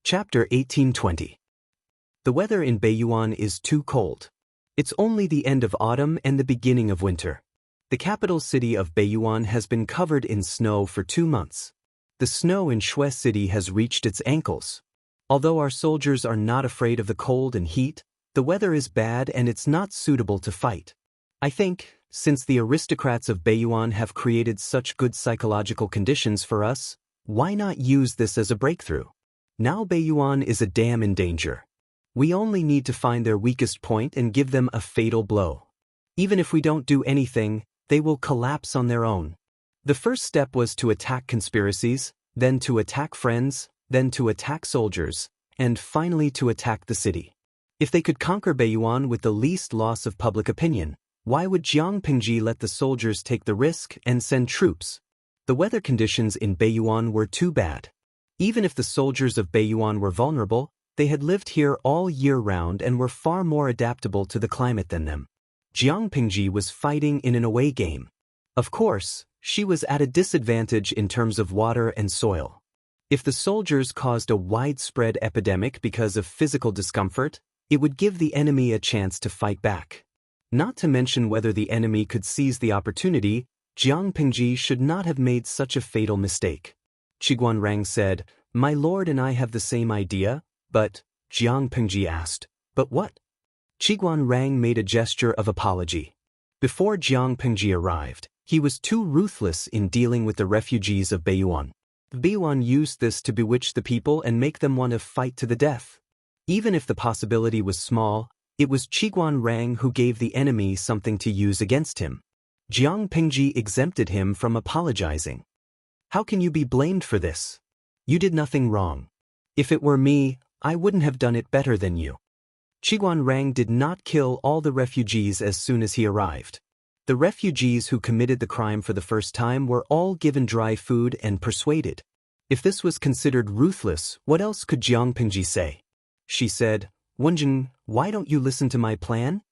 Chapter 1820. The weather in Beiyuan is too cold. It's only the end of autumn and the beginning of winter. The capital city of Beiyuan has been covered in snow for 2 months. The snow in Shui City has reached its ankles. Although our soldiers are not afraid of the cold and heat, the weather is bad and it's not suitable to fight. I think, since the aristocrats of Beiyuan have created such good psychological conditions for us, why not use this as a breakthrough? Now Beiyuan is a dam in danger. We only need to find their weakest point and give them a fatal blow. Even if we don't do anything, they will collapse on their own. The first step was to attack conspiracies, then to attack friends, then to attack soldiers, and finally to attack the city. If they could conquer Beiyuan with the least loss of public opinion, why would Jiang Pingji let the soldiers take the risk and send troops? The weather conditions in Beiyuan were too bad. Even if the soldiers of Beiyuan were vulnerable, they had lived here all year round and were far more adaptable to the climate than them. Jiang Pingji was fighting in an away game. Of course, she was at a disadvantage in terms of water and soil. If the soldiers caused a widespread epidemic because of physical discomfort, it would give the enemy a chance to fight back. Not to mention whether the enemy could seize the opportunity, Jiang Pingji should not have made such a fatal mistake. Qiguanrang said, "My lord and I have the same idea, but," Jiang Pingji asked, "But what?" Qiguanrang made a gesture of apology. Before Jiang Pingji arrived, he was too ruthless in dealing with the refugees of Beiyuan. Beiyuan used this to bewitch the people and make them want to fight to the death. Even if the possibility was small, it was Qiguanrang who gave the enemy something to use against him. Jiang Pingji exempted him from apologizing. How can you be blamed for this? You did nothing wrong. If it were me, I wouldn't have done it better than you. Qiguanrang did not kill all the refugees as soon as he arrived. The refugees who committed the crime for the first time were all given dry food and persuaded. If this was considered ruthless, what else could Jiang Pingji say? She said, "Wenjing, why don't you listen to my plan?"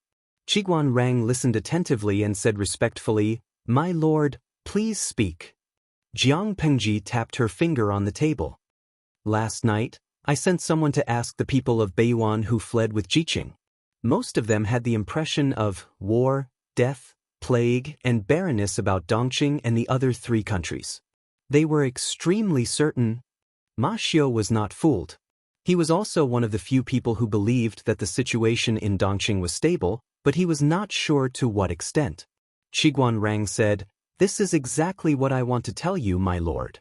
Qiguanrang listened attentively and said respectfully, "My lord, please speak." Jiang Pingji tapped her finger on the table. "Last night, I sent someone to ask the people of Beiyuan who fled with Jiqing. Most of them had the impression of war, death, plague, and barrenness about Dongqing and the other 3 countries. They were extremely certain." Ma Xiu was not fooled. He was also one of the few people who believed that the situation in Dongqing was stable, but he was not sure to what extent. Qiguanrang said, "This is exactly what I want to tell you, my lord."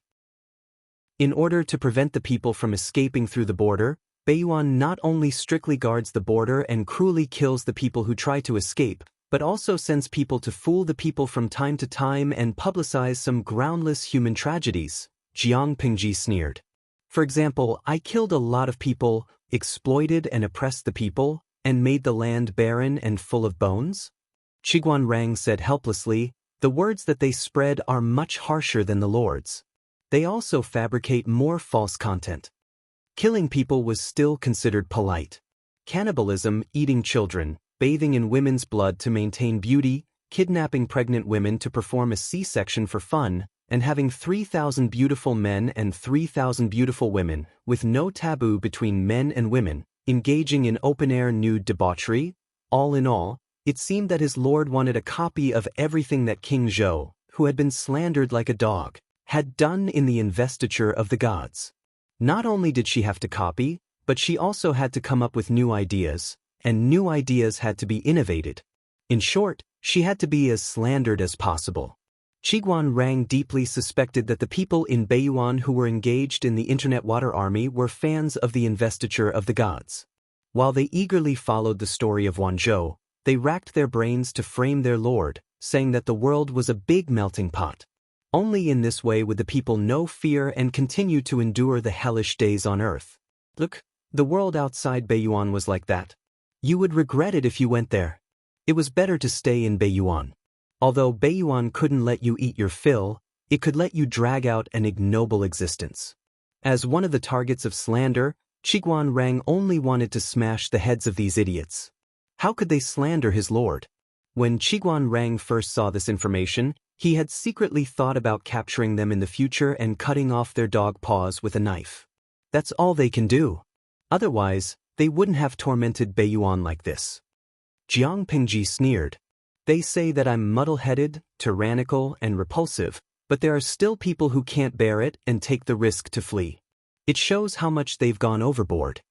In order to prevent the people from escaping through the border, Beiyuan not only strictly guards the border and cruelly kills the people who try to escape, but also sends people to fool the people from time to time and publicize some groundless human tragedies, Jiang Pingji sneered. "For example, I killed a lot of people, exploited and oppressed the people, and made the land barren and full of bones?" Qiguanrang said helplessly, "The words that they spread are much harsher than the Lord's. They also fabricate more false content. Killing people was still considered polite. Cannibalism, eating children, bathing in women's blood to maintain beauty, kidnapping pregnant women to perform a C-section for fun, and having 3,000 beautiful men and 3,000 beautiful women, with no taboo between men and women, engaging in open-air nude debauchery. All in all, it seemed that his lord wanted a copy of everything that King Zhou, who had been slandered like a dog, had done in the investiture of the gods. Not only did she have to copy, but she also had to come up with new ideas, and new ideas had to be innovated. In short, she had to be as slandered as possible. Qiguanrang deeply suspected that the people in Beiyuan who were engaged in the Internet Water Army were fans of the investiture of the gods. While they eagerly followed the story of Wanzhou, they racked their brains to frame their lord, saying that the world was a big melting pot. Only in this way would the people know fear and continue to endure the hellish days on earth. Look, the world outside Beiyuan was like that. You would regret it if you went there. It was better to stay in Beiyuan. Although Beiyuan couldn't let you eat your fill, it could let you drag out an ignoble existence. As one of the targets of slander, Qiguanrang only wanted to smash the heads of these idiots. How could they slander his lord? When Qiguanrang first saw this information, he had secretly thought about capturing them in the future and cutting off their dog paws with a knife. That's all they can do. Otherwise, they wouldn't have tormented Beiyuan like this. Jiang Pingji sneered. They say that I'm muddle-headed, tyrannical, and repulsive, but there are still people who can't bear it and take the risk to flee. It shows how much they've gone overboard.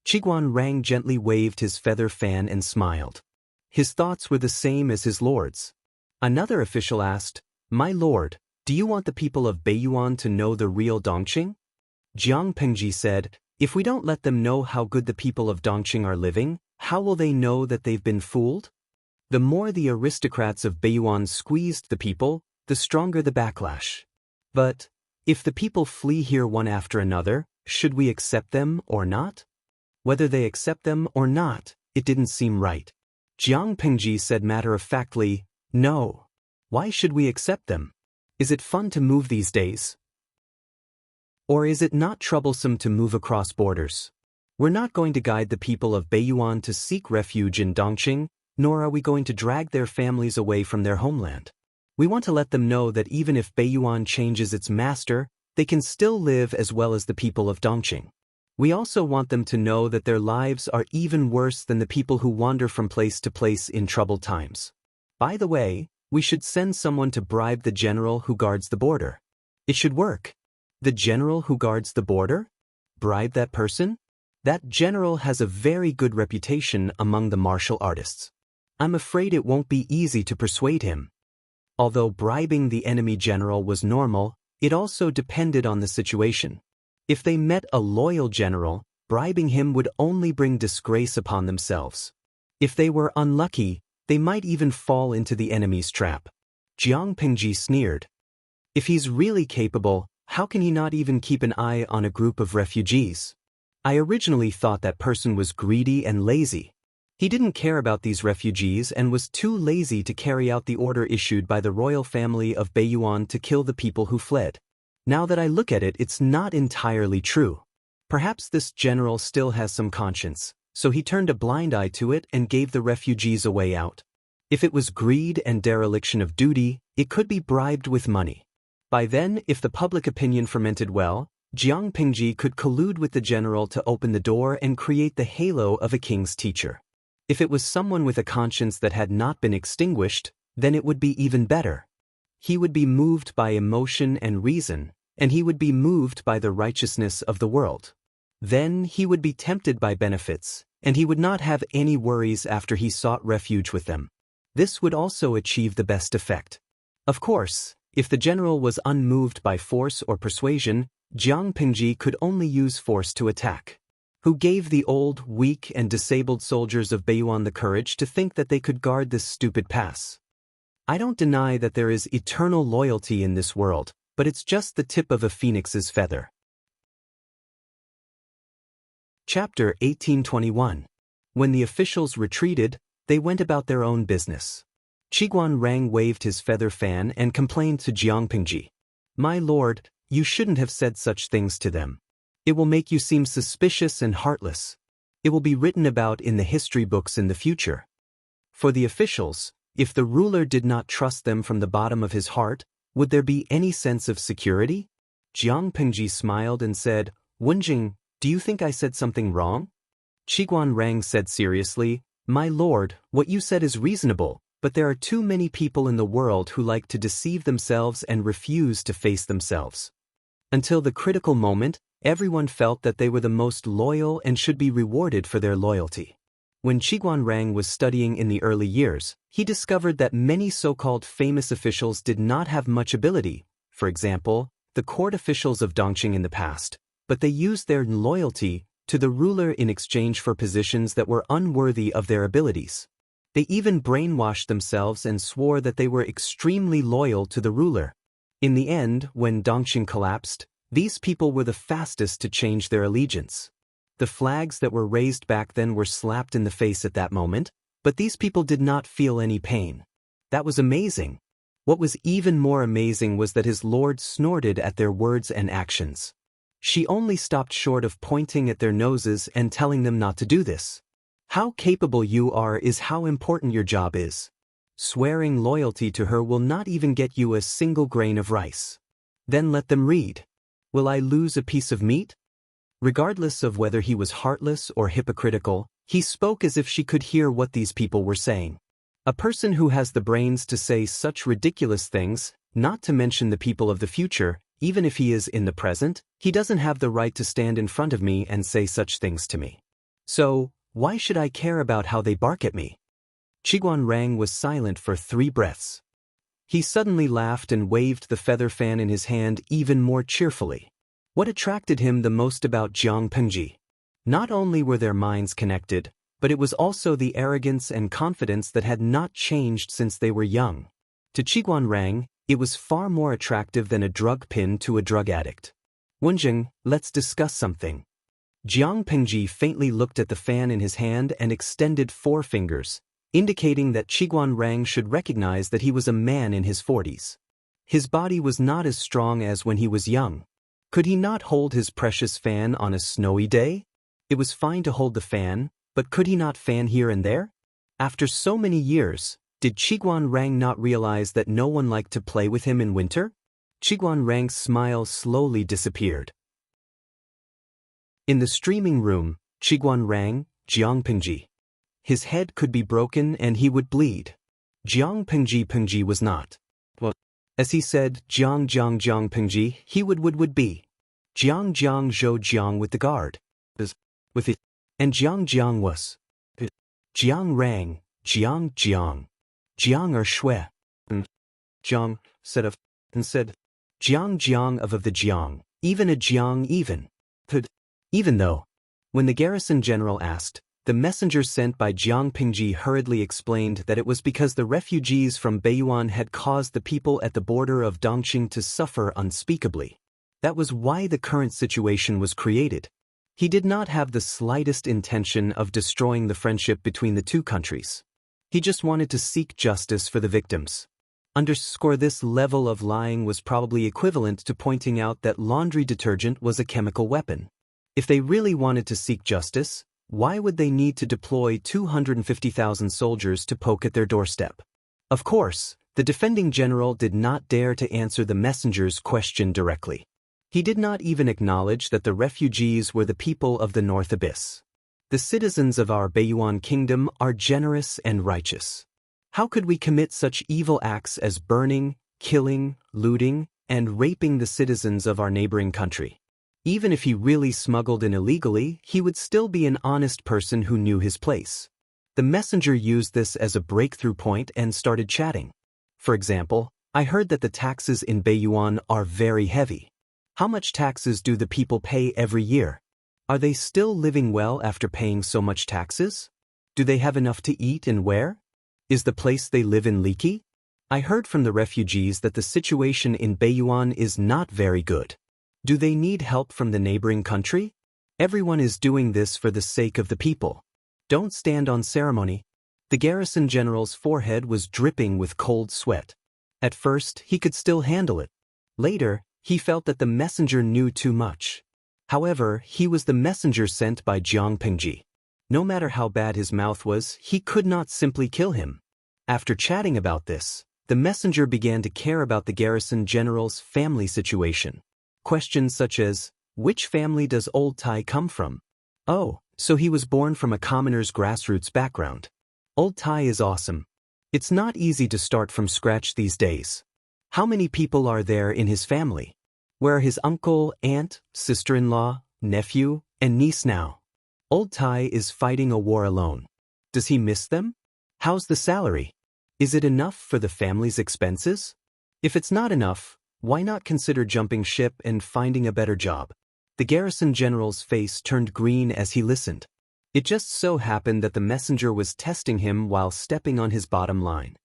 Qiguan Rang gently waved his feather fan and smiled. His thoughts were the same as his lord's. Another official asked, "My lord, do you want the people of Beiyuan to know the real Dongqing?" Jiang Pengji said, "If we don't let them know how good the people of Dongqing are living, how will they know that they've been fooled?" The more the aristocrats of Beiyuan squeezed the people, the stronger the backlash. But, if the people flee here one after another, should we accept them or not? Whether they accept them or not, it didn't seem right. Jiang Pengji said matter-of-factly, "No. Why should we accept them? Is it fun to move these days? Or is it not troublesome to move across borders? We're not going to guide the people of Beiyuan to seek refuge in Dongqing, nor are we going to drag their families away from their homeland. We want to let them know that even if Beiyuan changes its master, they can still live as well as the people of Dongqing. We also want them to know that their lives are even worse than the people who wander from place to place in troubled times. By the way, we should send someone to bribe the general who guards the border. It should work. The general who guards the border? Bribe that person? That general has a very good reputation among the martial artists. I'm afraid it won't be easy to persuade him." Although bribing the enemy general was normal, it also depended on the situation. If they met a loyal general, bribing him would only bring disgrace upon themselves. If they were unlucky, they might even fall into the enemy's trap. Jiang Pingji sneered. If he's really capable, how can he not even keep an eye on a group of refugees? I originally thought that person was greedy and lazy. He didn't care about these refugees and was too lazy to carry out the order issued by the royal family of Beiyuan to kill the people who fled. Now that I look at it, it's not entirely true. Perhaps this general still has some conscience, so he turned a blind eye to it and gave the refugees a way out. If it was greed and dereliction of duty, it could be bribed with money. By then, if the public opinion fermented well, Jiang Pingji could collude with the general to open the door and create the halo of a king's teacher. If it was someone with a conscience that had not been extinguished, then it would be even better. He would be moved by emotion and reason, and he would be moved by the righteousness of the world. Then he would be tempted by benefits, and he would not have any worries after he sought refuge with them. This would also achieve the best effect. Of course, if the general was unmoved by force or persuasion, Jiang Pingji could only use force to attack. Who gave the old, weak, and disabled soldiers of Beiyuan the courage to think that they could guard this stupid pass? I don't deny that there is eternal loyalty in this world, but it's just the tip of a phoenix's feather. Chapter 1821. When the officials retreated, they went about their own business. Qiguan Rang waved his feather fan and complained to Jiang Pingji. "My lord, you shouldn't have said such things to them. It will make you seem suspicious and heartless. It will be written about in the history books in the future." For the officials, if the ruler did not trust them from the bottom of his heart, would there be any sense of security? Jiang Pingji smiled and said, "Wenjing, do you think I said something wrong?" Qiguan Rang said seriously, "My lord, what you said is reasonable, but there are too many people in the world who like to deceive themselves and refuse to face themselves." Until the critical moment, everyone felt that they were the most loyal and should be rewarded for their loyalty. When Qiguan Rang was studying in the early years, he discovered that many so-called famous officials did not have much ability, for example, the court officials of Dongqing in the past, but they used their loyalty to the ruler in exchange for positions that were unworthy of their abilities. They even brainwashed themselves and swore that they were extremely loyal to the ruler. In the end, when Dongqing collapsed, these people were the fastest to change their allegiance. The flags that were raised back then were slapped in the face at that moment, but these people did not feel any pain. That was amazing. What was even more amazing was that his lord snorted at their words and actions. She only stopped short of pointing at their noses and telling them not to do this. How capable you are is how important your job is. Swearing loyalty to her will not even get you a single grain of rice. Then let them read. Will I lose a piece of meat? Regardless of whether he was heartless or hypocritical, he spoke as if she could hear what these people were saying. A person who has the brains to say such ridiculous things, not to mention the people of the future, even if he is in the present, he doesn't have the right to stand in front of me and say such things to me. So, why should I care about how they bark at me? Qiguan Rang was silent for 3 breaths. He suddenly laughed and waved the feather fan in his hand even more cheerfully. What attracted him the most about Jiang Pengji? Not only were their minds connected, but it was also the arrogance and confidence that had not changed since they were young. To Qiguan Rang, it was far more attractive than a drug pin to a drug addict. Wenjing, let's discuss something. Jiang Pengji faintly looked at the fan in his hand and extended 4 fingers, indicating that Qiguan Rang should recognize that he was a man in his 40s. His body was not as strong as when he was young. Could he not hold his precious fan on a snowy day? It was fine to hold the fan, but could he not fan here and there? After so many years, did Qiguan Rang not realize that no one liked to play with him in winter? Qiguan Rang's smile slowly disappeared. In the streaming room, Qiguan Rang, Jiang Pengji. His head could be broken and he would bleed. Jiang Pengji was not. Well, as he said, Jiang Pengji, he would be. Jiang Zhou Jiang with the guard. With it. And Jiang was. Jiang Rang, Jiang. Jiang er Shui. Jiang said of, and said, Jiang of the Jiang, even a Jiang even. Even though, when the garrison general asked, the messenger sent by Jiang Pengji hurriedly explained that it was because the refugees from Beiyuan had caused the people at the border of Dongqing to suffer unspeakably. That was why the current situation was created. He did not have the slightest intention of destroying the friendship between the 2 countries. He just wanted to seek justice for the victims. Underscore this level of lying was probably equivalent to pointing out that laundry detergent was a chemical weapon. If they really wanted to seek justice, why would they need to deploy 250,000 soldiers to poke at their doorstep? Of course, the defending general did not dare to answer the messenger's question directly. He did not even acknowledge that the refugees were the people of the North Abyss. The citizens of our Beiyuan kingdom are generous and righteous. How could we commit such evil acts as burning, killing, looting, and raping the citizens of our neighboring country? Even if he really smuggled in illegally, he would still be an honest person who knew his place. The messenger used this as a breakthrough point and started chatting. For example, I heard that the taxes in Beiyuan are very heavy. How much taxes do the people pay every year? Are they still living well after paying so much taxes? Do they have enough to eat and wear? Is the place they live in leaky? I heard from the refugees that the situation in Beiyuan is not very good. Do they need help from the neighboring country? Everyone is doing this for the sake of the people. Don't stand on ceremony. The garrison general's forehead was dripping with cold sweat. At first, he could still handle it. Later, he felt that the messenger knew too much. However, he was the messenger sent by Jiang Pengji. No matter how bad his mouth was, he could not simply kill him. After chatting about this, the messenger began to care about the garrison general's family situation. Questions such as, which family does Old Tai come from? Oh, so he was born from a commoner's grassroots background. Old Tai is awesome. It's not easy to start from scratch these days. How many people are there in his family? Where are his uncle, aunt, sister-in-law, nephew, and niece now? Old Tai is fighting a war alone. Does he miss them? How's the salary? Is it enough for the family's expenses? If it's not enough, why not consider jumping ship and finding a better job? The garrison general's face turned green as he listened. It just so happened that the messenger was testing him while stepping on his bottom line.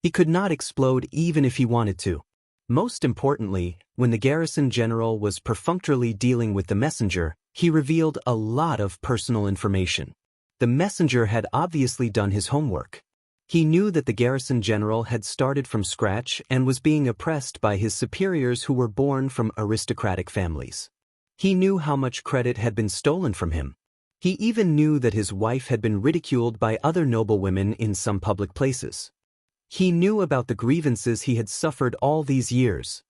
He could not explode even if he wanted to. Most importantly, when the garrison general was perfunctorily dealing with the messenger, he revealed a lot of personal information. The messenger had obviously done his homework. He knew that the garrison general had started from scratch and was being oppressed by his superiors who were born from aristocratic families. He knew how much credit had been stolen from him. He even knew that his wife had been ridiculed by other noblewomen in some public places. He knew about the grievances he had suffered all these years.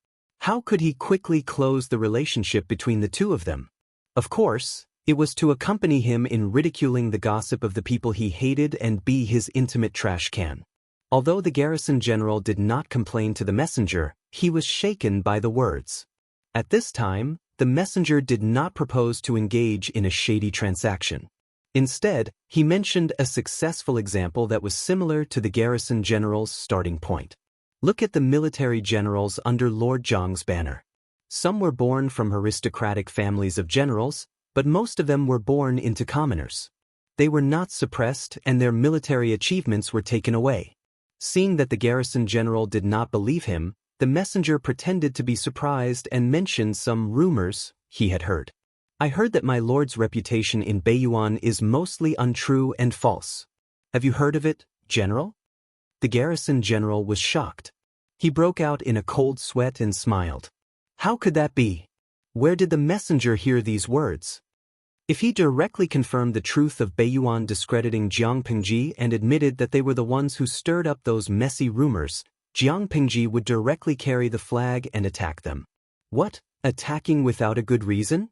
How could he quickly close the relationship between the two of them? Of course, it was to accompany him in ridiculing the gossip of the people he hated and be his intimate trash can. Although the garrison general did not complain to the messenger, he was shaken by the words. At this time, the messenger did not propose to engage in a shady transaction. Instead, he mentioned a successful example that was similar to the garrison general's starting point. Look at the military generals under Lord Zhang's banner. Some were born from aristocratic families of generals, but most of them were born into commoners. They were not suppressed and their military achievements were taken away. Seeing that the garrison general did not believe him, the messenger pretended to be surprised and mentioned some rumors he had heard. I heard that my lord's reputation in Beiyuan is mostly untrue and false. Have you heard of it, General? The garrison general was shocked. He broke out in a cold sweat and smiled. How could that be? Where did the messenger hear these words? If he directly confirmed the truth of Beiyuan discrediting Jiang Pingji and admitted that they were the ones who stirred up those messy rumors, Jiang Pingji would directly carry the flag and attack them. What? Attacking without a good reason?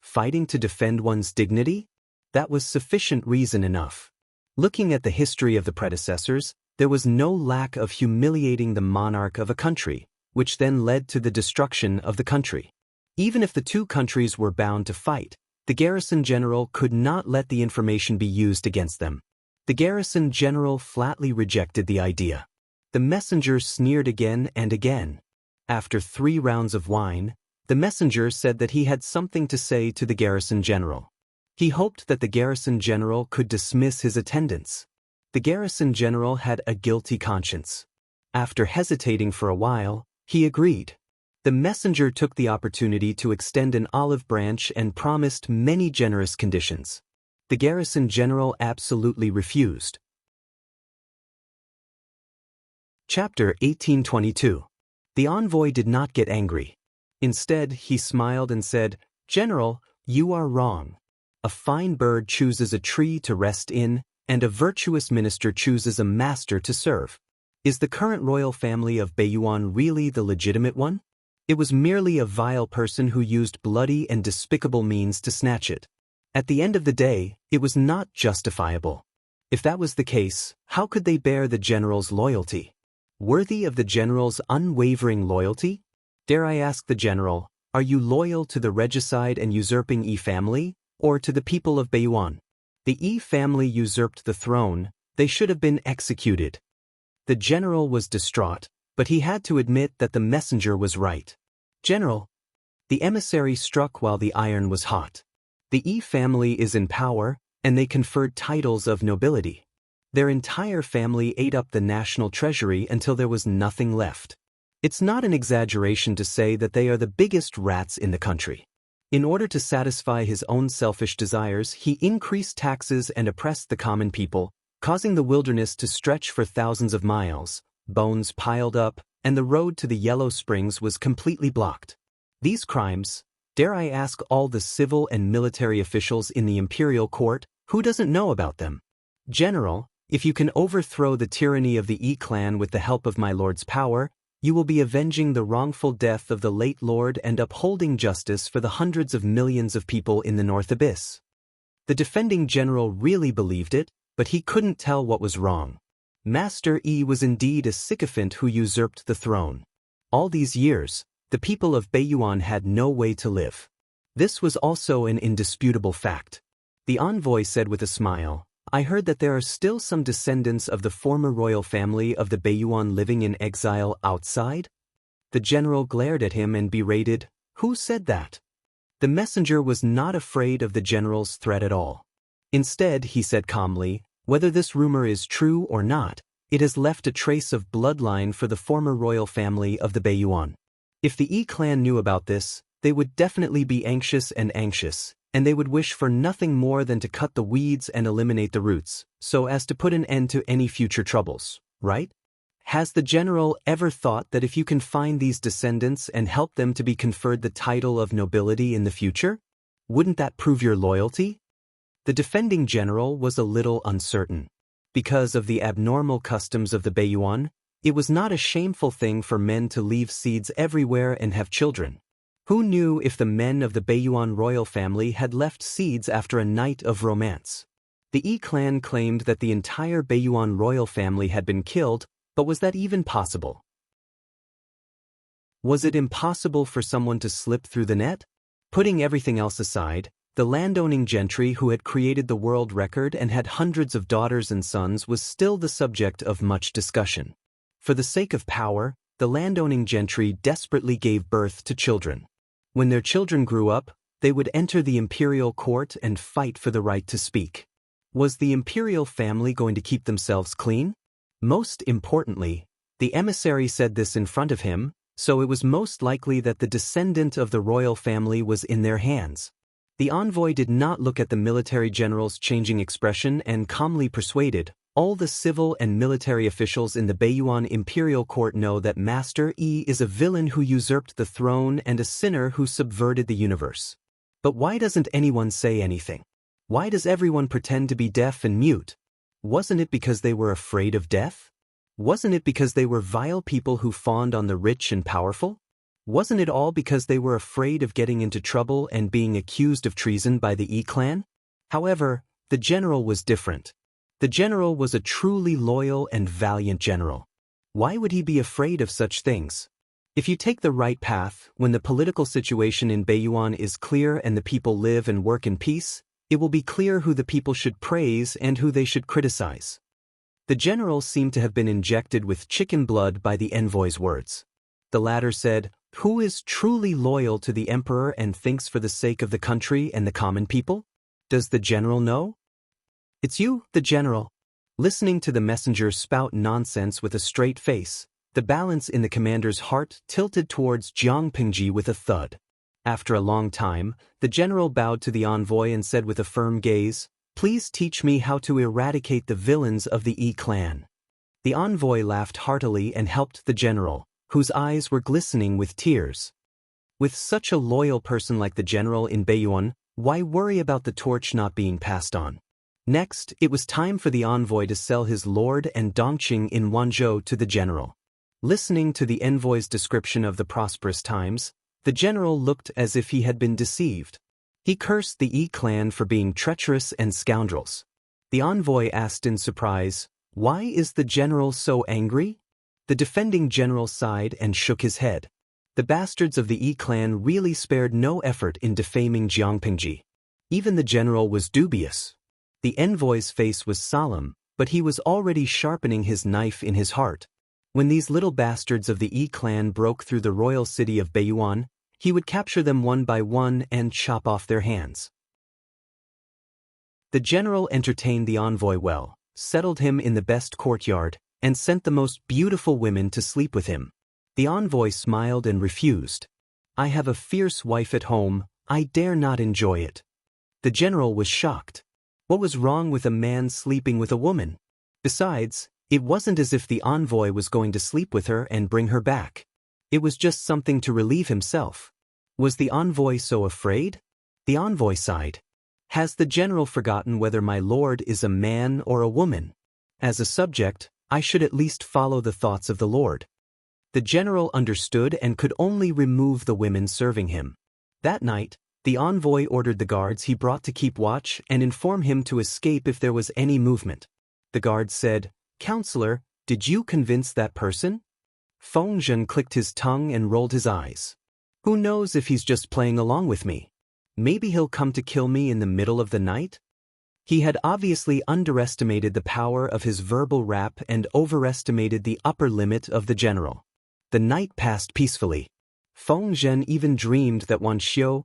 Fighting to defend one's dignity? That was sufficient reason enough. Looking at the history of the predecessors, there was no lack of humiliating the monarch of a country, which then led to the destruction of the country. Even if the two countries were bound to fight, the garrison general could not let the information be used against them. The garrison general flatly rejected the idea. The messenger sneered again and again. After 3 rounds of wine, the messenger said that he had something to say to the garrison general. He hoped that the garrison general could dismiss his attendance. The garrison general had a guilty conscience. After hesitating for a while, he agreed. The messenger took the opportunity to extend an olive branch and promised many generous conditions. The garrison general absolutely refused. Chapter 1822. The envoy did not get angry. Instead, he smiled and said, "General, you are wrong. A fine bird chooses a tree to rest in, and a virtuous minister chooses a master to serve. Is the current royal family of Beiyuan really the legitimate one? It was merely a vile person who used bloody and despicable means to snatch it. At the end of the day, it was not justifiable. If that was the case, how could they bear the general's loyalty? Worthy of the general's unwavering loyalty? Dare I ask the general, are you loyal to the regicide and usurping Yi family, or to the people of Beiyuan? The Yi family usurped the throne, they should have been executed." The general was distraught, but he had to admit that the messenger was right. "General." The emissary struck while the iron was hot. "The Yi family is in power, and they conferred titles of nobility. Their entire family ate up the national treasury until there was nothing left. It's not an exaggeration to say that they are the biggest rats in the country." In order to satisfy his own selfish desires, he increased taxes and oppressed the common people, causing the wilderness to stretch for thousands of miles, bones piled up, and the road to the Yellow Springs was completely blocked. These crimes, dare I ask all the civil and military officials in the imperial court, who doesn't know about them? "General, if you can overthrow the tyranny of the Yi clan with the help of my lord's power, you will be avenging the wrongful death of the late lord and upholding justice for the hundreds of millions of people in the North Abyss." The defending general really believed it, but he couldn't tell what was wrong. Master Yi was indeed a sycophant who usurped the throne. All these years, the people of Beiyuan had no way to live. This was also an indisputable fact. The envoy said with a smile, "I heard that there are still some descendants of the former royal family of the Beiyuan living in exile outside?" The general glared at him and berated, "Who said that?" The messenger was not afraid of the general's threat at all. Instead, he said calmly, "Whether this rumor is true or not, it has left a trace of bloodline for the former royal family of the Beiyuan. If the Yi clan knew about this, they would definitely be anxious, and they would wish for nothing more than to cut the weeds and eliminate the roots, so as to put an end to any future troubles, right? Has the general ever thought that if you can find these descendants and help them to be conferred the title of nobility in the future, wouldn't that prove your loyalty?" The defending general was a little uncertain. Because of the abnormal customs of the Beiyuan, It was not a shameful thing for men to leave seeds everywhere and have children. Who knew if the men of the Beiyuan royal family had left seeds after a night of romance? The Yi clan claimed that the entire Beiyuan royal family had been killed, but was that even possible? Was it impossible for someone to slip through the net? Putting everything else aside, the landowning gentry who had created the world record and had hundreds of daughters and sons was still the subject of much discussion. For the sake of power, the landowning gentry desperately gave birth to children. When their children grew up, they would enter the imperial court and fight for the right to speak. Was the imperial family going to keep themselves clean? Most importantly, the emissary said this in front of him, so it was most likely that the descendant of the royal family was in their hands. The envoy did not look at the military general's changing expression and calmly persuaded, all the civil and military officials in the Beiyuan imperial court know that Master Yi is a villain who usurped the throne and a sinner who subverted the universe. But why doesn't anyone say anything? Why does everyone pretend to be deaf and mute? Wasn't it because they were afraid of death? Wasn't it because they were vile people who fawned on the rich and powerful? Wasn't it all because they were afraid of getting into trouble and being accused of treason by the Yi clan? However, the general was different. The general was a truly loyal and valiant general. Why would he be afraid of such things? If you take the right path, when the political situation in Beiyuan is clear and the people live and work in peace, it will be clear who the people should praise and who they should criticize. The general seemed to have been injected with chicken blood by the envoy's words. The latter said, "Who is truly loyal to the emperor and thinks for the sake of the country and the common people? Does the general know?" "It's you, the general." Listening to the messenger spout nonsense with a straight face, the balance in the commander's heart tilted towards Jiang Pingji with a thud. After a long time, the general bowed to the envoy and said with a firm gaze, "Please teach me how to eradicate the villains of the Yi clan." The envoy laughed heartily and helped the general, whose eyes were glistening with tears. With such a loyal person like the general in Beiyuan, why worry about the torch not being passed on? Next, it was time for the envoy to sell his lord and Dongqing in Wanzhou to the general. Listening to the envoy's description of the prosperous times, the general looked as if he had been deceived. He cursed the Yi clan for being treacherous and scoundrels. The envoy asked in surprise, "Why is the general so angry?" The defending general sighed and shook his head. The bastards of the Yi clan really spared no effort in defaming Jiang Pingji. Even the general was dubious. The envoy's face was solemn, but he was already sharpening his knife in his heart. When these little bastards of the Yi clan broke through the royal city of Beiyuan, he would capture them one by one and chop off their hands. The general entertained the envoy well, settled him in the best courtyard, and sent the most beautiful women to sleep with him. The envoy smiled and refused. "I have a fierce wife at home, I dare not enjoy it." The general was shocked. What was wrong with a man sleeping with a woman? Besides, it wasn't as if the envoy was going to sleep with her and bring her back. It was just something to relieve himself. Was the envoy so afraid? The envoy sighed. "Has the general forgotten whether my lord is a man or a woman? As a subject, I should at least follow the thoughts of the lord." The general understood and could only remove the women serving him. That night, the envoy ordered the guards he brought to keep watch and inform him to escape if there was any movement. The guards said, "Counselor, did you convince that person?" Feng Zhen clicked his tongue and rolled his eyes. "Who knows if he's just playing along with me? Maybe he'll come to kill me in the middle of the night?" He had obviously underestimated the power of his verbal rap and overestimated the upper limit of the general. The night passed peacefully. Feng Zhen even dreamed that Wan Xiu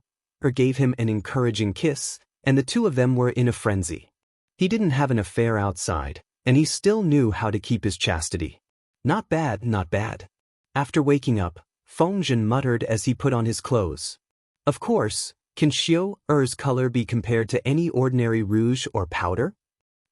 gave him an encouraging kiss, and the two of them were in a frenzy. He didn't have an affair outside, and he still knew how to keep his chastity. Not bad, not bad. After waking up, Feng Zhen muttered as he put on his clothes. Of course, can Xiu's color be compared to any ordinary rouge or powder?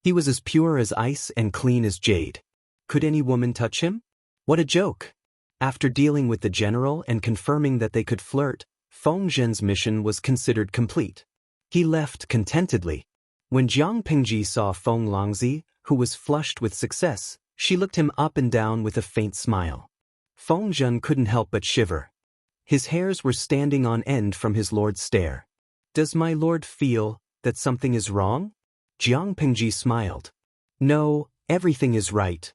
He was as pure as ice and clean as jade. Could any woman touch him? What a joke! After dealing with the general and confirming that they could flirt, Feng Zhen's mission was considered complete. He left contentedly. When Jiang Pingji saw Feng Longzi, who was flushed with success, She looked him up and down with a faint smile. Feng Zhen couldn't help but shiver. His hairs were standing on end from his lord's stare. "Does my lord feel that something is wrong?" Jiang Pingji smiled. "No, everything is right."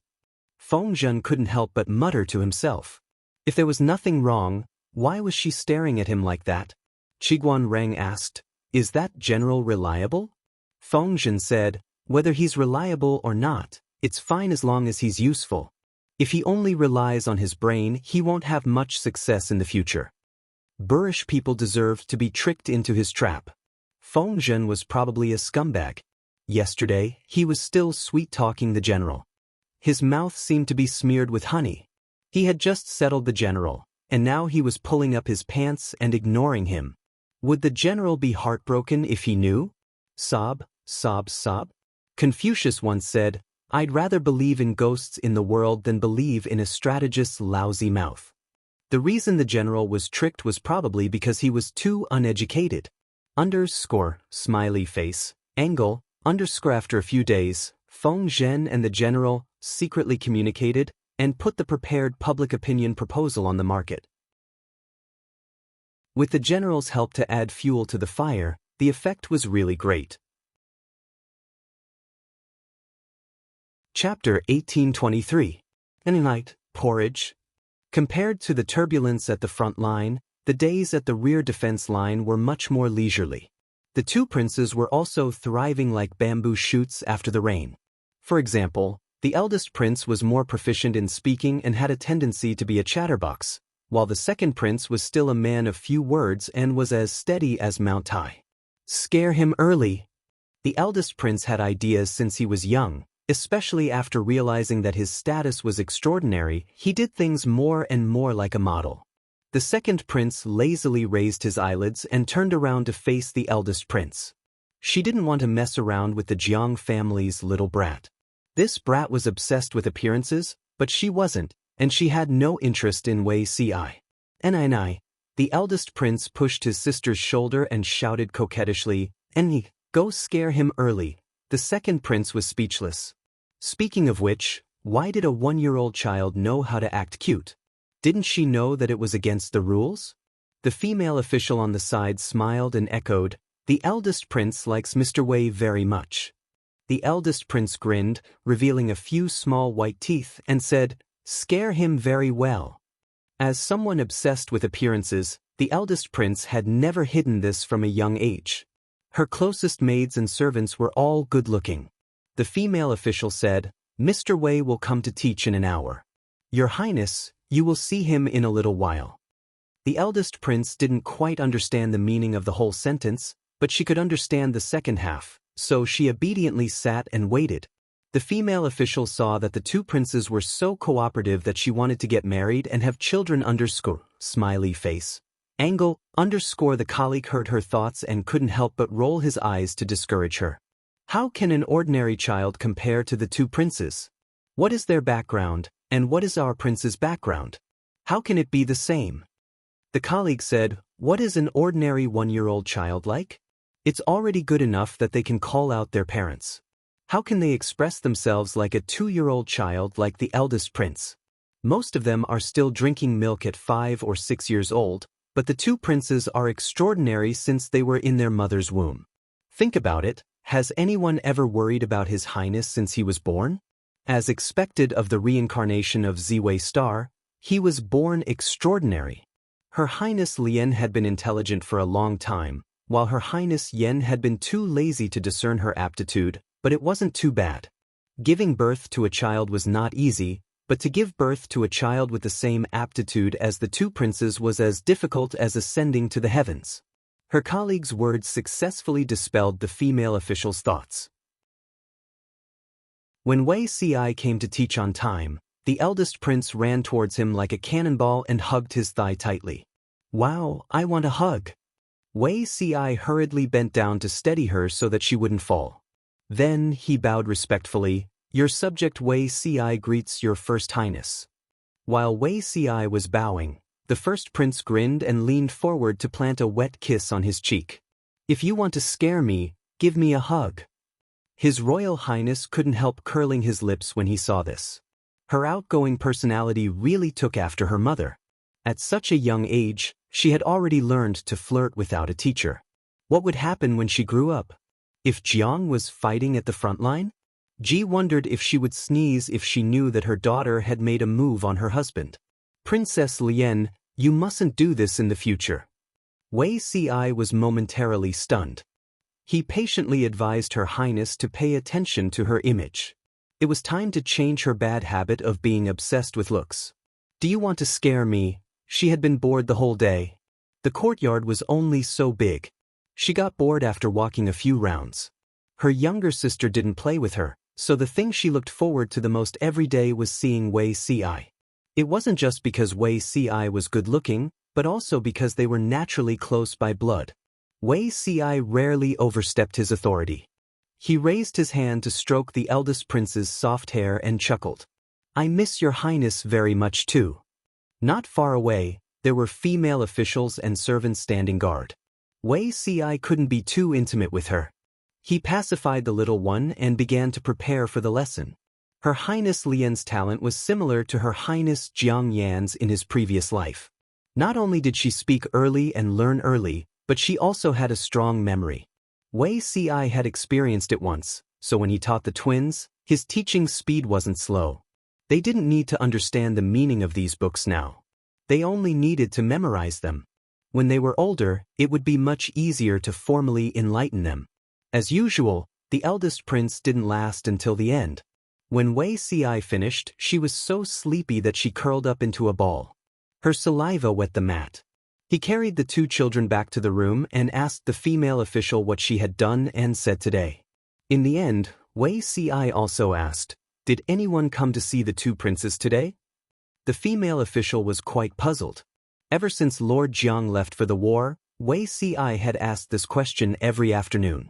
Feng Zhen couldn't help but mutter to himself. If there was nothing wrong, why was she staring at him like that? Qiguan Reng asked, "Is that general reliable?" Feng Zhen said, "Whether he's reliable or not, it's fine as long as he's useful. If he only relies on his brain, he won't have much success in the future." Boorish people deserve to be tricked into his trap. Feng Zhen was probably a scumbag. Yesterday, he was still sweet-talking the general. His mouth seemed to be smeared with honey. He had just settled the general, and now he was pulling up his pants and ignoring him. Would the general be heartbroken if he knew? Sob, sob, sob. Confucius once said, "I'd rather believe in ghosts in the world than believe in a strategist's lousy mouth." The reason the general was tricked was probably because he was too uneducated. Smiley face, angle, After a few days, Feng Zhen and the general secretly communicated and put the prepared public opinion proposal on the market. With the general's help to add fuel to the fire, the effect was really great. Chapter 1823. Night, porridge. Compared to the turbulence at the front line, the days at the rear defense line were much more leisurely. The two princes were also thriving like bamboo shoots after the rain. For example, the eldest prince was more proficient in speaking and had a tendency to be a chatterbox, while the second prince was still a man of few words and was as steady as Mount Tai. Scare him early. The eldest prince had ideas since he was young, especially after realizing that his status was extraordinary. He did things more and more like a model. The second prince lazily raised his eyelids and turned around to face the eldest prince. She didn't want to mess around with the Jiang family's little brat. This brat was obsessed with appearances, but she wasn't, and she had no interest in Wei Si. Ni. The eldest prince pushed his sister's shoulder and shouted coquettishly, "Ni, go scare him early." The second prince was speechless. Speaking of which, why did a 1-year-old child know how to act cute? Didn't she know that it was against the rules? The female official on the side smiled and echoed, "The eldest prince likes Mr. Wei very much." The eldest prince grinned, revealing a few small white teeth, and said, "Scare him very well." As someone obsessed with appearances, the eldest prince had never hidden this from a young age. Her closest maids and servants were all good-looking. The female official said, "Mr. Wei will come to teach in an hour. Your Highness, you will see him in a little while." The eldest prince didn't quite understand the meaning of the whole sentence, but she could understand the second half, so she obediently sat and waited. The female official saw that the two princes were so cooperative that she wanted to get married and have children. Smiley face. Angle. The colleague heard her thoughts and couldn't help but roll his eyes to discourage her. How can an ordinary child compare to the two princes? What is their background, and what is our prince's background? How can it be the same? The colleague said, "What is an ordinary 1-year-old child like? It's already good enough that they can call out their parents. How can they express themselves like a 2-year-old child like the eldest prince? Most of them are still drinking milk at 5 or 6 years old, but the two princes are extraordinary since they were in their mother's womb. Think about it, has anyone ever worried about His Highness since he was born? As expected of the reincarnation of Ziwei Star, he was born extraordinary. Her Highness Lien had been intelligent for a long time, while Her Highness Yen had been too lazy to discern her aptitude, but it wasn't too bad. Giving birth to a child was not easy, but to give birth to a child with the same aptitude as the two princes was as difficult as ascending to the heavens. Her colleague's words successfully dispelled the female official's thoughts. When Wei Si came to teach on time, the eldest prince ran towards him like a cannonball and hugged his thigh tightly. "Wow, I want a hug." Wei Si hurriedly bent down to steady her so that she wouldn't fall. Then he bowed respectfully, "Your subject Wei Si greets your First Highness." While Wei Si was bowing, the first prince grinned and leaned forward to plant a wet kiss on his cheek. "If you want to scare me, give me a hug." His Royal Highness couldn't help curling his lips when he saw this. Her outgoing personality really took after her mother. At such a young age, she had already learned to flirt without a teacher. What would happen when she grew up? If Jiang was fighting at the front line? Ji wondered if she would sneeze if she knew that her daughter had made a move on her husband. Princess Lien, you mustn't do this in the future. Wei Si was momentarily stunned. He patiently advised Her Highness to pay attention to her image. It was time to change her bad habit of being obsessed with looks. Do you want to scare me? She had been bored the whole day. The courtyard was only so big. She got bored after walking a few rounds. Her younger sister didn't play with her, so the thing she looked forward to the most every day was seeing Wei Si. It wasn't just because Wei Si was good-looking, but also because they were naturally close by blood. Wei Si rarely overstepped his authority. He raised his hand to stroke the eldest prince's soft hair and chuckled. I miss your highness very much too. Not far away, there were female officials and servants standing guard. Wei Si couldn't be too intimate with her. He pacified the little one and began to prepare for the lesson. Her Highness Lian's talent was similar to Her Highness Jiang Yan's in his previous life. Not only did she speak early and learn early, but she also had a strong memory. Wei Si had experienced it once, so when he taught the twins, his teaching speed wasn't slow. They didn't need to understand the meaning of these books now. They only needed to memorize them. When they were older, it would be much easier to formally enlighten them. As usual, the eldest prince didn't last until the end. When Wei Si finished, she was so sleepy that she curled up into a ball. Her saliva wet the mat. He carried the two children back to the room and asked the female official what she had done and said today. In the end, Wei Si also asked, did anyone come to see the two princes today? The female official was quite puzzled. Ever since Lord Jiang left for the war, Wei Si had asked this question every afternoon.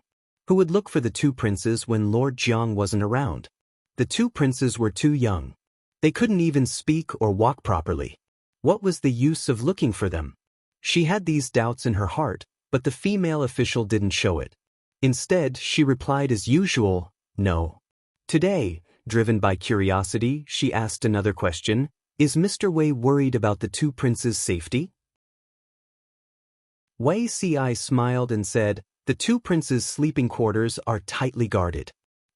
Who would look for the two princes when Lord Jiang wasn't around? The two princes were too young. They couldn't even speak or walk properly. What was the use of looking for them? She had these doubts in her heart, but the female official didn't show it. Instead, she replied as usual, no. Today, driven by curiosity, she asked another question. Is Mr. Wei worried about the two princes' safety? Wei Si smiled and said, the two princes' sleeping quarters are tightly guarded.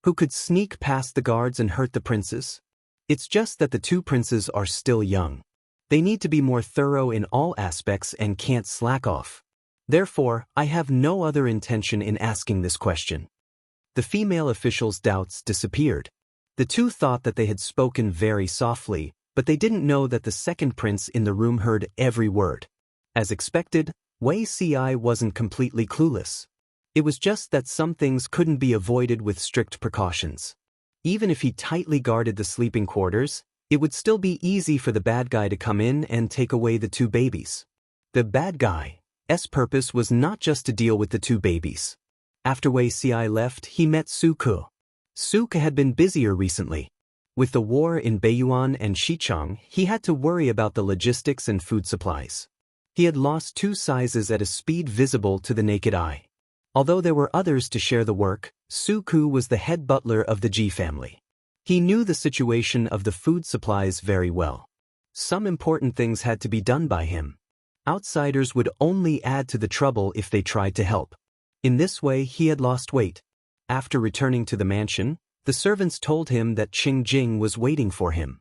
Who could sneak past the guards and hurt the princes? It's just that the two princes are still young. They need to be more thorough in all aspects and can't slack off. Therefore, I have no other intention in asking this question. The female official's doubts disappeared. The two thought that they had spoken very softly, but they didn't know that the second prince in the room heard every word. As expected, Wei Si wasn't completely clueless. It was just that some things couldn't be avoided with strict precautions. Even if he tightly guarded the sleeping quarters, it would still be easy for the bad guy to come in and take away the two babies. The bad guy's purpose was not just to deal with the two babies. After Wei Si left, he met Su Ke. Su Ke had been busier recently. With the war in Beiyuan and Xichang, he had to worry about the logistics and food supplies. He had lost 2 sizes at a speed visible to the naked eye. Although there were others to share the work, Su Ke was the head butler of the Ji family. He knew the situation of the food supplies very well. Some important things had to be done by him. Outsiders would only add to the trouble if they tried to help. In this way, he had lost weight. After returning to the mansion, the servants told him that Qing Jing was waiting for him.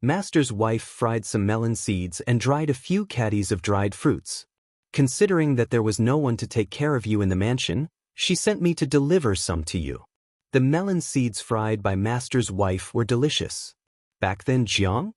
Master's wife fried some melon seeds and dried a few caddies of dried fruits. Considering that there was no one to take care of you in the mansion, she sent me to deliver some to you. The melon seeds fried by Master's wife were delicious. Back then Jiang,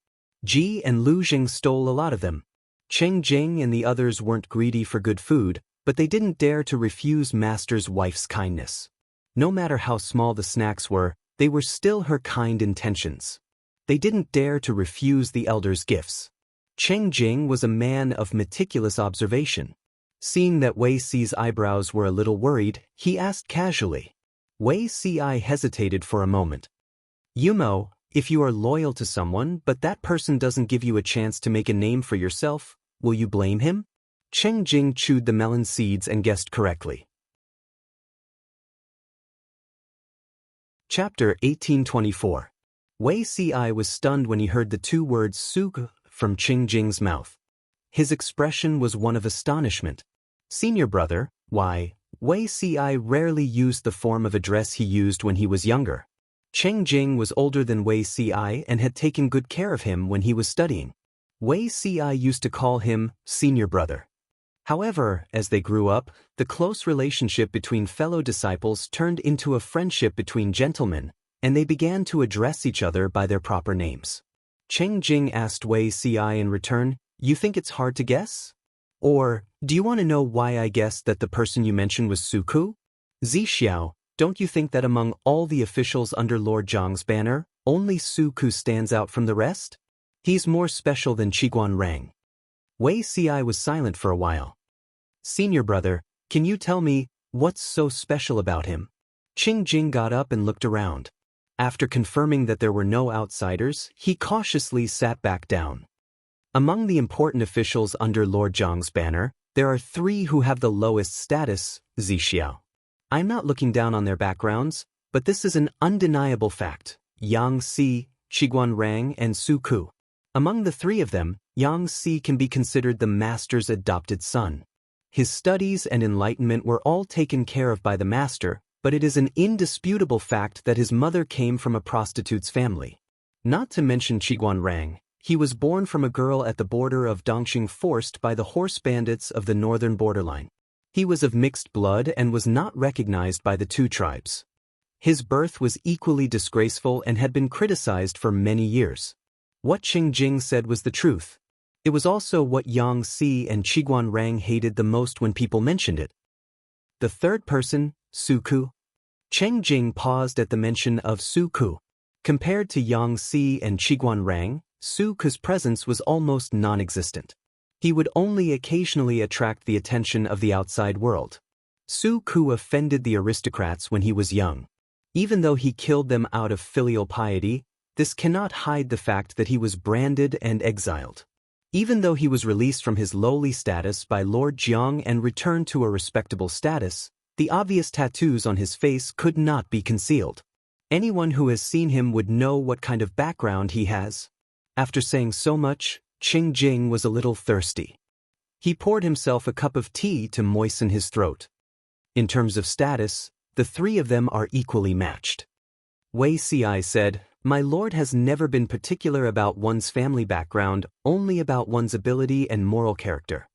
Ji and Lu Jing stole a lot of them. Qing Jing and the others weren't greedy for good food, but they didn't dare to refuse Master's wife's kindness. No matter how small the snacks were, they were still her kind intentions. They didn't dare to refuse the elders' gifts. Qing Jing was a man of meticulous observation. Seeing that Wei Si's eyebrows were a little worried, he asked casually. Wei Si hesitated for a moment. Yumo, if you are loyal to someone but that person doesn't give you a chance to make a name for yourself, will you blame him? Qing Jing chewed the melon seeds and guessed correctly. Chapter 1824. Wei Si was stunned when he heard the two words Suku from Qing Jing's mouth. His expression was one of astonishment. Senior brother, why? Wei Si rarely used the form of address he used when he was younger. Qing Jing was older than Wei Si and had taken good care of him when he was studying. Wei Si used to call him senior brother. However, as they grew up, the close relationship between fellow disciples turned into a friendship between gentlemen, and they began to address each other by their proper names. Qing Jing asked Wei Si in return, "You think it's hard to guess? Or, do you want to know why I guessed that the person you mentioned was Suku? Zixiao, don't you think that among all the officials under Lord Zhang's banner, only Suku stands out from the rest? He's more special than Qiguanrang." Wei Si was silent for a while. "Senior brother, can you tell me, what's so special about him?" Qing Jing got up and looked around. After confirming that there were no outsiders, he cautiously sat back down. Among the important officials under Lord Zhang's banner, there are 3 who have the lowest status, Zixiao. I'm not looking down on their backgrounds, but this is an undeniable fact. Yang Si, Qiguanrang, and Suku. Among the 3 of them, Yang Si can be considered the master's adopted son. His studies and enlightenment were all taken care of by the master, but it is an indisputable fact that his mother came from a prostitute's family. Not to mention Qiguanrang, he was born from a girl at the border of Dongqing forced by the horse bandits of the northern borderline. He was of mixed blood and was not recognized by the 2 tribes. His birth was equally disgraceful and had been criticized for many years. What Qing Jing said was the truth. It was also what Yang Si and Qiguanrang hated the most when people mentioned it. The third person, Suku. Qing Jing paused at the mention of Suku. Compared to Yang Si and Qiguanrang, Suku's presence was almost non-existent. He would only occasionally attract the attention of the outside world. Suku offended the aristocrats when he was young. Even though he killed them out of filial piety, this cannot hide the fact that he was branded and exiled. Even though he was released from his lowly status by Lord Jiang and returned to a respectable status, the obvious tattoos on his face could not be concealed. Anyone who has seen him would know what kind of background he has. After saying so much, Qing Jing was a little thirsty. He poured himself a cup of tea to moisten his throat. In terms of status, the 3 of them are equally matched. Wei Si said, "My lord has never been particular about one's family background, only about one's ability and moral character."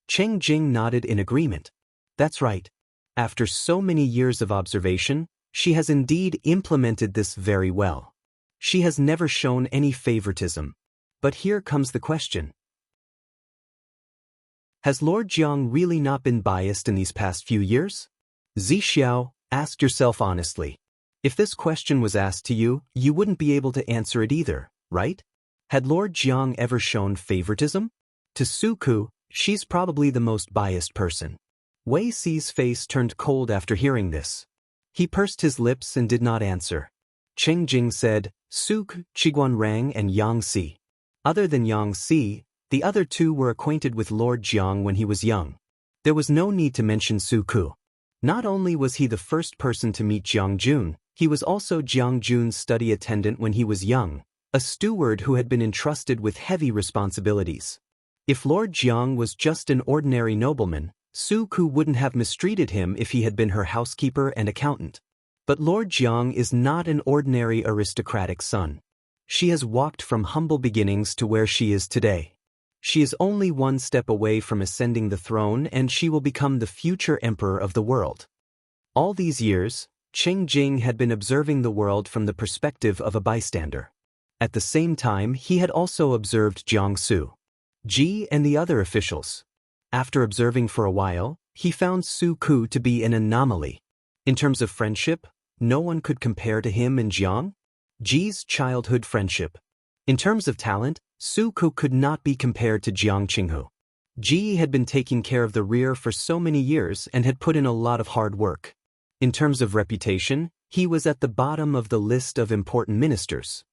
Qing Jing nodded in agreement. That's right. After so many years of observation, she has indeed implemented this very well. She has never shown any favoritism. But here comes the question. Has Lord Jiang really not been biased in these past few years? Zixiao, ask yourself honestly. If this question was asked to you, you wouldn't be able to answer it either, right? Had Lord Jiang ever shown favoritism? To Suku, she's probably the most biased person. Wei Si's face turned cold after hearing this. He pursed his lips and did not answer. Qing Jing said, "Suku, Qiguanrang, and Yang Si." Other than Yang Si, the other 2 were acquainted with Lord Jiang when he was young. There was no need to mention Suku. Not only was he the first person to meet Jiang Jun, he was also Jiang Jun's study attendant when he was young, a steward who had been entrusted with heavy responsibilities. If Lord Jiang was just an ordinary nobleman, Suku wouldn't have mistreated him if he had been her housekeeper and accountant. But Lord Jiang is not an ordinary aristocratic son. She has walked from humble beginnings to where she is today. She is only 1 step away from ascending the throne, and she will become the future emperor of the world. All these years, Qing Jing had been observing the world from the perspective of a bystander. At the same time, he had also observed Jiang Su, Ji, and the other officials. After observing for a while, he found Suku to be an anomaly. In terms of friendship, no one could compare to him and Jiang. Ji's childhood friendship. In terms of talent, Suku could not be compared to Jiang Qinghu. Ji had been taking care of the rear for so many years and had put in a lot of hard work. In terms of reputation, he was at the bottom of the list of important ministers.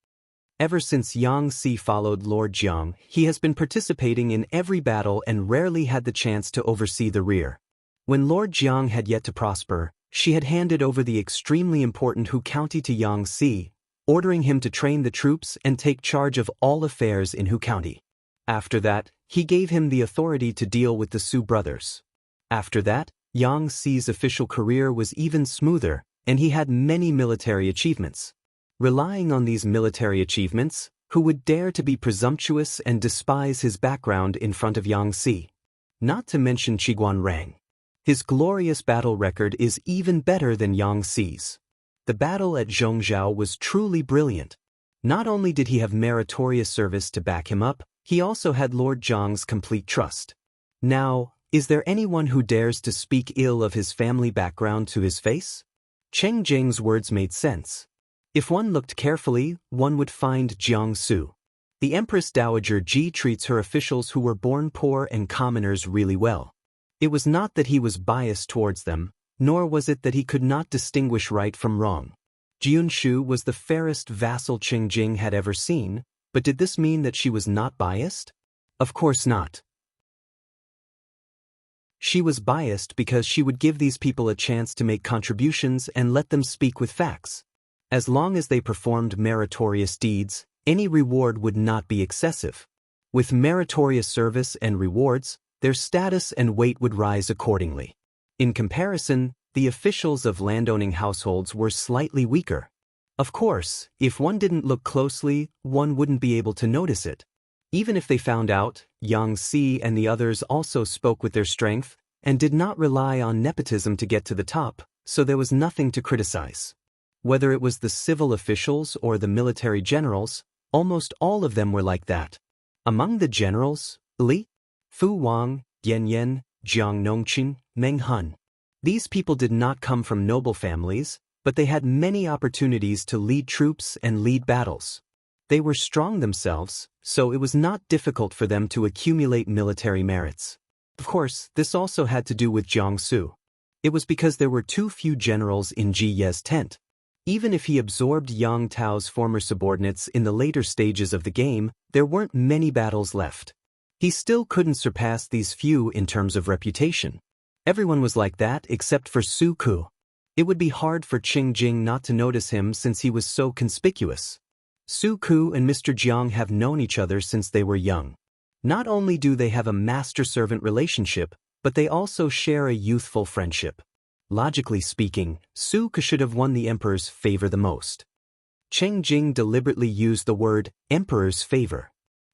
Ever since Yang Si followed Lord Jiang, he has been participating in every battle and rarely had the chance to oversee the rear. When Lord Jiang had yet to prosper, she had handed over the extremely important Hu County to Yang Si, ordering him to train the troops and take charge of all affairs in Hu County. After that, he gave him the authority to deal with the Su brothers. After that, Yang Xi's official career was even smoother, and he had many military achievements. Relying on these military achievements, who would dare to be presumptuous and despise his background in front of Yang Xi? Not to mention Qiguan Rang. His glorious battle record is even better than Yang Xi's. The battle at Zhongzhou was truly brilliant. Not only did he have meritorious service to back him up, he also had Lord Zhang's complete trust. Now, is there anyone who dares to speak ill of his family background to his face? Cheng Jing's words made sense. If one looked carefully, one would find Jiang Su. The Empress Dowager Ji treats her officials who were born poor and commoners really well. It was not that he was biased towards them, nor was it that he could not distinguish right from wrong. Jiun Shu was the fairest vassal Cheng Jing had ever seen, but did this mean that she was not biased? Of course not. She was biased because she would give these people a chance to make contributions and let them speak with facts. As long as they performed meritorious deeds, any reward would not be excessive. With meritorious service and rewards, their status and weight would rise accordingly. In comparison, the officials of landowning households were slightly weaker. Of course, if one didn't look closely, one wouldn't be able to notice it. Even if they found out, Yang Xi and the others also spoke with their strength and did not rely on nepotism to get to the top, so there was nothing to criticize. Whether it was the civil officials or the military generals, almost all of them were like that. Among the generals, Li, Fu Wang, Yan Yan, Jiang Nongqin, Meng Hun. These people did not come from noble families, but they had many opportunities to lead troops and lead battles. They were strong themselves, so it was not difficult for them to accumulate military merits. Of course, this also had to do with Jiang Su. It was because there were too few generals in Ji Ye's tent. Even if he absorbed Yang Tao's former subordinates in the later stages of the game, there weren't many battles left. He still couldn't surpass these few in terms of reputation. Everyone was like that except for Su Ku. It would be hard for Qing Jing not to notice him since he was so conspicuous. Su Ku and Mr. Jiang have known each other since they were young. Not only do they have a master-servant relationship, but they also share a youthful friendship. Logically speaking, Su Ku should have won the emperor's favor the most. Cheng Jing deliberately used the word emperor's favor.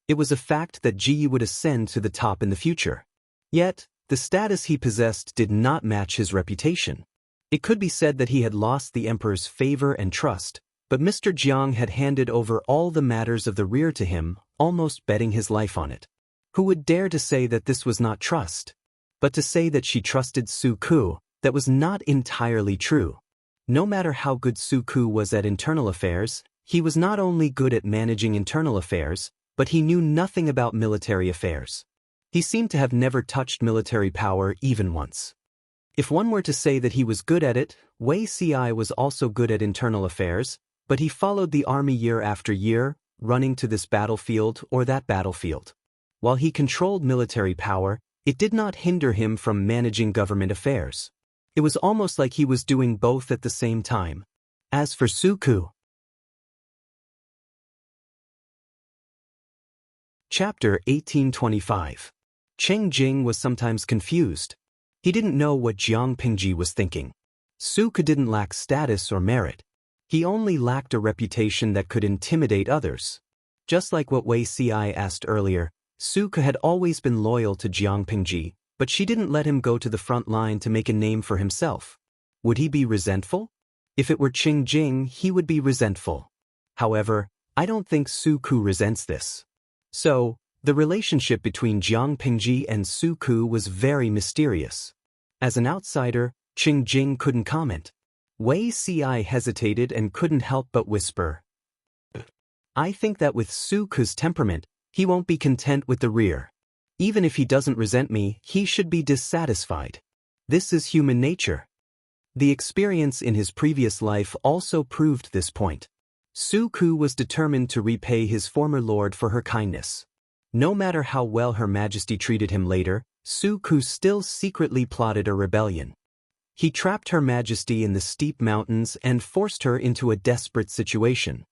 It was a fact that Ji would ascend to the top in the future. Yet, the status he possessed did not match his reputation. It could be said that he had lost the emperor's favor and trust, but Mr. Jiang had handed over all the matters of the rear to him, almost betting his life on it. Who would dare to say that this was not trust? But to say that she trusted Su Ku, that was not entirely true. No matter how good Su Ku was at internal affairs, he was not only good at managing internal affairs, but he knew nothing about military affairs. He seemed to have never touched military power even once. If one were to say that he was good at it, Wei Ci was also good at internal affairs, but he followed the army year after year, running to this battlefield or that battlefield. While he controlled military power, it did not hinder him from managing government affairs. It was almost like he was doing both at the same time. As for Su Ku. Chapter 1825. Cheng Jing was sometimes confused. He didn't know what Jiang Pingji was thinking. Su Ku didn't lack status or merit. He only lacked a reputation that could intimidate others. Just like what Wei Ci asked earlier, Su Ku had always been loyal to Jiang Pingji, but she didn't let him go to the front line to make a name for himself. Would he be resentful? If it were Cheng Jing, he would be resentful. However, I don't think Su Ku resents this. So, the relationship between Jiang Pingji and Su Ku was very mysterious. As an outsider, Cheng Jing couldn't comment. Wei Ci hesitated and couldn't help but whisper. I think that with Su Ku's temperament, he won't be content with the rear. Even if he doesn't resent me, he should be dissatisfied. This is human nature. The experience in his previous life also proved this point. Su Ku was determined to repay his former lord for her kindness. No matter how well Her Majesty treated him later, Su Ku still secretly plotted a rebellion. He trapped Her Majesty in the steep mountains and forced her into a desperate situation.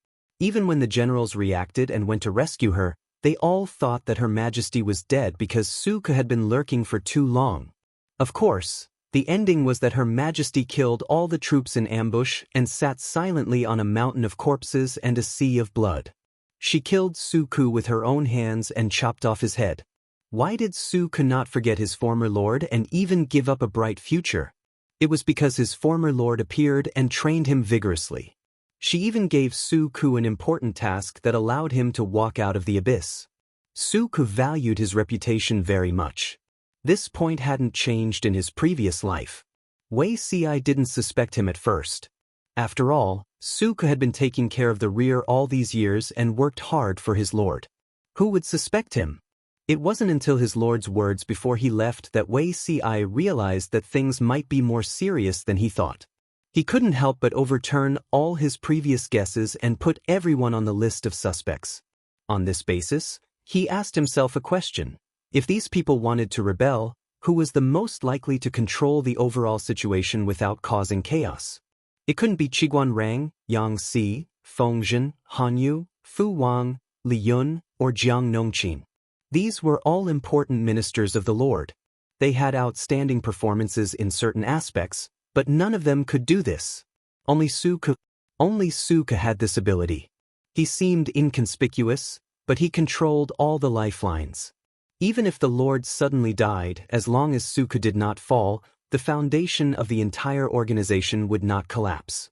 Even when the generals reacted and went to rescue her, they all thought that Her Majesty was dead because Suke had been lurking for too long. Of course, the ending was that Her Majesty killed all the troops in ambush and sat silently on a mountain of corpses and a sea of blood. She killed Suku with her own hands and chopped off his head. Why did Suku not forget his former lord and even give up a bright future? It was because his former lord appeared and trained him vigorously. She even gave Suku an important task that allowed him to walk out of the abyss. Suku valued his reputation very much. This point hadn't changed in his previous life. Wei Ci didn't suspect him at first. After all, Suku had been taking care of the rear all these years and worked hard for his lord. Who would suspect him? It wasn't until his lord's words before he left that Wei Ci realized that things might be more serious than he thought. He couldn't help but overturn all his previous guesses and put everyone on the list of suspects. On this basis, he asked himself a question. If these people wanted to rebel, who was the most likely to control the overall situation without causing chaos? It couldn't be Qiguan Rang, Yang Si, Fengzhen, Han Yu, Fu Wang, Li Yun, or Jiang Nongqin. These were all important ministers of the Lord. They had outstanding performances in certain aspects, but none of them could do this. Only Suke had this ability. He seemed inconspicuous, but he controlled all the lifelines. Even if the Lord suddenly died, as long as Suke did not fall, the foundation of the entire organization would not collapse.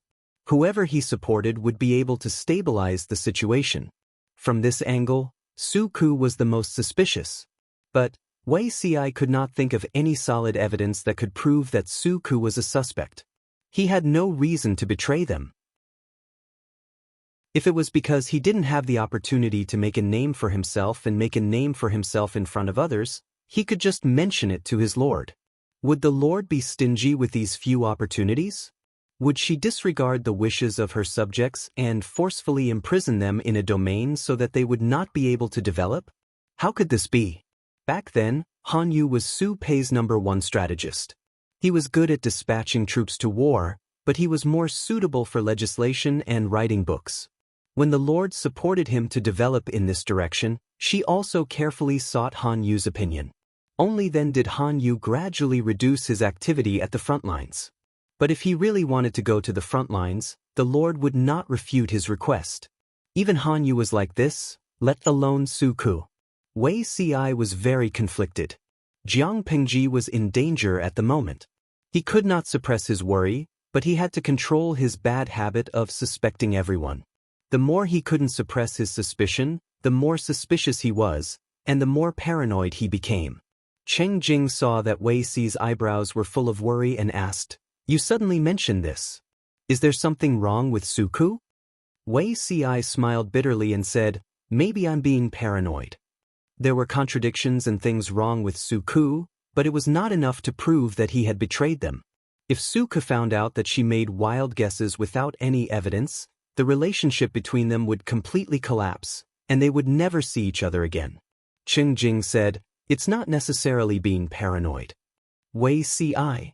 Whoever he supported would be able to stabilize the situation. From this angle, Suku was the most suspicious. But Wei Ci could not think of any solid evidence that could prove that Suku was a suspect. He had no reason to betray them. If it was because he didn't have the opportunity to make a name for himself and make a name for himself in front of others, he could just mention it to his lord. Would the Lord be stingy with these few opportunities? Would she disregard the wishes of her subjects and forcefully imprison them in a domain so that they would not be able to develop? How could this be? Back then, Han Yu was Su Pei's #1 strategist. He was good at dispatching troops to war, but he was more suitable for legislation and writing books. When the Lord supported him to develop in this direction, she also carefully sought Han Yu's opinion. Only then did Han Yu gradually reduce his activity at the front lines. But if he really wanted to go to the front lines, the Lord would not refute his request. Even Han Yu was like this, let alone Suku. Wei Ci was very conflicted. Jiang Pengji was in danger at the moment. He could not suppress his worry, but he had to control his bad habit of suspecting everyone. The more he couldn't suppress his suspicion, the more suspicious he was, and the more paranoid he became. Cheng Jing saw that Wei Ci's eyebrows were full of worry and asked, "You suddenly mentioned this. Is there something wrong with Suku?" Wei Ci smiled bitterly and said, "Maybe I'm being paranoid." There were contradictions and things wrong with Suku, but it was not enough to prove that he had betrayed them. If Suku found out that she made wild guesses without any evidence, the relationship between them would completely collapse, and they would never see each other again. Cheng Jing said, "It's not necessarily being paranoid." Wei Ci.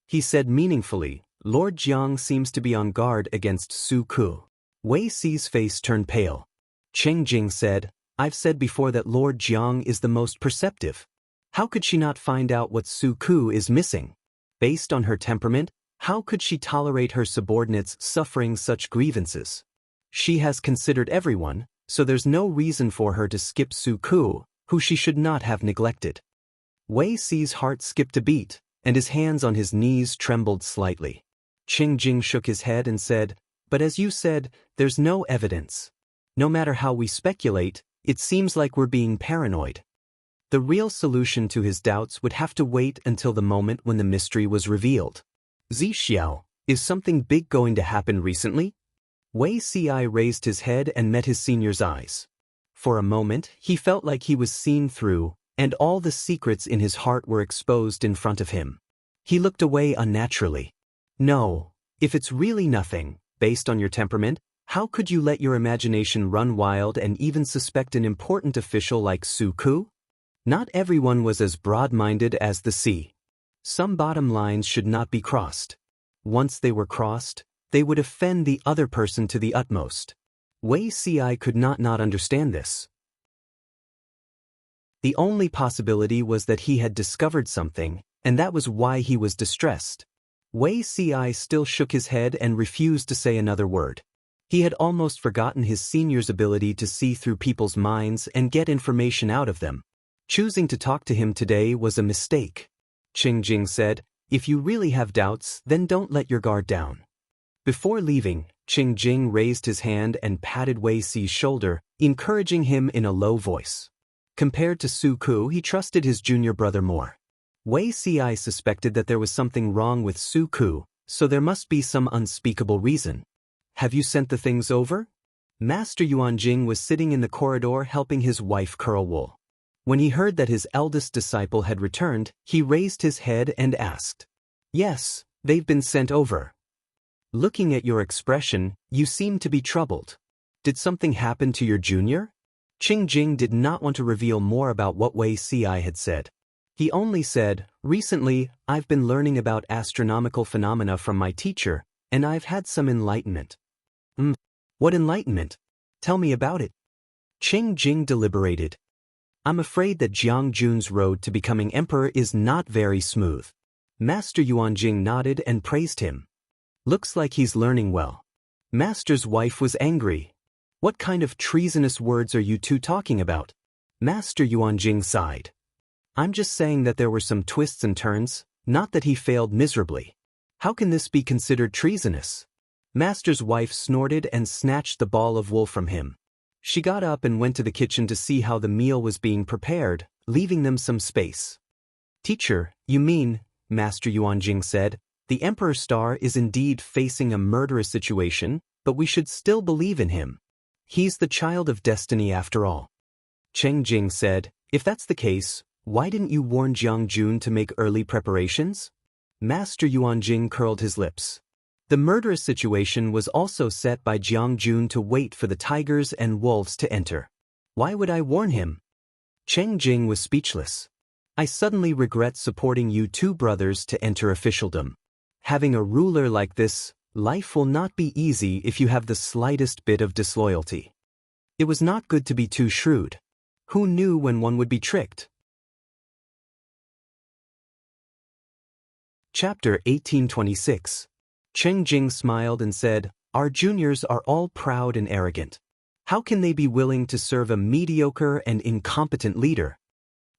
He said meaningfully, "Lord Jiang seems to be on guard against Suku." Wei Ci's face turned pale. Cheng Jing said, "I've said before that Lord Jiang is the most perceptive. How could she not find out what Suku is missing? Based on her temperament, how could she tolerate her subordinates suffering such grievances? She has considered everyone, so there's no reason for her to skip Suku, who she should not have neglected." Wei Ci's heart skipped a beat, and his hands on his knees trembled slightly. Cheng Jing shook his head and said, "But as you said, there's no evidence. No matter how we speculate, it seems like we're being paranoid." The real solution to his doubts would have to wait until the moment when the mystery was revealed. "Zixiao, is something big going to happen recently?" Wei Ci raised his head and met his senior's eyes. For a moment, he felt like he was seen through, and all the secrets in his heart were exposed in front of him. He looked away unnaturally. "No, if it's really nothing, based on your temperament, how could you let your imagination run wild and even suspect an important official like Suku? Not everyone was as broad-minded as the sea. Some bottom lines should not be crossed. Once they were crossed, they would offend the other person to the utmost." Wei Ci could not understand this. The only possibility was that he had discovered something, and that was why he was distressed. Wei Ci still shook his head and refused to say another word. He had almost forgotten his senior's ability to see through people's minds and get information out of them. Choosing to talk to him today was a mistake. Qing Jing said, "If you really have doubts, then don't let your guard down." Before leaving, Qing Jing raised his hand and patted Wei Ci's shoulder, encouraging him in a low voice. Compared to Su Ku, he trusted his junior brother more. Wei Ci suspected that there was something wrong with Su Ku, so there must be some unspeakable reason. "Have you sent the things over?" Master Yuanjing was sitting in the corridor helping his wife curl wool. When he heard that his eldest disciple had returned, he raised his head and asked, "Yes, they've been sent over." "Looking at your expression, you seem to be troubled. Did something happen to your junior?" Qing Jing did not want to reveal more about what Wei Ci had said. He only said, "Recently, I've been learning about astronomical phenomena from my teacher, and I've had some enlightenment." What enlightenment? Tell me about it." Qing Jing deliberated. "I'm afraid that Jiang Jun's road to becoming emperor is not very smooth." Master Yuanjing nodded and praised him. "Looks like he's learning well." Master's wife was angry. "What kind of treasonous words are you two talking about?" Master Yuanjing sighed. "I'm just saying that there were some twists and turns, not that he failed miserably." "How can this be considered treasonous?" Master's wife snorted and snatched the ball of wool from him. She got up and went to the kitchen to see how the meal was being prepared, leaving them some space. "Teacher, you mean," Master Yuanjing said, "the Emperor Star is indeed facing a murderous situation, but we should still believe in him. He's the child of destiny after all." Qing Jing said, "If that's the case, why didn't you warn Jiang Jun to make early preparations?" Master Yuanjing curled his lips. The murderous situation was also set by Jiang Jun to wait for the tigers and wolves to enter. "Why would I warn him?" Qing Jing was speechless. "I suddenly regret supporting you two brothers to enter officialdom. Having a ruler like this, life will not be easy if you have the slightest bit of disloyalty." It was not good to be too shrewd. Who knew when one would be tricked? Chapter 1826. Qing Jing smiled and said, "Our juniors are all proud and arrogant. How can they be willing to serve a mediocre and incompetent leader?"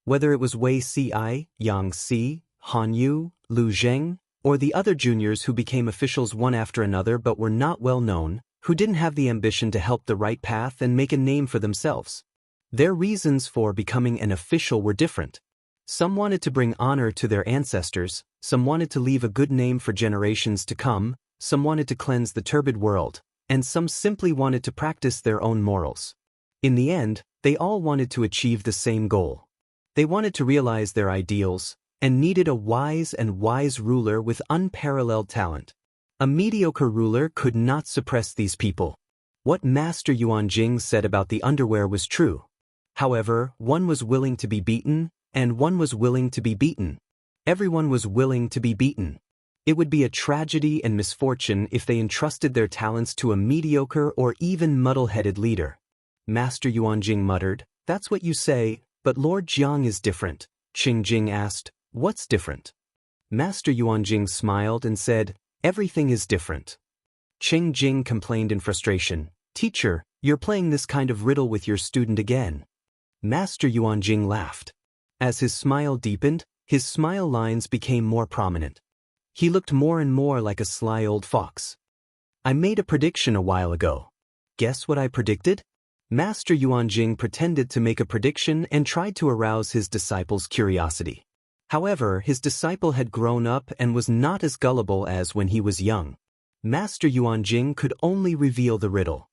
Whether it was Wei Ci, Yang Si, Han Yu, Lu Zheng, or the other juniors who became officials one after another but were not well known, who didn't have the ambition to help the right path and make a name for themselves. Their reasons for becoming an official were different. Some wanted to bring honor to their ancestors, some wanted to leave a good name for generations to come, some wanted to cleanse the turbid world, and some simply wanted to practice their own morals. In the end, they all wanted to achieve the same goal. They wanted to realize their ideals, and needed a wise ruler with unparalleled talent. A mediocre ruler could not suppress these people. What Master Yuanjing said about the underwear was true. However, one was willing to be beaten, and one was willing to be beaten. Everyone was willing to be beaten. It would be a tragedy and misfortune if they entrusted their talents to a mediocre or even muddle-headed leader. Master Yuanjing muttered, "That's what you say, but Lord Jiang is different." Qing Jing asked, "What's different?" Master Yuanjing smiled and said, "Everything is different." Qing Jing complained in frustration, "Teacher, you're playing this kind of riddle with your student again." Master Yuanjing laughed. As his smile deepened, his smile lines became more prominent. He looked more and more like a sly old fox. "I made a prediction a while ago. Guess what I predicted?" Master Yuanjing pretended to make a prediction and tried to arouse his disciple's curiosity. However, his disciple had grown up and was not as gullible as when he was young. Master Yuanjing could only reveal the riddle.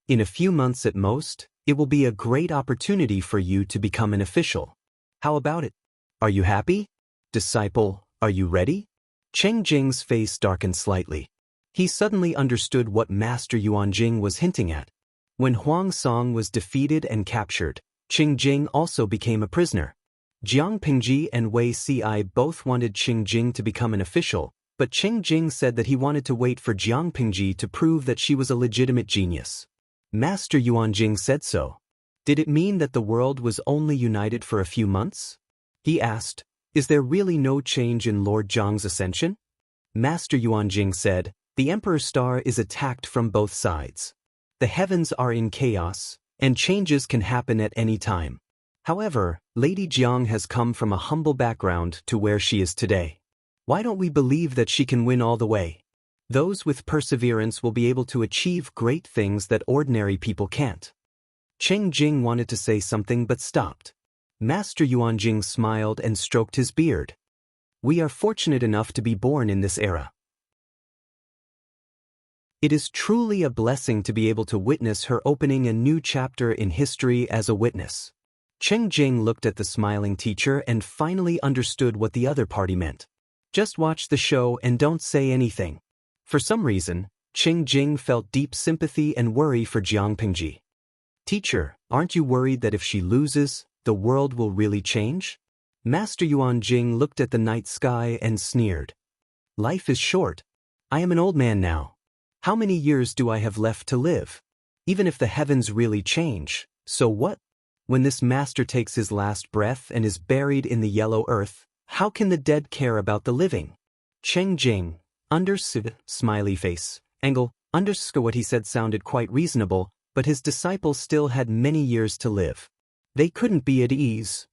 "In a few months at most, it will be a great opportunity for you to become an official. How about it? Are you happy? Disciple, are you ready?" Qing Jing's face darkened slightly. He suddenly understood what Master Yuanjing was hinting at. When Huang Song was defeated and captured, Qing Jing also became a prisoner. Jiang Pingji and Wei Ci both wanted Qing Jing to become an official, but Qing Jing said that he wanted to wait for Jiang Pingji to prove that she was a legitimate genius. Master Yuanjing said so. Did it mean that the world was only united for a few months? He asked, is there really no change in Lord Zhang's ascension? Master Yuanjing said, the Emperor's star is attacked from both sides. The heavens are in chaos, and changes can happen at any time. However, Lady Jiang has come from a humble background to where she is today. Why don't we believe that she can win all the way? Those with perseverance will be able to achieve great things that ordinary people can't. Cheng Jing wanted to say something but stopped. Master Yuanjing smiled and stroked his beard. We are fortunate enough to be born in this era. It is truly a blessing to be able to witness her opening a new chapter in history as a witness. Cheng Jing looked at the smiling teacher and finally understood what the other party meant. Just watch the show and don't say anything. For some reason, Cheng Jing felt deep sympathy and worry for Jiang Pingji. Teacher, aren't you worried that if she loses, the world will really change? Master Yuanjing looked at the night sky and sneered. Life is short. I am an old man now. How many years do I have left to live? Even if the heavens really change, so what? When this master takes his last breath and is buried in the yellow earth, how can the dead care about the living? Cheng Jing, understood, smiley face, angle, underscore what he said sounded quite reasonable, but his disciple still had many years to live. They couldn't be at ease.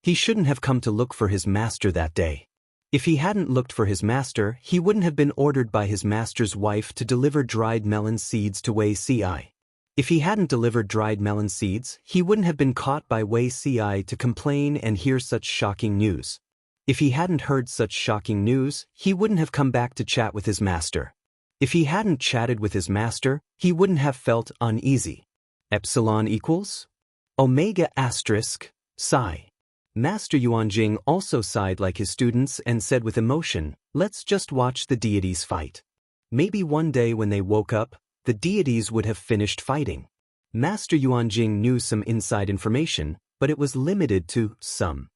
He shouldn't have come to look for his master that day. If he hadn't looked for his master, he wouldn't have been ordered by his master's wife to deliver dried melon seeds to Wei Ci. If he hadn't delivered dried melon seeds, he wouldn't have been caught by Wei Ci to complain and hear such shocking news. If he hadn't heard such shocking news, he wouldn't have come back to chat with his master. If he hadn't chatted with his master, he wouldn't have felt uneasy. Epsilon equals? Omega asterisk, psi. Master Yuanjing also sighed like his students and said with emotion, let's just watch the deities fight. Maybe one day when they woke up, the deities would have finished fighting. Master Yuanjing knew some inside information, but it was limited to some.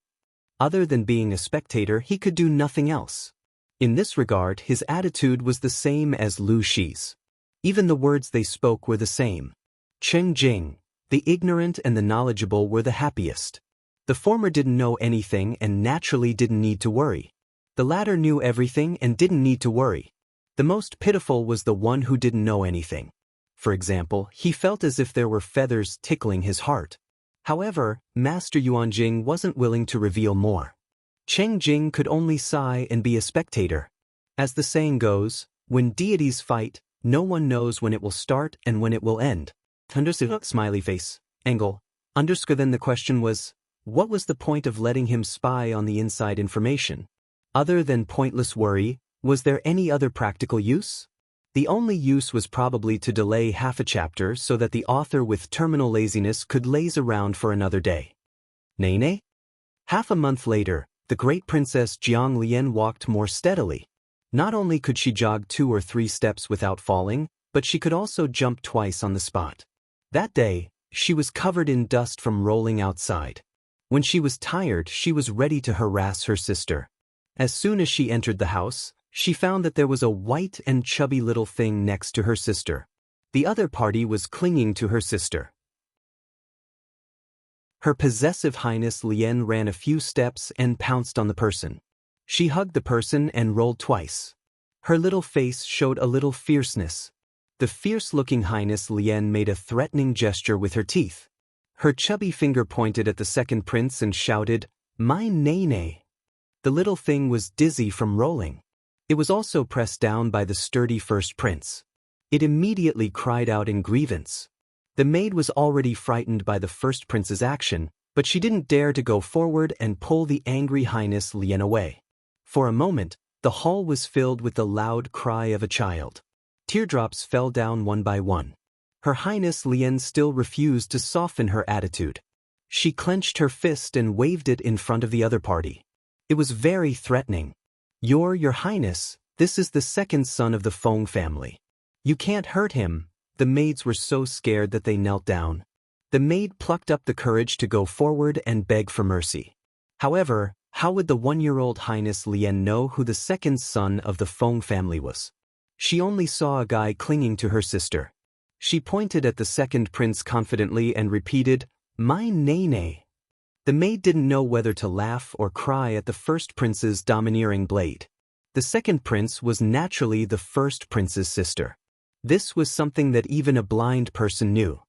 Other than being a spectator, he could do nothing else. In this regard, his attitude was the same as Lu Shi's. Even the words they spoke were the same. Cheng Jing, the ignorant and the knowledgeable were the happiest. The former didn't know anything and naturally didn't need to worry. The latter knew everything and didn't need to worry. The most pitiful was the one who didn't know anything. For example, he felt as if there were feathers tickling his heart. However, Master Yuanjing wasn't willing to reveal more. Cheng Jing could only sigh and be a spectator. As the saying goes, when deities fight, no one knows when it will start and when it will end. Underscore smiley face, angle, underscore then the question was, what was the point of letting him spy on the inside information? Other than pointless worry, was there any other practical use? The only use was probably to delay half a chapter so that the author with terminal laziness could laze around for another day. Nene? Half a month later, the great princess Jiang Lian walked more steadily. Not only could she jog 2 or 3 steps without falling, but she could also jump twice on the spot. That day, she was covered in dust from rolling outside. When she was tired, she was ready to harass her sister. As soon as she entered the house, she found that there was a white and chubby little thing next to her sister. The other party was clinging to her sister. Her possessive highness Lien ran a few steps and pounced on the person. She hugged the person and rolled twice. Her little face showed a little fierceness. The fierce-looking highness Lien made a threatening gesture with her teeth. Her chubby finger pointed at the second prince and shouted, "My nene." The little thing was dizzy from rolling. It was also pressed down by the sturdy first prince. It immediately cried out in grievance. The maid was already frightened by the first prince's action, but she didn't dare to go forward and pull the angry highness Lien away. For a moment, the hall was filled with the loud cry of a child. Teardrops fell down one by one. Her highness Lien still refused to soften her attitude. She clenched her fist and waved it in front of the other party. It was very threatening. Your highness, this is the second son of the Feng family. You can't hurt him." The maids were so scared that they knelt down. The maid plucked up the courage to go forward and beg for mercy. However, how would the 1-year-old highness Lien know who the second son of the Feng family was? She only saw a guy clinging to her sister. She pointed at the second prince confidently and repeated, "My nene." The maid didn't know whether to laugh or cry at the first prince's domineering blade. The second prince was naturally the first prince's sister. This was something that even a blind person knew.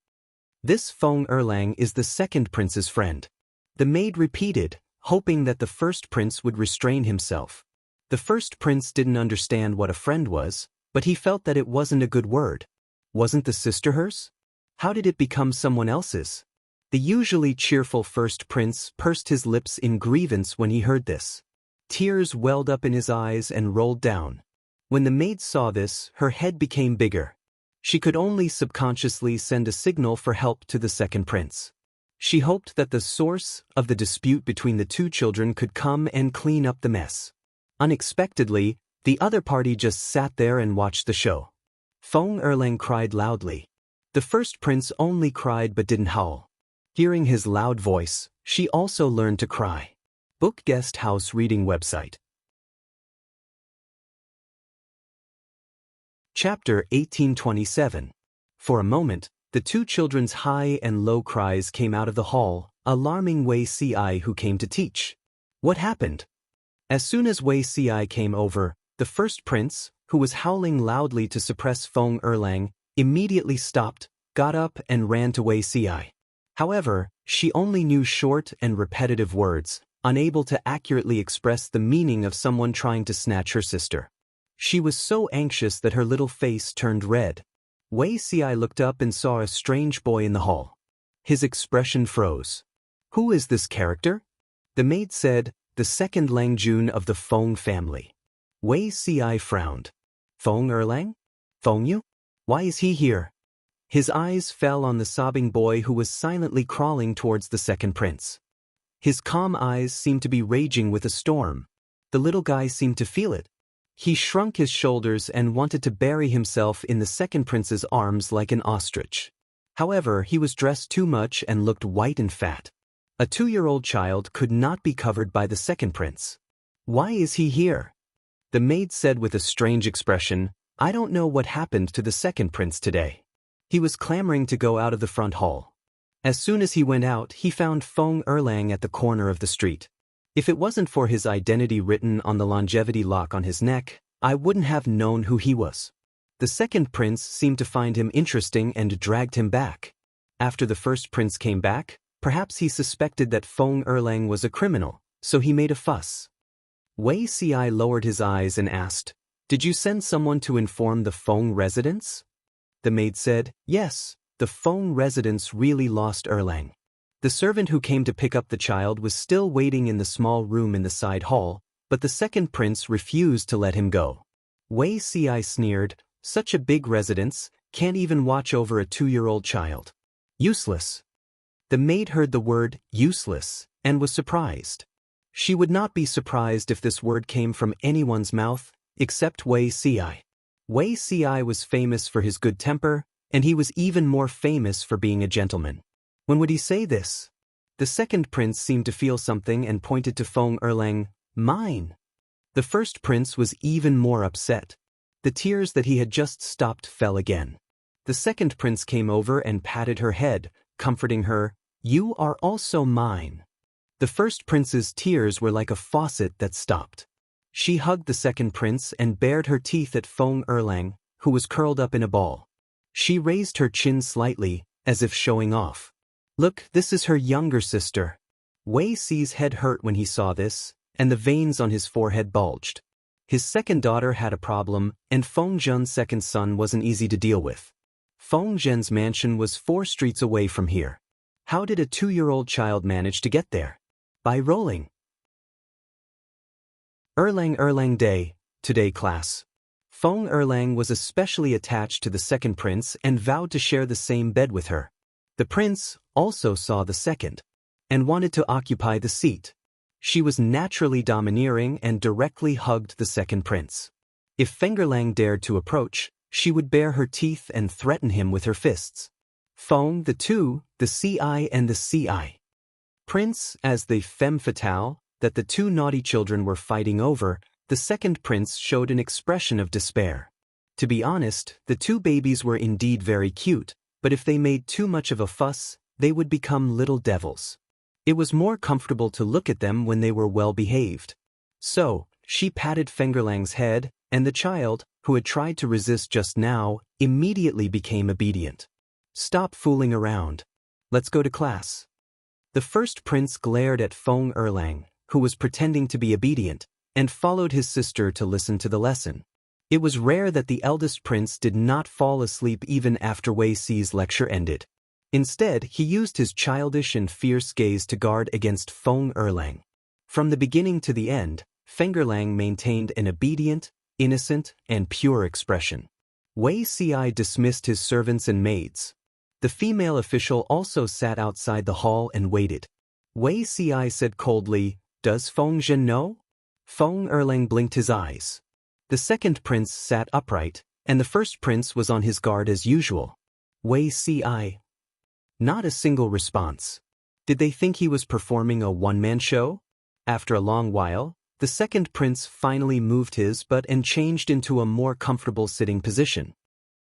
"This Feng Erlang is the second prince's friend." The maid repeated, hoping that the first prince would restrain himself. The first prince didn't understand what a friend was, but he felt that it wasn't a good word. Wasn't the sister hers? How did it become someone else's? The usually cheerful first prince pursed his lips in grievance when he heard this. Tears welled up in his eyes and rolled down. When the maid saw this, her head became bigger. She could only subconsciously send a signal for help to the second prince. She hoped that the source of the dispute between the two children could come and clean up the mess. Unexpectedly, the other party just sat there and watched the show. Feng Erlang cried loudly. The first prince only cried but didn't howl. Hearing his loud voice, she also learned to cry. Book Guest House Reading Website. Chapter 1827. For a moment, the two children's high and low cries came out of the hall, alarming Wei Ci, who came to teach. What happened? As soon as Wei Ci came over, the first prince, who was howling loudly to suppress Feng Erlang, immediately stopped, got up and ran to Wei Ci. However, she only knew short and repetitive words, unable to accurately express the meaning of someone trying to snatch her sister. She was so anxious that her little face turned red. Wei Ci looked up and saw a strange boy in the hall. His expression froze. "Who is this character?" The maid said, "The second Langjun of the Feng family." Wei Ci frowned. "Feng Erlang? Feng Yu? Why is he here?" His eyes fell on the sobbing boy who was silently crawling towards the second prince. His calm eyes seemed to be raging with a storm. The little guy seemed to feel it. He shrunk his shoulders and wanted to bury himself in the second prince's arms like an ostrich. However, he was dressed too much and looked white and fat. A 2-year-old child could not be covered by the second prince. "Why is he here?" The maid said with a strange expression, "I don't know what happened to the second prince today. He was clamoring to go out of the front hall. As soon as he went out, he found Feng Erlang at the corner of the street. If it wasn't for his identity written on the longevity lock on his neck, I wouldn't have known who he was." The second prince seemed to find him interesting and dragged him back. After the first prince came back, perhaps he suspected that Feng Erlang was a criminal, so he made a fuss. Wei Ci lowered his eyes and asked, "Did you send someone to inform the Feng residents?" The maid said, "Yes, the Feng residents really lost Erlang." The servant who came to pick up the child was still waiting in the small room in the side hall, but the second prince refused to let him go. Wei Ci sneered, "Such a big residence, can't even watch over a 2-year-old child. Useless." The maid heard the word useless and was surprised. She would not be surprised if this word came from anyone's mouth, except Wei Ci. Wei Ci was famous for his good temper, and he was even more famous for being a gentleman. When would he say this? The second prince seemed to feel something and pointed to Feng Erlang, "Mine." The first prince was even more upset. The tears that he had just stopped fell again. The second prince came over and patted her head, comforting her, "You are also mine." The first prince's tears were like a faucet that stopped. She hugged the second prince and bared her teeth at Feng Erlang, who was curled up in a ball. She raised her chin slightly, as if showing off. "Look, this is her younger sister." Wei Ci's head hurt when he saw this, and the veins on his forehead bulged. His second daughter had a problem, and Feng Zhen's second son wasn't easy to deal with. Feng Zhen's mansion was 4 streets away from here. How did a 2-year-old child manage to get there? By rolling. Erlang Day, today class. Feng Erlang was especially attached to the second prince and vowed to share the same bed with her. The prince also saw the second, and wanted to occupy the seat. She was naturally domineering and directly hugged the second prince. If Feng Erlang dared to approach, she would bare her teeth and threaten him with her fists. Feng, the two, the Ci and the Ci. Prince, as the femme fatale, that the 2 naughty children were fighting over, the second prince showed an expression of despair. To be honest, the two babies were indeed very cute, but if they made too much of a fuss, they would become little devils. It was more comfortable to look at them when they were well behaved. So, she patted Fingerlang's head, and the child, who had tried to resist just now, immediately became obedient. Stop fooling around. Let's go to class. The first prince glared at Feng Erlang, who was pretending to be obedient, and followed his sister to listen to the lesson. It was rare that the eldest prince did not fall asleep even after Wei Si's lecture ended. Instead, he used his childish and fierce gaze to guard against Feng Erlang. From the beginning to the end, Fingerlang maintained an obedient, innocent, and pure expression. Wei Si dismissed his servants and maids. The female official also sat outside the hall and waited. Wei Si said coldly, "Does Feng Zhen know?" Feng Erlang blinked his eyes. The second prince sat upright, and the first prince was on his guard as usual. Wei Si. Not a single response. Did they think he was performing a one-man show? After a long while, the second prince finally moved his butt and changed into a more comfortable sitting position.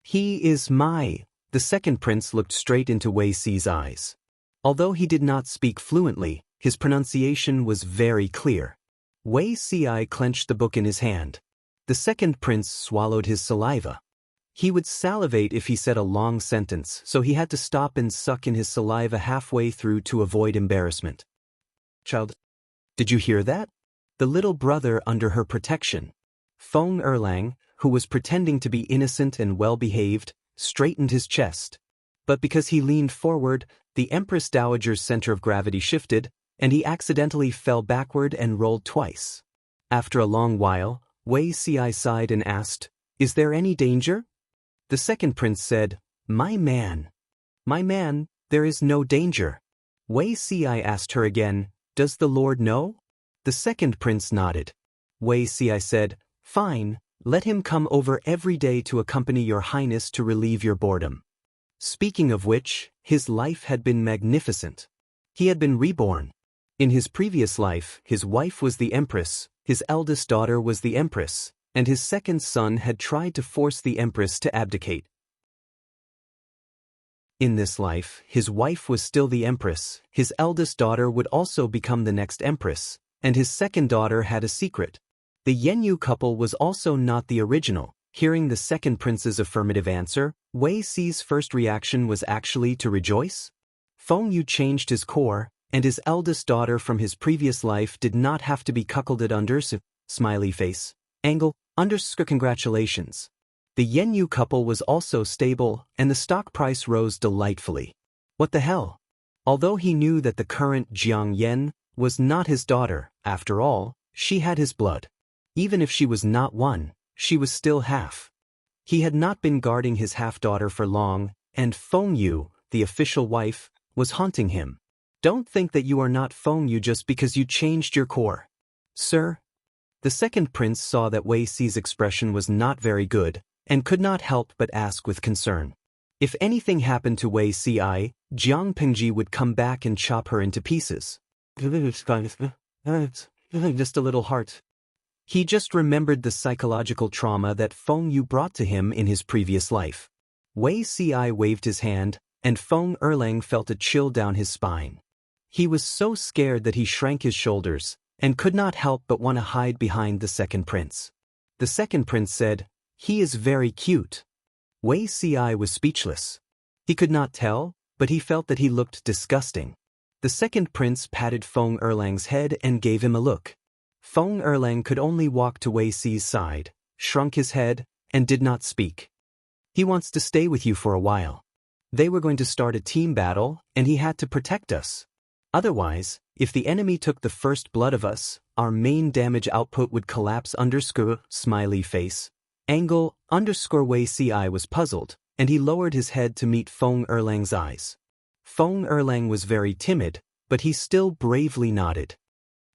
"He is my..." The second prince looked straight into Wei Si's eyes. Although he did not speak fluently, his pronunciation was very clear. Wei Si clenched the book in his hand. The second prince swallowed his saliva. He would salivate if he said a long sentence, so he had to stop and suck in his saliva halfway through to avoid embarrassment. "Child, did you hear that?" The little brother under her protection. Feng Erlang, who was pretending to be innocent and well-behaved, straightened his chest. But because he leaned forward, the Empress Dowager's center of gravity shifted, and he accidentally fell backward and rolled twice. After a long while, Wei Si sighed and asked, "Is there any danger?" The second prince said, My man, there is no danger." Wei Si asked her again, "Does the Lord know?" The second prince nodded. Wei Si said, "Fine, let him come over every day to accompany your highness to relieve your boredom." Speaking of which, his life had been magnificent. He had been reborn. In his previous life, his wife was the empress, his eldest daughter was the empress, and his second son had tried to force the empress to abdicate. In this life, his wife was still the empress, his eldest daughter would also become the next empress, and his second daughter had a secret. The Yanyu couple was also not the original. Hearing the second prince's affirmative answer, Wei Si's first reaction was actually to rejoice. Feng Yu changed his core, and his eldest daughter from his previous life did not have to be cuckolded under smiley face, angle, congratulations. The Yanyu couple was also stable, and the stock price rose delightfully. What the hell? Although he knew that the current Jiang Yan was not his daughter, after all, she had his blood. Even if she was not one, she was still half. He had not been guarding his half-daughter for long, and Feng Yu, the official wife, was haunting him. Don't think that you are not Feng Yu just because you changed your core. Sir? The second prince saw that Wei Si's expression was not very good, and could not help but ask with concern. If anything happened to Wei Si, Jiang Pengji would come back and chop her into pieces. Just a little heart. He just remembered the psychological trauma that Feng Yu brought to him in his previous life. Wei Si waved his hand, and Feng Erlang felt a chill down his spine. He was so scared that he shrank his shoulders, and could not help but want to hide behind the second prince. The second prince said, "He is very cute." Wei Si was speechless. He could not tell, but he felt that he looked disgusting. The second prince patted Feng Erlang's head and gave him a look. Feng Erlang could only walk to Wei Si's side, shrunk his head, and did not speak. "He wants to stay with you for a while. They were going to start a team battle, and he had to protect us. Otherwise, if the enemy took the first blood of us, our main damage output would collapse smiley face. Angle Wei Si was puzzled, and he lowered his head to meet Feng Erlang's eyes. Feng Erlang was very timid, but he still bravely nodded.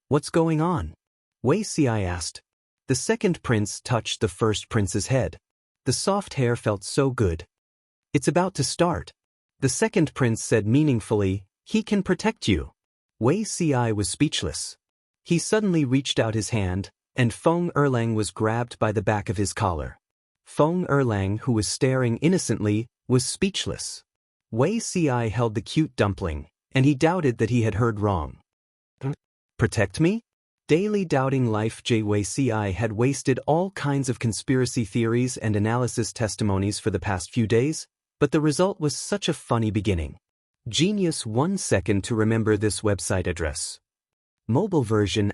"What's going on?" Wei Si asked. The second prince touched the first prince's head. The soft hair felt so good. "It's about to start." The second prince said meaningfully, "He can protect you." Wei Si was speechless. He suddenly reached out his hand, and Feng Erlang was grabbed by the back of his collar. Feng Erlang, who was staring innocently, was speechless. Wei Ci held the cute dumpling, and he doubted that he had heard wrong. Protect me? Daily doubting life. Wei Ci had wasted all kinds of conspiracy theories and analysis testimonies for the past few days, but the result was such a funny beginning. Genius. 1 second to remember this website address. Mobile version.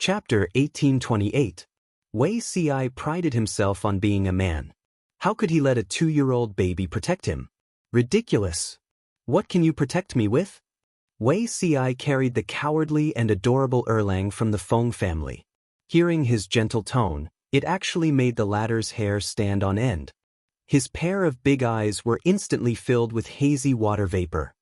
Chapter 1828. Wei Ci prided himself on being a man. How could he let a 2-year-old baby protect him? Ridiculous. What can you protect me with? Wei Ci carried the cowardly and adorable Erlang from the Feng family. Hearing his gentle tone, it actually made the latter's hair stand on end. His pair of big eyes were instantly filled with hazy water vapor.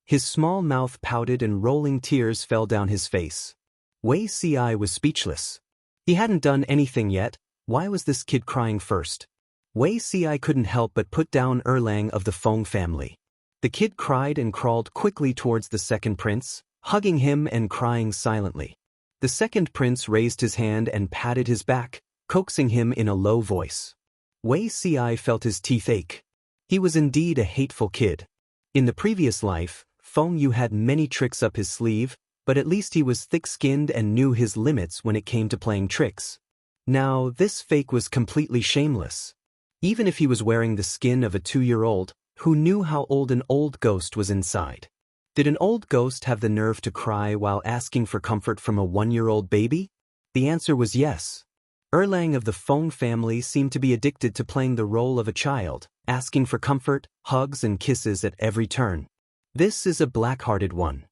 His small mouth pouted and rolling tears fell down his face. Wei Ci was speechless. He hadn't done anything yet. Why was this kid crying first? Wei Ci couldn't help but put down Erlang of the Feng family. The kid cried and crawled quickly towards the second prince, hugging him and crying silently. The second prince raised his hand and patted his back, coaxing him in a low voice. Wei Ci felt his teeth ache. He was indeed a hateful kid. In the previous life, Feng Yu had many tricks up his sleeve, but at least he was thick-skinned and knew his limits when it came to playing tricks. Now, this fake was completely shameless. Even if he was wearing the skin of a 2-year-old, who knew how old an old ghost was inside? Did an old ghost have the nerve to cry while asking for comfort from a 1-year-old baby? The answer was yes. Erlang of the Feng family seemed to be addicted to playing the role of a child, asking for comfort, hugs and kisses at every turn. This is a black-hearted one.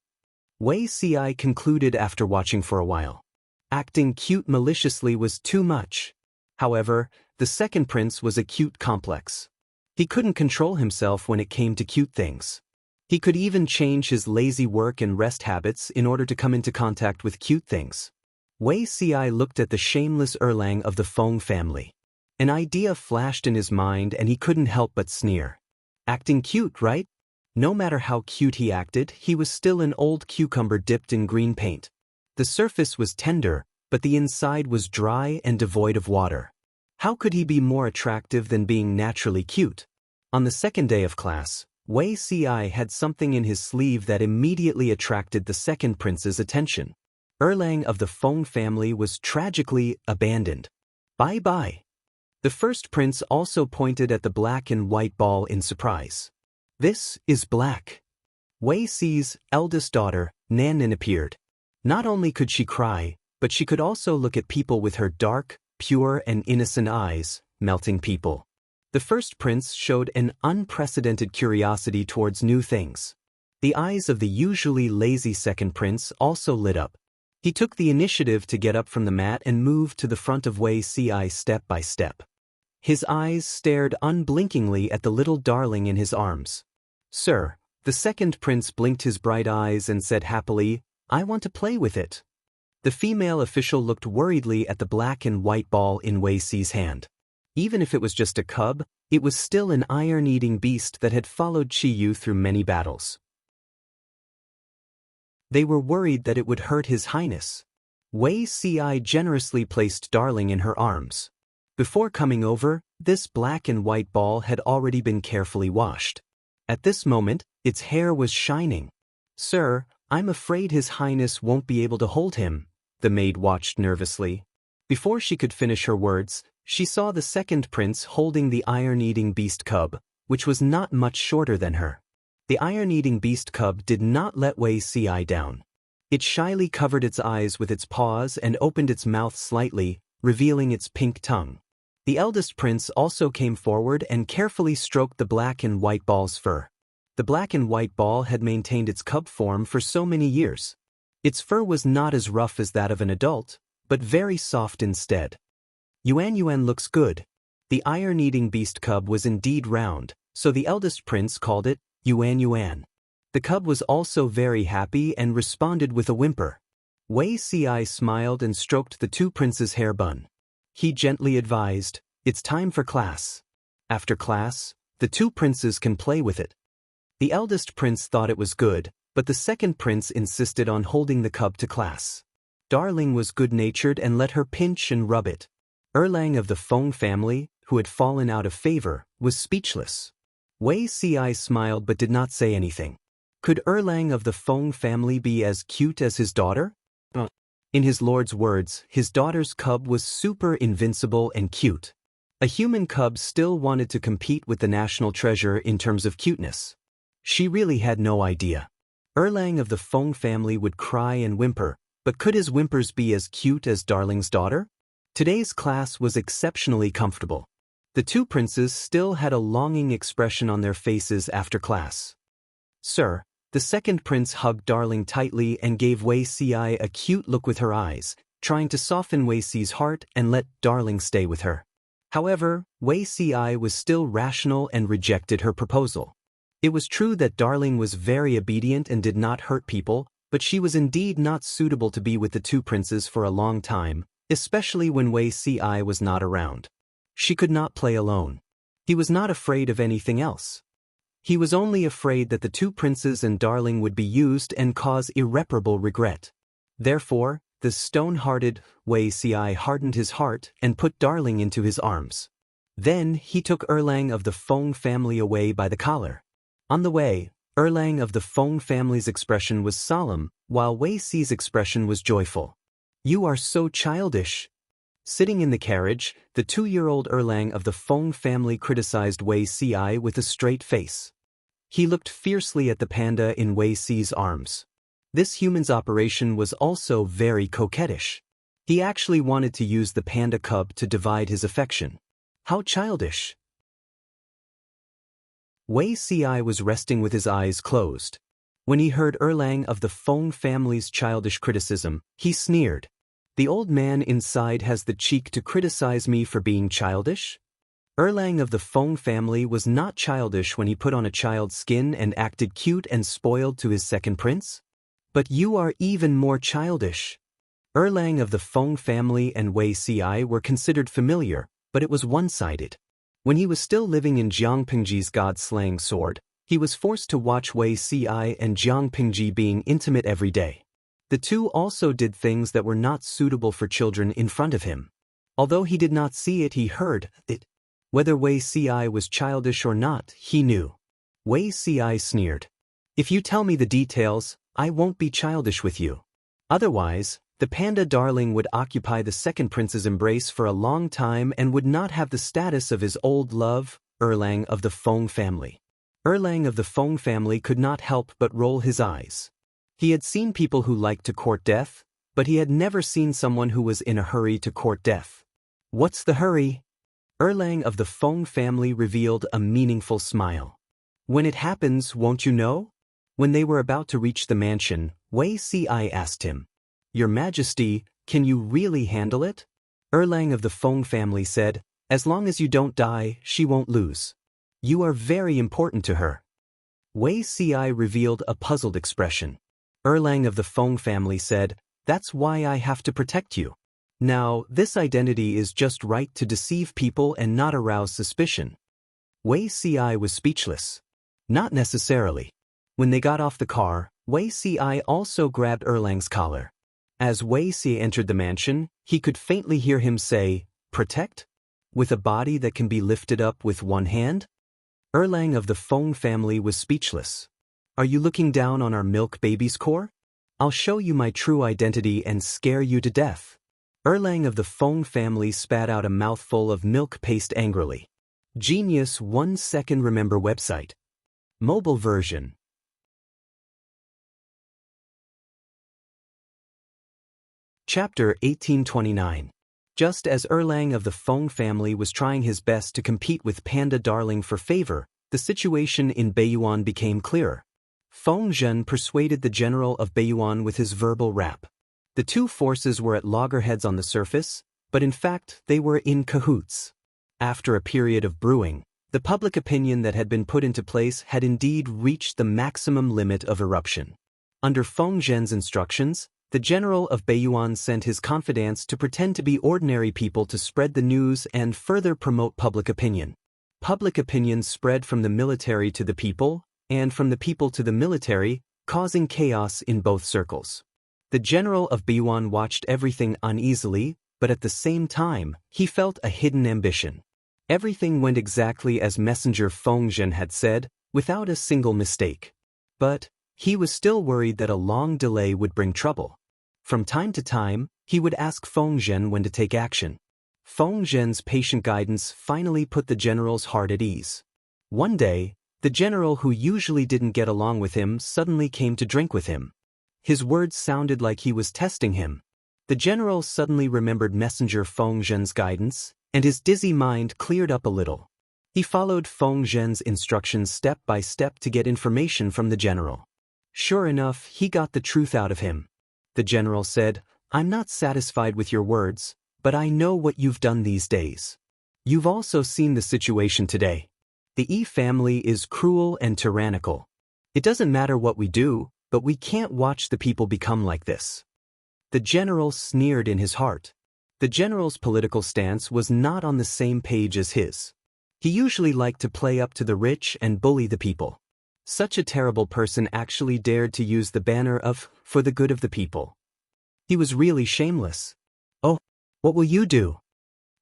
Wei Ci concluded after watching for a while. Acting cute maliciously was too much. However, the second prince was a cute complex. He couldn't control himself when it came to cute things. He could even change his lazy work and rest habits in order to come into contact with cute things. Wei Ci looked at the shameless Erlang of the Feng family. An idea flashed in his mind and he couldn't help but sneer. Acting cute, right? No matter how cute he acted, he was still an old cucumber dipped in green paint. The surface was tender, but the inside was dry and devoid of water. How could he be more attractive than being naturally cute? On the second day of class, Wei Ci had something in his sleeve that immediately attracted the second prince's attention. Erlang of the Feng family was tragically abandoned. Bye-bye. The first prince also pointed at the black and white ball in surprise. This is black. Wei Ci's eldest daughter, Nan appeared. Not only could she cry, but she could also look at people with her dark, pure and innocent eyes, melting people. The first prince showed an unprecedented curiosity towards new things. The eyes of the usually lazy second prince also lit up. He took the initiative to get up from the mat and move to the front of Wei Ci step by step. His eyes stared unblinkingly at the little darling in his arms. Sir, the second prince blinked his bright eyes and said happily, I want to play with it. The female official looked worriedly at the black and white ball in Wei Ci's hand. Even if it was just a cub, it was still an iron-eating beast that had followed Qi Yu through many battles. They were worried that it would hurt His Highness. Wei Ci generously placed Darling in her arms. Before coming over, this black and white ball had already been carefully washed. At this moment, its hair was shining. Sir, I'm afraid His Highness won't be able to hold him, the maid watched nervously. Before she could finish her words, she saw the second prince holding the iron-eating beast cub, which was not much shorter than her. The iron-eating beast cub did not let Wei Ci down. It shyly covered its eyes with its paws and opened its mouth slightly, revealing its pink tongue. The eldest prince also came forward and carefully stroked the black and white ball's fur. The black and white ball had maintained its cub form for so many years. Its fur was not as rough as that of an adult, but very soft instead. Yuan looks good. The iron-eating beast cub was indeed round, so the eldest prince called it Yuan. The cub was also very happy and responded with a whimper. Wei Ci smiled and stroked the two princes' hair bun. He gently advised, it's time for class. After class, the two princes can play with it. The eldest prince thought it was good, but the second prince insisted on holding the cub to class. Darling was good-natured and let her pinch and rub it. Erlang of the Feng family, who had fallen out of favor, was speechless. Wei Ci smiled but did not say anything. Could Erlang of the Feng family be as cute as his daughter? In his lord's words, his daughter's cub was super invincible and cute. A human cub still wanted to compete with the national treasure in terms of cuteness. She really had no idea. Erlang of the Feng family would cry and whimper, but could his whimpers be as cute as Darling's daughter? Today's class was exceptionally comfortable. The two princes still had a longing expression on their faces after class. Sir, the second prince hugged Darling tightly and gave Wei Ci a cute look with her eyes, trying to soften Wei Ci's heart and let Darling stay with her. However, Wei Ci was still rational and rejected her proposal. It was true that Darling was very obedient and did not hurt people, but she was indeed not suitable to be with the two princes for a long time, especially when Wei Ci was not around. She could not play alone. He was not afraid of anything else. He was only afraid that the two princes and Darling would be used and cause irreparable regret. Therefore, the stone-hearted Wei Ci hardened his heart and put Darling into his arms. Then he took Erlang of the Feng family away by the collar. On the way, Erlang of the Feng family's expression was solemn, while Wei Ci's expression was joyful. "You are so childish." Sitting in the carriage, the 2-year-old Erlang of the Feng family criticized Wei Ci with a straight face. He looked fiercely at the panda in Wei Ci's arms. This human's operation was also very coquettish. He actually wanted to use the panda cub to divide his affection. How childish! Wei Ci was resting with his eyes closed. When he heard Erlang of the Feng family's childish criticism, he sneered. The old man inside has the cheek to criticize me for being childish? Erlang of the Feng family was not childish when he put on a child's skin and acted cute and spoiled to his second prince? But you are even more childish. Erlang of the Feng family and Wei Ci were considered familiar, but it was one-sided. When he was still living in Jiang Pingji's god-slaying sword, he was forced to watch Wei Ci and Jiang Pingji being intimate every day. The two also did things that were not suitable for children in front of him. Although he did not see it, he heard it. Whether Wei Ci was childish or not, he knew. Wei Ci sneered. "If you tell me the details, I won't be childish with you. Otherwise, the panda Darling would occupy the second prince's embrace for a long time and would not have the status of his old love, Erlang of the Feng family." Erlang of the Feng family could not help but roll his eyes. He had seen people who liked to court death, but he had never seen someone who was in a hurry to court death. "What's the hurry?" Erlang of the Feng family revealed a meaningful smile. "When it happens, won't you know?" When they were about to reach the mansion, Wei Ci asked him, "Your Majesty, can you really handle it?" Erlang of the Feng family said, "As long as you don't die, she won't lose. You are very important to her." Wei Ci revealed a puzzled expression. Erlang of the Feng family said, "That's why I have to protect you. Now, this identity is just right to deceive people and not arouse suspicion." Wei Ci was speechless. Not necessarily. When they got off the car, Wei Ci also grabbed Erlang's collar. As Wei Ci entered the mansion, he could faintly hear him say, "Protect? With a body that can be lifted up with one hand?" Erlang of the Feng family was speechless. "Are you looking down on our milk baby's core? I'll show you my true identity and scare you to death." Erlang of the Feng family spat out a mouthful of milk paste angrily. Genius 1 second remember website. Mobile version. Chapter 1829. Just as Erlang of the Feng family was trying his best to compete with Panda Darling for favor, the situation in Beiyuan became clearer. Feng Zhen persuaded the general of Beiyuan with his verbal rap. The two forces were at loggerheads on the surface, but in fact they were in cahoots. After a period of brewing, the public opinion that had been put into place had indeed reached the maximum limit of eruption. Under Feng Zhen's instructions, the general of Beiyuan sent his confidants to pretend to be ordinary people to spread the news and further promote public opinion. Public opinion spread from the military to the people, and from the people to the military, causing chaos in both circles. The general of Beiyuan watched everything uneasily, but at the same time, he felt a hidden ambition. Everything went exactly as Messenger Feng Zhen had said, without a single mistake. But he was still worried that a long delay would bring trouble. From time to time, he would ask Feng Zhen when to take action. Feng Zhen's patient guidance finally put the general's heart at ease. One day, the general who usually didn't get along with him suddenly came to drink with him. His words sounded like he was testing him. The general suddenly remembered Messenger Feng Zhen's guidance, and his dizzy mind cleared up a little. He followed Feng Zhen's instructions step by step to get information from the general. Sure enough, he got the truth out of him. The general said, "I'm not satisfied with your words, but I know what you've done these days. You've also seen the situation today. The Yi family is cruel and tyrannical. It doesn't matter what we do, but we can't watch the people become like this." The general sneered in his heart. The general's political stance was not on the same page as his. He usually liked to play up to the rich and bully the people. Such a terrible person actually dared to use the banner of "for the good of the people." He was really shameless. "Oh, what will you do?"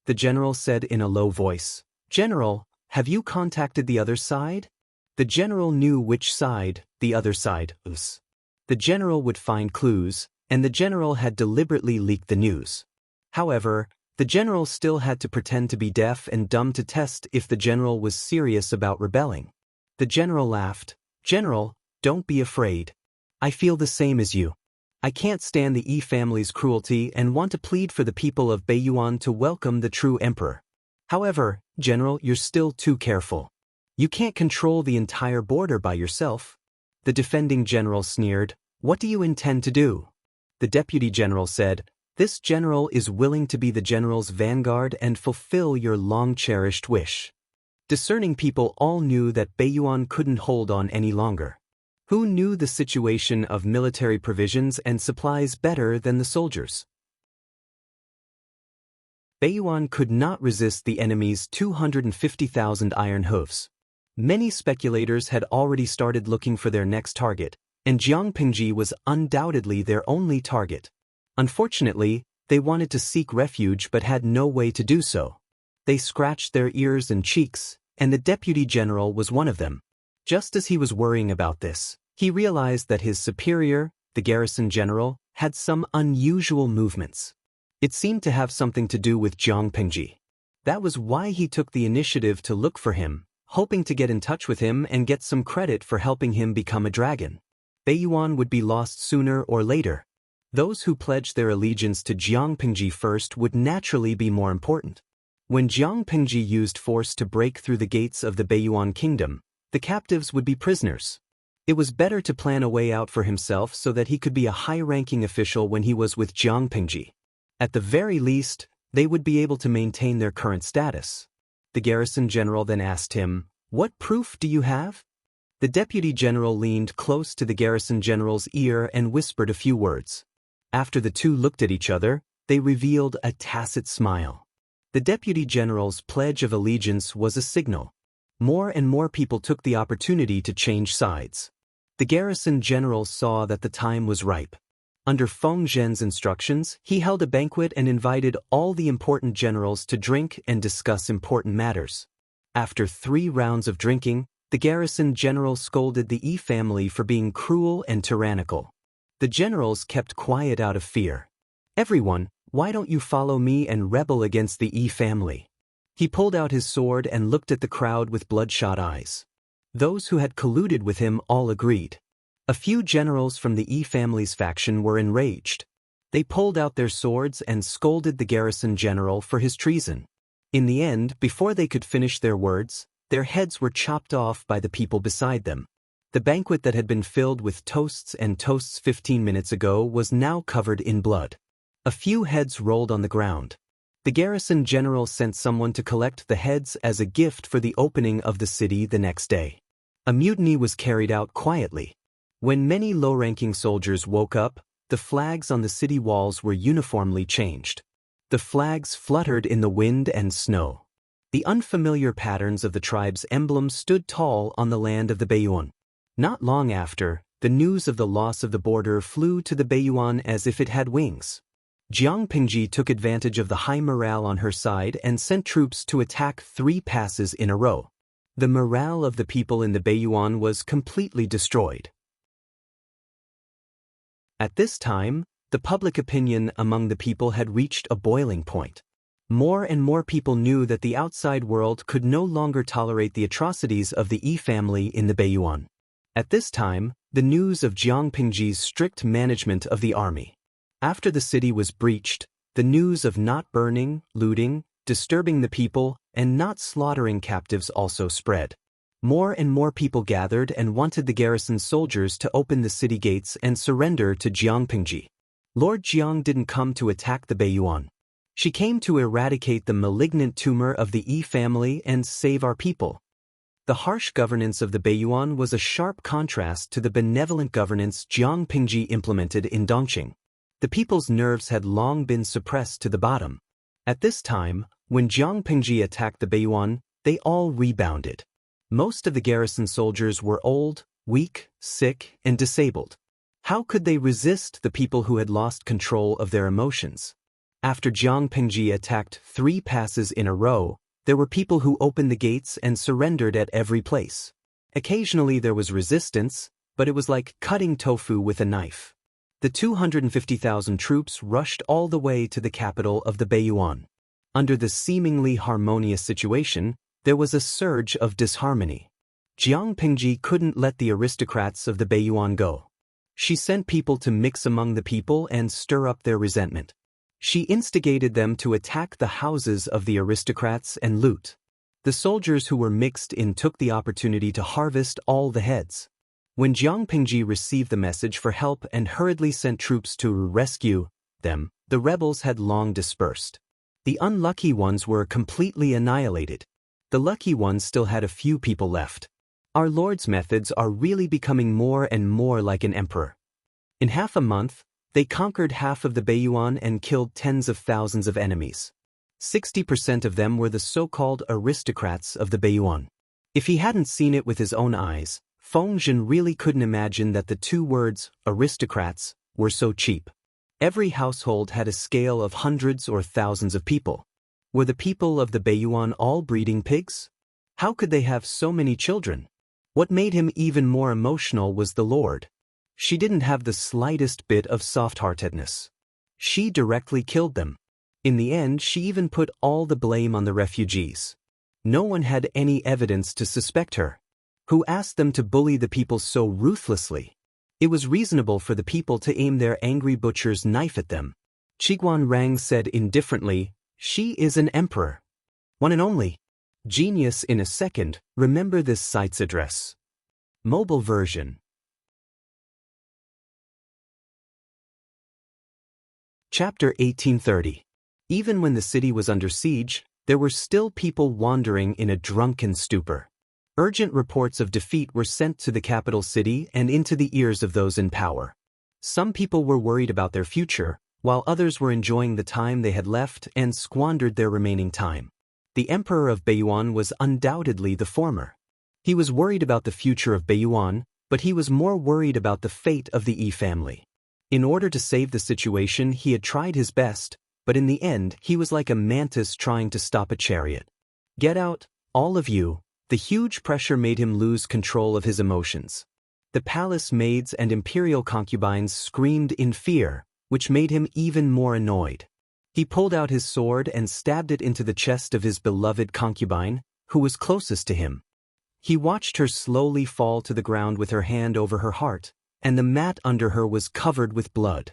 the general said in a low voice. "General, have you contacted the other side?" The general knew which side, the other side, was. The general would find clues, and the general had deliberately leaked the news. However, the general still had to pretend to be deaf and dumb to test if the general was serious about rebelling. The general laughed. "General, don't be afraid. I feel the same as you. I can't stand the Yi family's cruelty and want to plead for the people of Beiyuan to welcome the true emperor. However, General, you're still too careful. You can't control the entire border by yourself." The defending general sneered. "What do you intend to do?" The deputy general said, "This general is willing to be the general's vanguard and fulfill your long-cherished wish." Discerning people all knew that Beiyuan couldn't hold on any longer. Who knew the situation of military provisions and supplies better than the soldiers? Beiyuan could not resist the enemy's 250,000 iron hoofs. Many speculators had already started looking for their next target, and Jiangpingji was undoubtedly their only target. Unfortunately, they wanted to seek refuge but had no way to do so. They scratched their ears and cheeks, and the deputy general was one of them. Just as he was worrying about this, he realized that his superior, the garrison general, had some unusual movements. It seemed to have something to do with Jiangpingji. That was why he took the initiative to look for him, hoping to get in touch with him and get some credit for helping him become a dragon. Beiyuan would be lost sooner or later. Those who pledged their allegiance to Jiangpingji first would naturally be more important. When Jiangpingji used force to break through the gates of the Beiyuan kingdom, the captives would be prisoners. It was better to plan a way out for himself so that he could be a high-ranking official when he was with Jiangpingji. At the very least, they would be able to maintain their current status. The garrison general then asked him, "What proof do you have?" The deputy general leaned close to the garrison general's ear and whispered a few words. After the two looked at each other, they revealed a tacit smile. The deputy general's pledge of allegiance was a signal. More and more people took the opportunity to change sides. The garrison general saw that the time was ripe. Under Feng Zhen's instructions, he held a banquet and invited all the important generals to drink and discuss important matters. After 3 rounds of drinking, the garrison general scolded the Yi family for being cruel and tyrannical. The generals kept quiet out of fear. "Everyone, why don't you follow me and rebel against the Yi family?" He pulled out his sword and looked at the crowd with bloodshot eyes. Those who had colluded with him all agreed. A few generals from the Yi family's faction were enraged. They pulled out their swords and scolded the garrison general for his treason. In the end, before they could finish their words, their heads were chopped off by the people beside them. The banquet that had been filled with toasts and toasts 15 minutes ago was now covered in blood. A few heads rolled on the ground. The garrison general sent someone to collect the heads as a gift for the opening of the city the next day. A mutiny was carried out quietly. When many low-ranking soldiers woke up, the flags on the city walls were uniformly changed. The flags fluttered in the wind and snow. The unfamiliar patterns of the tribe's emblems stood tall on the land of the Beiyuan. Not long after, the news of the loss of the border flew to the Beiyuan as if it had wings. Jiang Pingji took advantage of the high morale on her side and sent troops to attack 3 passes in a row. The morale of the people in the Beiyuan was completely destroyed. At this time, the public opinion among the people had reached a boiling point. More and more people knew that the outside world could no longer tolerate the atrocities of the Yi family in the Beiyuan. At this time, the news of Jiang Pingji's strict management of the army. After the city was breached, the news of not burning, looting, disturbing the people, and not slaughtering captives also spread. More and more people gathered and wanted the garrison soldiers to open the city gates and surrender to Jiang Pingji. Lord Jiang didn't come to attack the Beiyuan. She came to eradicate the malignant tumor of the Yi family and save our people. The harsh governance of the Beiyuan was a sharp contrast to the benevolent governance Jiang Pingji implemented in Dongqing. The people's nerves had long been suppressed to the bottom. At this time, when Jiang Pingji attacked the Beiyuan, they all rebounded. Most of the garrison soldiers were old, weak, sick, and disabled. How could they resist the people who had lost control of their emotions? After Jiang Pingji attacked 3 passes in a row, there were people who opened the gates and surrendered at every place. Occasionally there was resistance, but it was like cutting tofu with a knife. The 250,000 troops rushed all the way to the capital of the Beiyuan. Under the seemingly harmonious situation, there was a surge of disharmony. Jiang Pingji couldn't let the aristocrats of the Beiyuan go. She sent people to mix among the people and stir up their resentment. She instigated them to attack the houses of the aristocrats and loot. The soldiers who were mixed in took the opportunity to harvest all the heads. When Jiang Pingji received the message for help and hurriedly sent troops to rescue them, the rebels had long dispersed. The unlucky ones were completely annihilated. The lucky ones still had a few people left. Our Lord's methods are really becoming more and more like an emperor. In half a month, they conquered half of the Beiyuan and killed tens of thousands of enemies. 60% of them were the so-called aristocrats of the Beiyuan. If he hadn't seen it with his own eyes, Feng Zhen really couldn't imagine that the 2 words, aristocrats, were so cheap. Every household had a scale of hundreds or thousands of people. Were the people of the Beiyuan all breeding pigs? How could they have so many children? What made him even more emotional was the Lord. She didn't have the slightest bit of soft-heartedness. She directly killed them. In the end, she even put all the blame on the refugees. No one had any evidence to suspect her. Who asked them to bully the people so ruthlessly? It was reasonable for the people to aim their angry butcher's knife at them. Qiguan Rang said indifferently, "She is an emperor. One and only. Genius in a second. Remember this site's address." Mobile version. Chapter 1830. Even when the city was under siege, there were still people wandering in a drunken stupor. Urgent reports of defeat were sent to the capital city and into the ears of those in power. Some people were worried about their future, while others were enjoying the time they had left and squandered their remaining time. The emperor of Beiyuan was undoubtedly the former. He was worried about the future of Beiyuan, but he was more worried about the fate of the Yi family. In order to save the situation, he had tried his best, but in the end, he was like a mantis trying to stop a chariot. Get out, all of you. The huge pressure made him lose control of his emotions. The palace maids and imperial concubines screamed in fear, which made him even more annoyed. He pulled out his sword and stabbed it into the chest of his beloved concubine, who was closest to him. He watched her slowly fall to the ground with her hand over her heart, and the mat under her was covered with blood.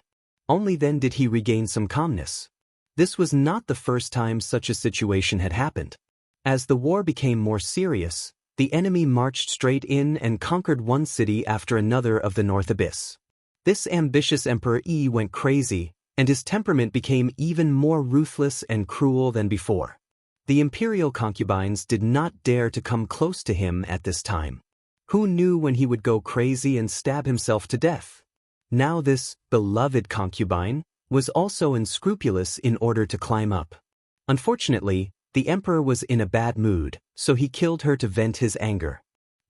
Only then did he regain some calmness. This was not the first time such a situation had happened. As the war became more serious, the enemy marched straight in and conquered one city after another of the North Abyss. This ambitious Emperor Yi went crazy, and his temperament became even more ruthless and cruel than before. The imperial concubines did not dare to come close to him at this time. Who knew when he would go crazy and stab himself to death? Now this beloved concubine was also unscrupulous in order to climb up. Unfortunately, the emperor was in a bad mood, so he killed her to vent his anger.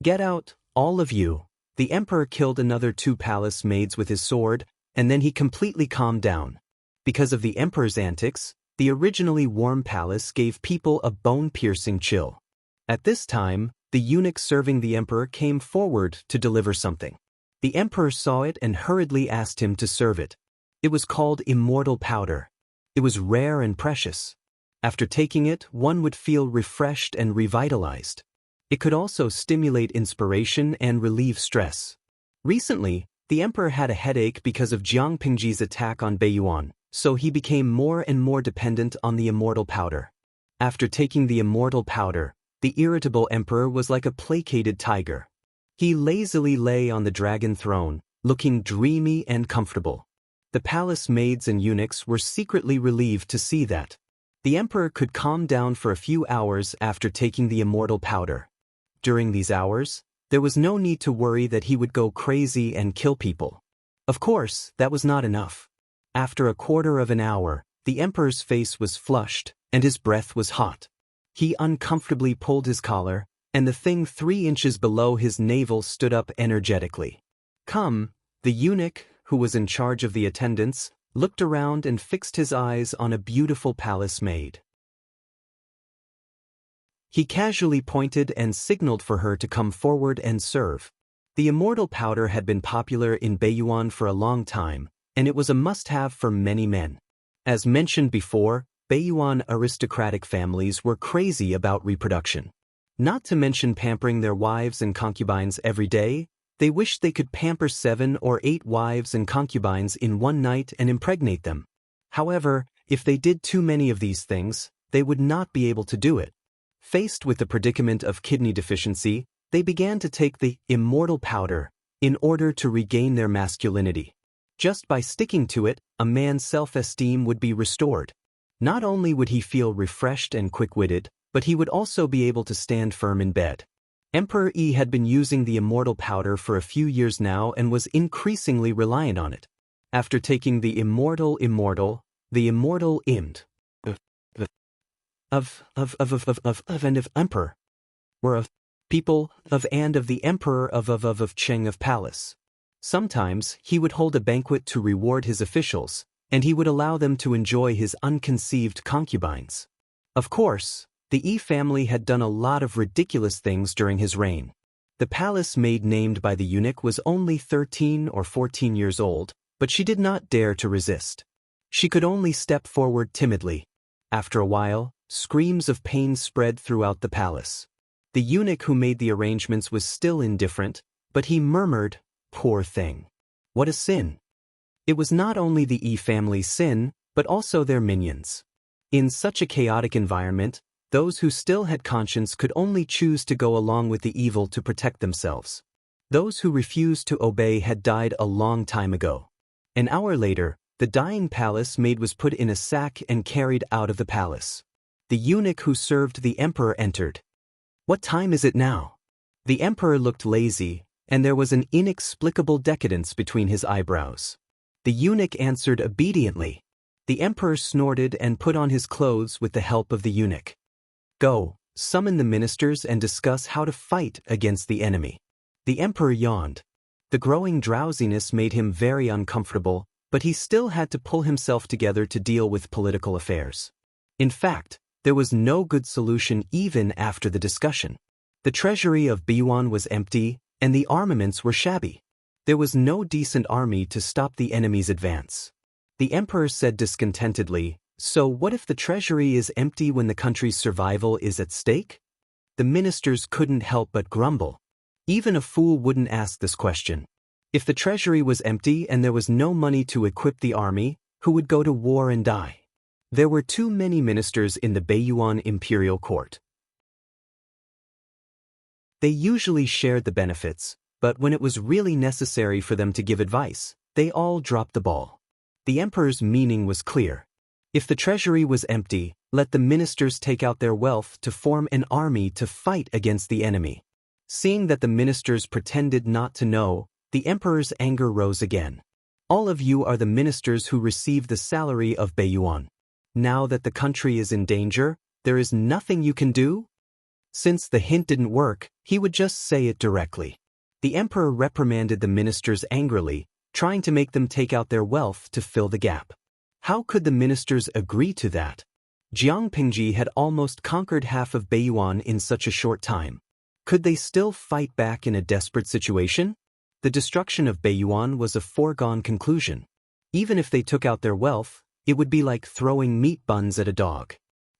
Get out, all of you. The emperor killed another 2 palace maids with his sword, and then he completely calmed down. Because of the emperor's antics, the originally warm palace gave people a bone-piercing chill. At this time, the eunuch serving the emperor came forward to deliver something. The emperor saw it and hurriedly asked him to serve it. It was called immortal powder. It was rare and precious. After taking it, one would feel refreshed and revitalized. It could also stimulate inspiration and relieve stress. Recently, the emperor had a headache because of Jiang Pingji's attack on Beiyuan, so he became more and more dependent on the immortal powder. After taking the immortal powder, the irritable emperor was like a placated tiger. He lazily lay on the dragon throne, looking dreamy and comfortable. The palace maids and eunuchs were secretly relieved to see that. The emperor could calm down for a few hours after taking the immortal powder. During these hours, there was no need to worry that he would go crazy and kill people. Of course, that was not enough. After a quarter of an hour, the emperor's face was flushed, and his breath was hot. He uncomfortably pulled his collar, and the thing 3 inches below his navel stood up energetically. Come, the eunuch, who was in charge of the attendants, looked around and fixed his eyes on a beautiful palace maid. He casually pointed and signaled for her to come forward and serve. The immortal powder had been popular in Beiyuan for a long time, and it was a must-have for many men. As mentioned before, Beiyuan aristocratic families were crazy about reproduction. Not to mention pampering their wives and concubines every day, they wished they could pamper 7 or 8 wives and concubines in one night and impregnate them. However, if they did too many of these things, they would not be able to do it. Faced with the predicament of kidney deficiency, they began to take the immortal powder in order to regain their masculinity. Just by sticking to it, a man's self-esteem would be restored. Not only would he feel refreshed and quick-witted, but he would also be able to stand firm in bed. Emperor Yi had been using the immortal powder for a few years now and was increasingly reliant on it. After taking the immortal immed and of emperor were of people of and of the emperor of Cheng of palace. Sometimes he would hold a banquet to reward his officials, and he would allow them to enjoy his unconceived concubines. Of course, the Yi family had done a lot of ridiculous things during his reign. The palace maid named by the eunuch was only 13 or 14 years old, but she did not dare to resist. She could only step forward timidly. After a while, screams of pain spread throughout the palace. The eunuch who made the arrangements was still indifferent, but he murmured, "Poor thing. What a sin." It was not only the Yi family's sin, but also their minions. In such a chaotic environment, those who still had conscience could only choose to go along with the evil to protect themselves. Those who refused to obey had died a long time ago. An hour later, the dying palace maid was put in a sack and carried out of the palace. The eunuch who served the emperor entered. "What time is it now?" The emperor looked lazy, and there was an inexplicable decadence between his eyebrows. The eunuch answered obediently. The emperor snorted and put on his clothes with the help of the eunuch. "Go, summon the ministers and discuss how to fight against the enemy." The emperor yawned. The growing drowsiness made him very uncomfortable, but he still had to pull himself together to deal with political affairs. In fact, there was no good solution even after the discussion. The treasury of Beiyuan was empty, and the armaments were shabby. There was no decent army to stop the enemy's advance. The emperor said discontentedly, "So what if the treasury is empty when the country's survival is at stake?" The ministers couldn't help but grumble. Even a fool wouldn't ask this question. If the treasury was empty and there was no money to equip the army, who would go to war and die? There were too many ministers in the Beiyuan imperial court. They usually shared the benefits, but when it was really necessary for them to give advice, they all dropped the ball. The emperor's meaning was clear. If the treasury was empty, let the ministers take out their wealth to form an army to fight against the enemy. Seeing that the ministers pretended not to know, the emperor's anger rose again. "All of you are the ministers who receive the salary of Beiyuan. Now that the country is in danger, there is nothing you can do?" Since the hint didn't work, he would just say it directly. The emperor reprimanded the ministers angrily, trying to make them take out their wealth to fill the gap. How could the ministers agree to that? Jiang Pingji had almost conquered half of Beiyuan in such a short time. Could they still fight back in a desperate situation? The destruction of Beiyuan was a foregone conclusion. Even if they took out their wealth, it would be like throwing meat buns at a dog.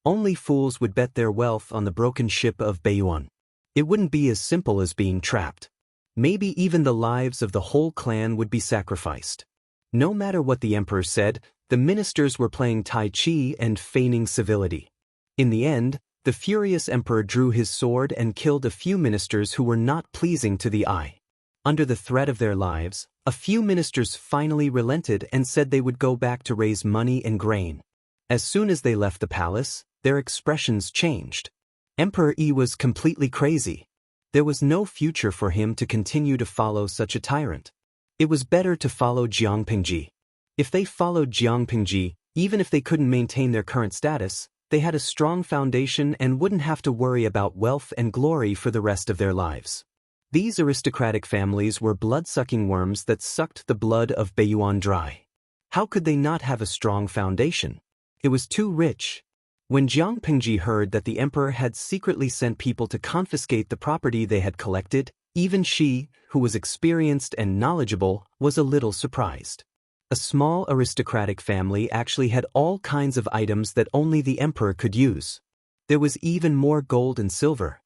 Only fools would bet their wealth on the broken ship of Beiyuan. It wouldn't be as simple as being trapped. Maybe even the lives of the whole clan would be sacrificed. No matter what the emperor said, the ministers were playing Tai Chi and feigning civility. In the end, the furious emperor drew his sword and killed a few ministers who were not pleasing to the eye. Under the threat of their lives, a few ministers finally relented and said they would go back to raise money and grain. As soon as they left the palace, their expressions changed. Emperor Yi was completely crazy. There was no future for him to continue to follow such a tyrant. It was better to follow Jiang Pingji. If they followed Jiang Pingji, even if they couldn't maintain their current status, they had a strong foundation and wouldn't have to worry about wealth and glory for the rest of their lives. These aristocratic families were blood-sucking worms that sucked the blood of Beiyuan dry. How could they not have a strong foundation? It was too rich. When Jiang Pingji heard that the emperor had secretly sent people to confiscate the property they had collected, even she, who was experienced and knowledgeable, was a little surprised. A small aristocratic family actually had all kinds of items that only the emperor could use. There was even more gold and silver.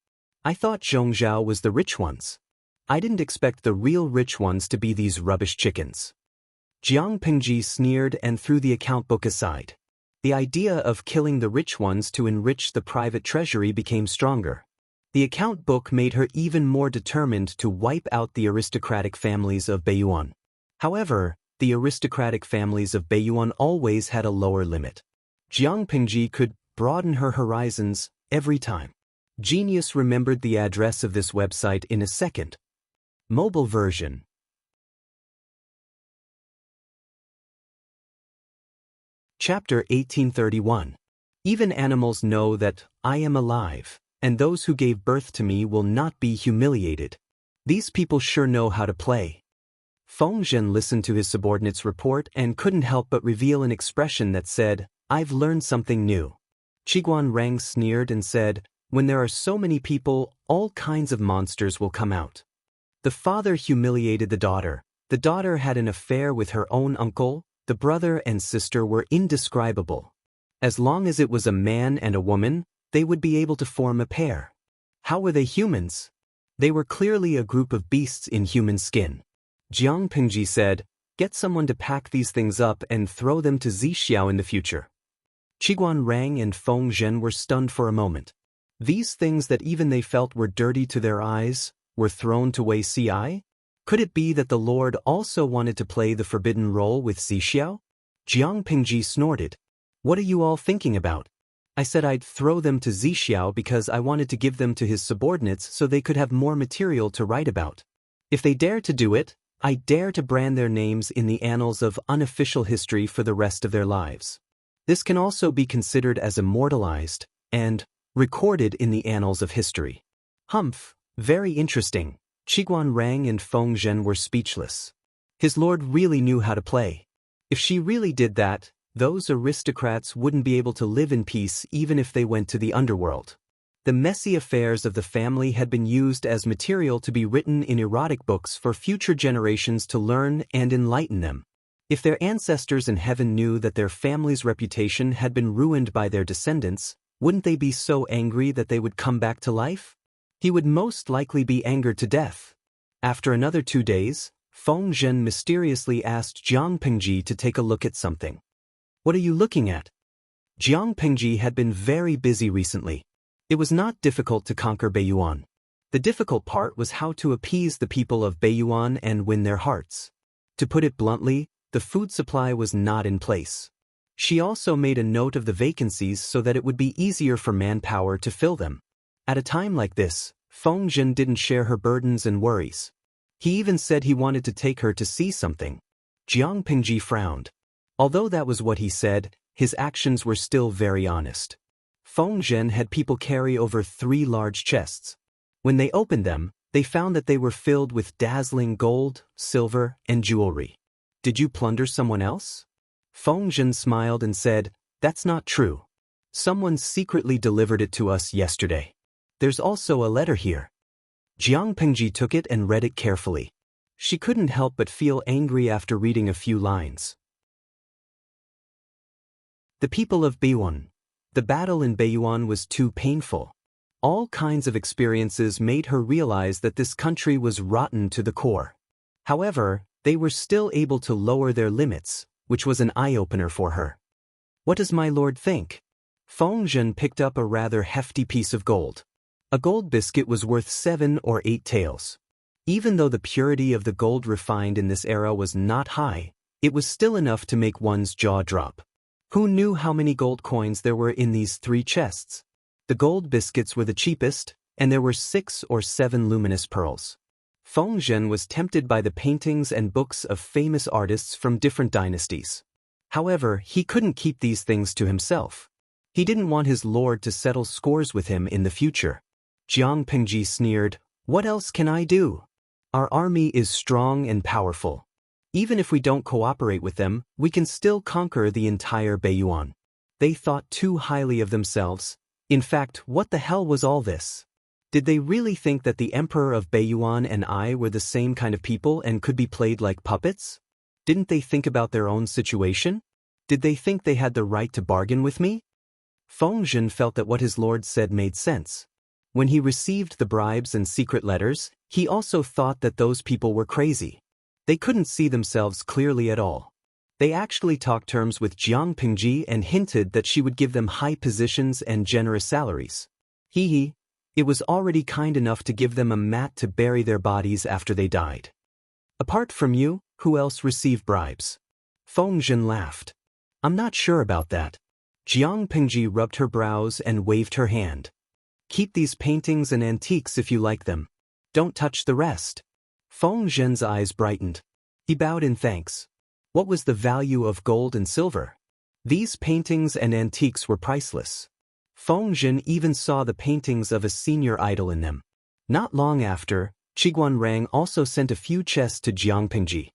I thought Zhongzhao was the rich ones. I didn't expect the real rich ones to be these rubbish chickens. Jiang Pingji sneered and threw the account book aside. The idea of killing the rich ones to enrich the private treasury became stronger. The account book made her even more determined to wipe out the aristocratic families of Beiyuan. However, the aristocratic families of Beiyuan always had a lower limit. Jiang Pingji could broaden her horizons every time. Genius remembered the address of this website in a second. Mobile version. Chapter 1831. Even animals know that I am alive, and those who gave birth to me will not be humiliated. These people sure know how to play. Feng Zhen listened to his subordinate's report and couldn't help but reveal an expression that said, "I've learned something new." Qiguan Rang sneered and said, "When there are so many people, all kinds of monsters will come out." The father humiliated the daughter. The daughter had an affair with her own uncle. The brother and sister were indescribable. As long as it was a man and a woman, they would be able to form a pair. How were they humans? They were clearly a group of beasts in human skin. Jiang Pingji said, "Get someone to pack these things up and throw them to Zixiao in the future." Qiguan Rang and Feng Zhen were stunned for a moment. These things that even they felt were dirty to their eyes were thrown to Wei Ci? Could it be that the Lord also wanted to play the forbidden role with Zixiao? Jiang Pingji snorted. "What are you all thinking about? I said I'd throw them to Zixiao because I wanted to give them to his subordinates so they could have more material to write about. If they dare to do it, I dare to brand their names in the annals of unofficial history for the rest of their lives. This can also be considered as immortalized and recorded in the annals of history." Humph, very interesting. Qiguan Rang and Feng Zhen were speechless. His lord really knew how to play. If she really did that, those aristocrats wouldn't be able to live in peace even if they went to the underworld. The messy affairs of the family had been used as material to be written in erotic books for future generations to learn and enlighten them. If their ancestors in heaven knew that their family's reputation had been ruined by their descendants, wouldn't they be so angry that they would come back to life? He would most likely be angered to death. After another 2 days, Feng Zhen mysteriously asked Jiang Pingji to take a look at something. "What are you looking at?" Jiang Pingji had been very busy recently. It was not difficult to conquer Beiyuan. The difficult part was how to appease the people of Beiyuan and win their hearts. To put it bluntly, the food supply was not in place. She also made a note of the vacancies so that it would be easier for manpower to fill them. At a time like this, Feng Zhen didn't share her burdens and worries. He even said he wanted to take her to see something. Jiang Pingji frowned. Although that was what he said, his actions were still very honest. Feng Zhen had people carry over 3 large chests. When they opened them, They found that they were filled with dazzling gold, silver, and jewelry. Did you plunder someone else? Feng Zhen smiled and said, That's not true. Someone secretly delivered it to us yesterday. There's also a letter here. Jiang Pengji took it and read it carefully. She couldn't help but feel angry after reading a few lines. The people of Beiyuan. The battle in Beiyuan was too painful. All kinds of experiences made her realize that this country was rotten to the core. However, they were still able to lower their limits, which was an eye-opener for her. What does my lord think? Feng Zhen picked up a rather hefty piece of gold. A gold biscuit was worth 7 or 8 taels. Even though the purity of the gold refined in this era was not high, it was still enough to make one's jaw drop. Who knew how many gold coins there were in these 3 chests? The gold biscuits were the cheapest, and there were 6 or 7 luminous pearls. Feng Zhen was tempted by the paintings and books of famous artists from different dynasties. However, he couldn't keep these things to himself. He didn't want his lord to settle scores with him in the future. Jiang Pengji sneered, What else can I do? Our army is strong and powerful. Even if we don't cooperate with them, we can still conquer the entire Beiyuan. They thought too highly of themselves. In fact, what the hell was all this? Did they really think that the Emperor of Beiyuan and I were the same kind of people and could be played like puppets? Didn't they think about their own situation? Did they think they had the right to bargain with me? Feng Zhen felt that what his lord said made sense. When he received the bribes and secret letters, he also thought that those people were crazy. They couldn't see themselves clearly at all. They actually talked terms with Jiang Pengji and hinted that she would give them high positions and generous salaries. It was already kind enough to give them a mat to bury their bodies after they died. Apart from you, who else received bribes? Feng Zhen laughed. I'm not sure about that. Jiang Pengji rubbed her brows and waved her hand. Keep these paintings and antiques if you like them. Don't touch the rest. Feng Zhen's eyes brightened. He bowed in thanks. What was the value of gold and silver? These paintings and antiques were priceless. Feng Zhen even saw the paintings of a senior idol in them. Not long after, Qiguanrang also sent a few chests to Jiang Pengji.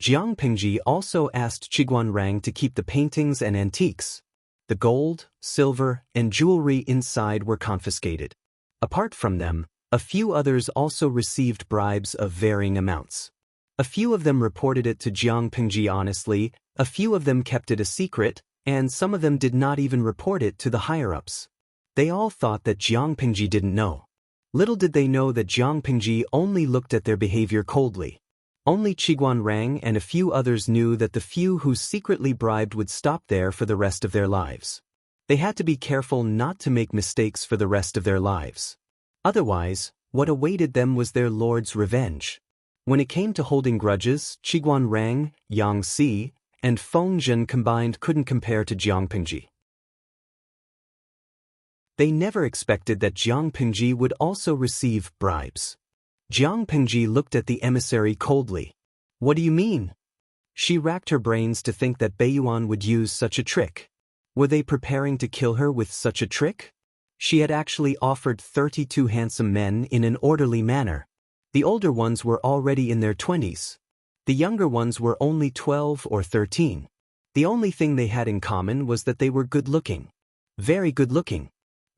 Jiang Pengji also asked Qiguanrang to keep the paintings and antiques. The gold, silver, and jewelry inside were confiscated. Apart from them, a few others also received bribes of varying amounts. A few of them reported it to Jiang Pengji honestly, a few of them kept it a secret, and some of them did not even report it to the higher-ups. They all thought that Jiang Pengji didn't know. Little did they know that Jiang Pengji only looked at their behavior coldly. Only Qiguanrang and a few others knew that the few who secretly bribed would stop there for the rest of their lives. They had to be careful not to make mistakes for the rest of their lives. Otherwise, what awaited them was their lord's revenge. When it came to holding grudges, Qiguanrang, Yang Si, and Feng Zhen combined couldn't compare to Jiang Pengji. They never expected that Jiang Pengji would also receive bribes. Jiang Pengji looked at the emissary coldly. What do you mean? She racked her brains to think that Beiyuan would use such a trick. Were they preparing to kill her with such a trick? She had actually offered 32 handsome men in an orderly manner. The older ones were already in their 20s. The younger ones were only 12 or 13. The only thing they had in common was that they were good-looking. Very good-looking.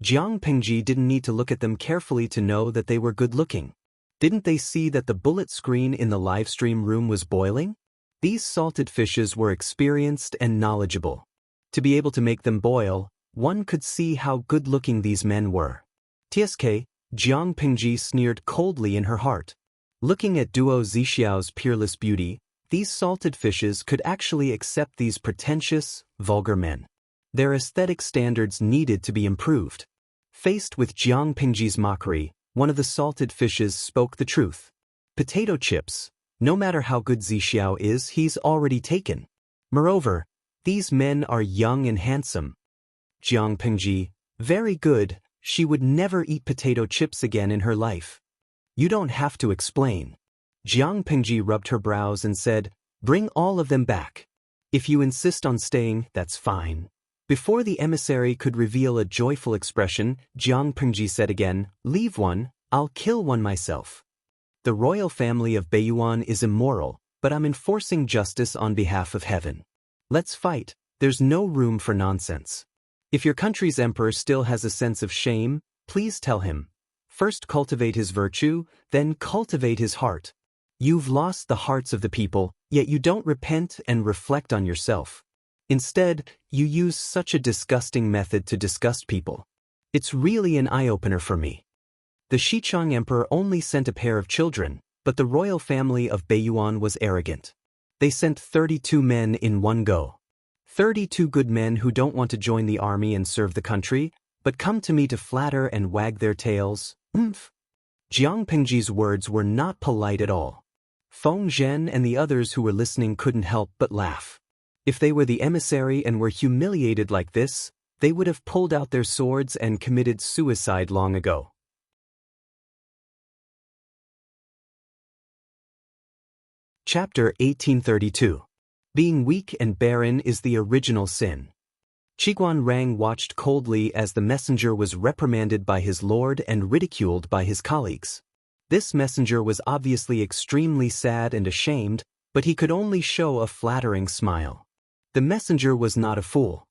Jiang Pengji didn't need to look at them carefully to know that they were good-looking. Didn't they see that the bullet screen in the livestream room was boiling? These salted fishes were experienced and knowledgeable. To be able to make them boil, one could see how good-looking these men were. TSK, Jiang Pengji sneered coldly in her heart. Looking at Duo Zixiao's peerless beauty, these salted fishes could actually accept these pretentious, vulgar men. Their aesthetic standards needed to be improved. Faced with Jiang Pengji's mockery, one of the salted fishes spoke the truth. Potato chips. No matter how good Zixiao is, he's already taken. Moreover, these men are young and handsome. Jiang Pengji, very good, she would never eat potato chips again in her life. You don't have to explain. Jiang Pengji rubbed her brows and said, bring all of them back. If you insist on staying, that's fine. Before the emissary could reveal a joyful expression, Jiang Pengji said again, leave one, I'll kill one myself. The royal family of Beiyuan is immoral, but I'm enforcing justice on behalf of heaven. Let's fight. There's no room for nonsense. If your country's emperor still has a sense of shame, please tell him. First cultivate his virtue, then cultivate his heart. You've lost the hearts of the people, yet you don't repent and reflect on yourself. Instead, you use such a disgusting method to disgust people. It's really an eye-opener for me. The Xichang emperor only sent a pair of children, but the royal family of Beiyuan was arrogant. They sent 32 men in one go. 32 good men who don't want to join the army and serve the country, but come to me to flatter and wag their tails. Jiang Pingji's words were not polite at all. Feng Zhen and the others who were listening couldn't help but laugh. If they were the emissary and were humiliated like this, they would have pulled out their swords and committed suicide long ago. Chapter 1832. Being weak and barren is the original sin. Qiguan Rang watched coldly as the messenger was reprimanded by his lord and ridiculed by his colleagues. This messenger was obviously extremely sad and ashamed, but he could only show a flattering smile. The messenger was not a fool.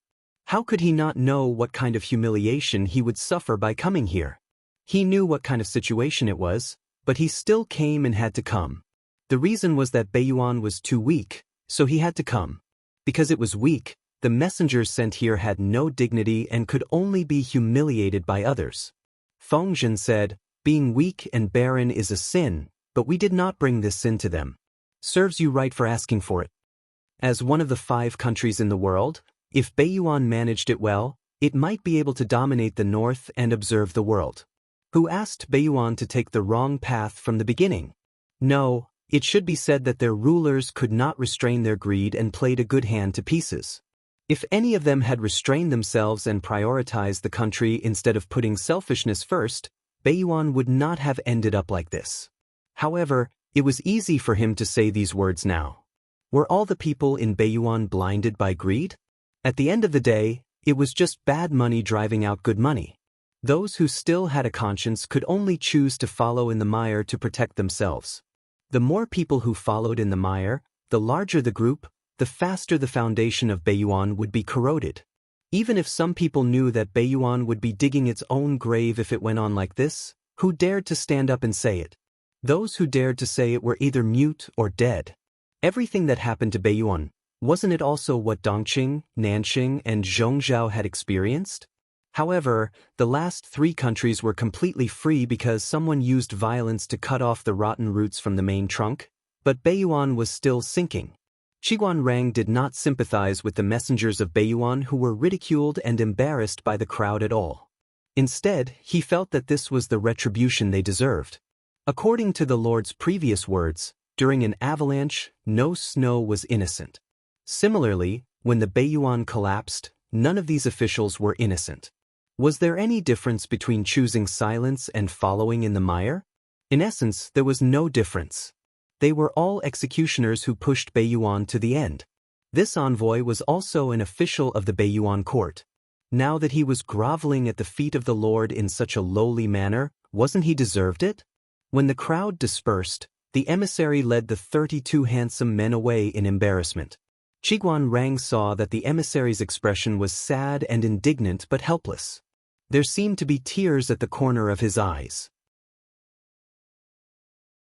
How could he not know what kind of humiliation he would suffer by coming here? He knew what kind of situation it was, but he still came and had to come. The reason was that Beiyuan was too weak, so he had to come. Because it was weak, the messenger sent here had no dignity and could only be humiliated by others. Feng Zhen said, being weak and barren is a sin, but we did not bring this sin to them. Serves you right for asking for it. As one of the 5 countries in the world, if Beiyuan managed it well, it might be able to dominate the north and observe the world. Who asked Beiyuan to take the wrong path from the beginning? No, it should be said that their rulers could not restrain their greed and played a good hand to pieces. If any of them had restrained themselves and prioritized the country instead of putting selfishness first, Beiyuan would not have ended up like this. However, it was easy for him to say these words now. Were all the people in Beiyuan blinded by greed? At the end of the day, it was just bad money driving out good money. Those who still had a conscience could only choose to follow in the mire to protect themselves. The more people who followed in the mire, the larger the group, the faster the foundation of Beiyuan would be corroded. Even if some people knew that Beiyuan would be digging its own grave if it went on like this, who dared to stand up and say it? Those who dared to say it were either mute or dead. Everything that happened to Beiyuan, wasn't it also what Dongqing, Nanxing, and Zhongzhou had experienced? However, the last 3 countries were completely free because someone used violence to cut off the rotten roots from the main trunk, but Beiyuan was still sinking. Qiguan Rang did not sympathize with the messengers of Beiyuan who were ridiculed and embarrassed by the crowd at all. Instead, he felt that this was the retribution they deserved. According to the Lord's previous words, during an avalanche, no snow was innocent. Similarly, when the Beiyuan collapsed, none of these officials were innocent. Was there any difference between choosing silence and following in the mire? In essence, there was no difference. They were all executioners who pushed Beiyuan to the end. This envoy was also an official of the Beiyuan court. Now that he was groveling at the feet of the Lord in such a lowly manner, wasn't he deserved it? When the crowd dispersed, the emissary led the 32 handsome men away in embarrassment. Qiguan Rang saw that the emissary's expression was sad and indignant but helpless. There seemed to be tears at the corner of his eyes.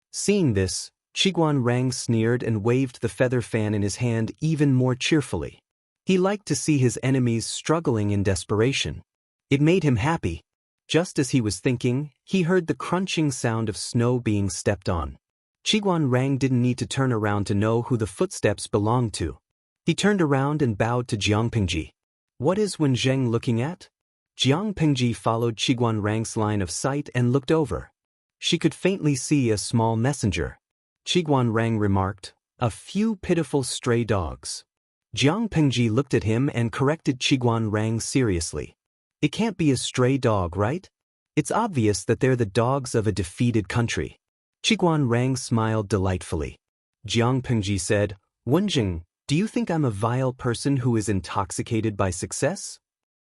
Seeing this, Qiguan Rang sneered and waved the feather fan in his hand even more cheerfully. He liked to see his enemies struggling in desperation. It made him happy. Just as he was thinking, he heard the crunching sound of snow being stepped on. Qiguan Rang didn't need to turn around to know who the footsteps belonged to. He turned around and bowed to Jiang Pingji. What is Wen Zheng looking at? Jiang Pingji followed Qiguan Rang's line of sight and looked over. She could faintly see a small messenger. Qiguan Rang remarked, a few pitiful stray dogs. Jiang Pingji looked at him and corrected Qiguan Rang seriously. It can't be a stray dog, right? It's obvious that they're the dogs of a defeated country. Qiguan Rang smiled delightfully. Jiang Pingji said, Wenjing, do you think I'm a vile person who is intoxicated by success?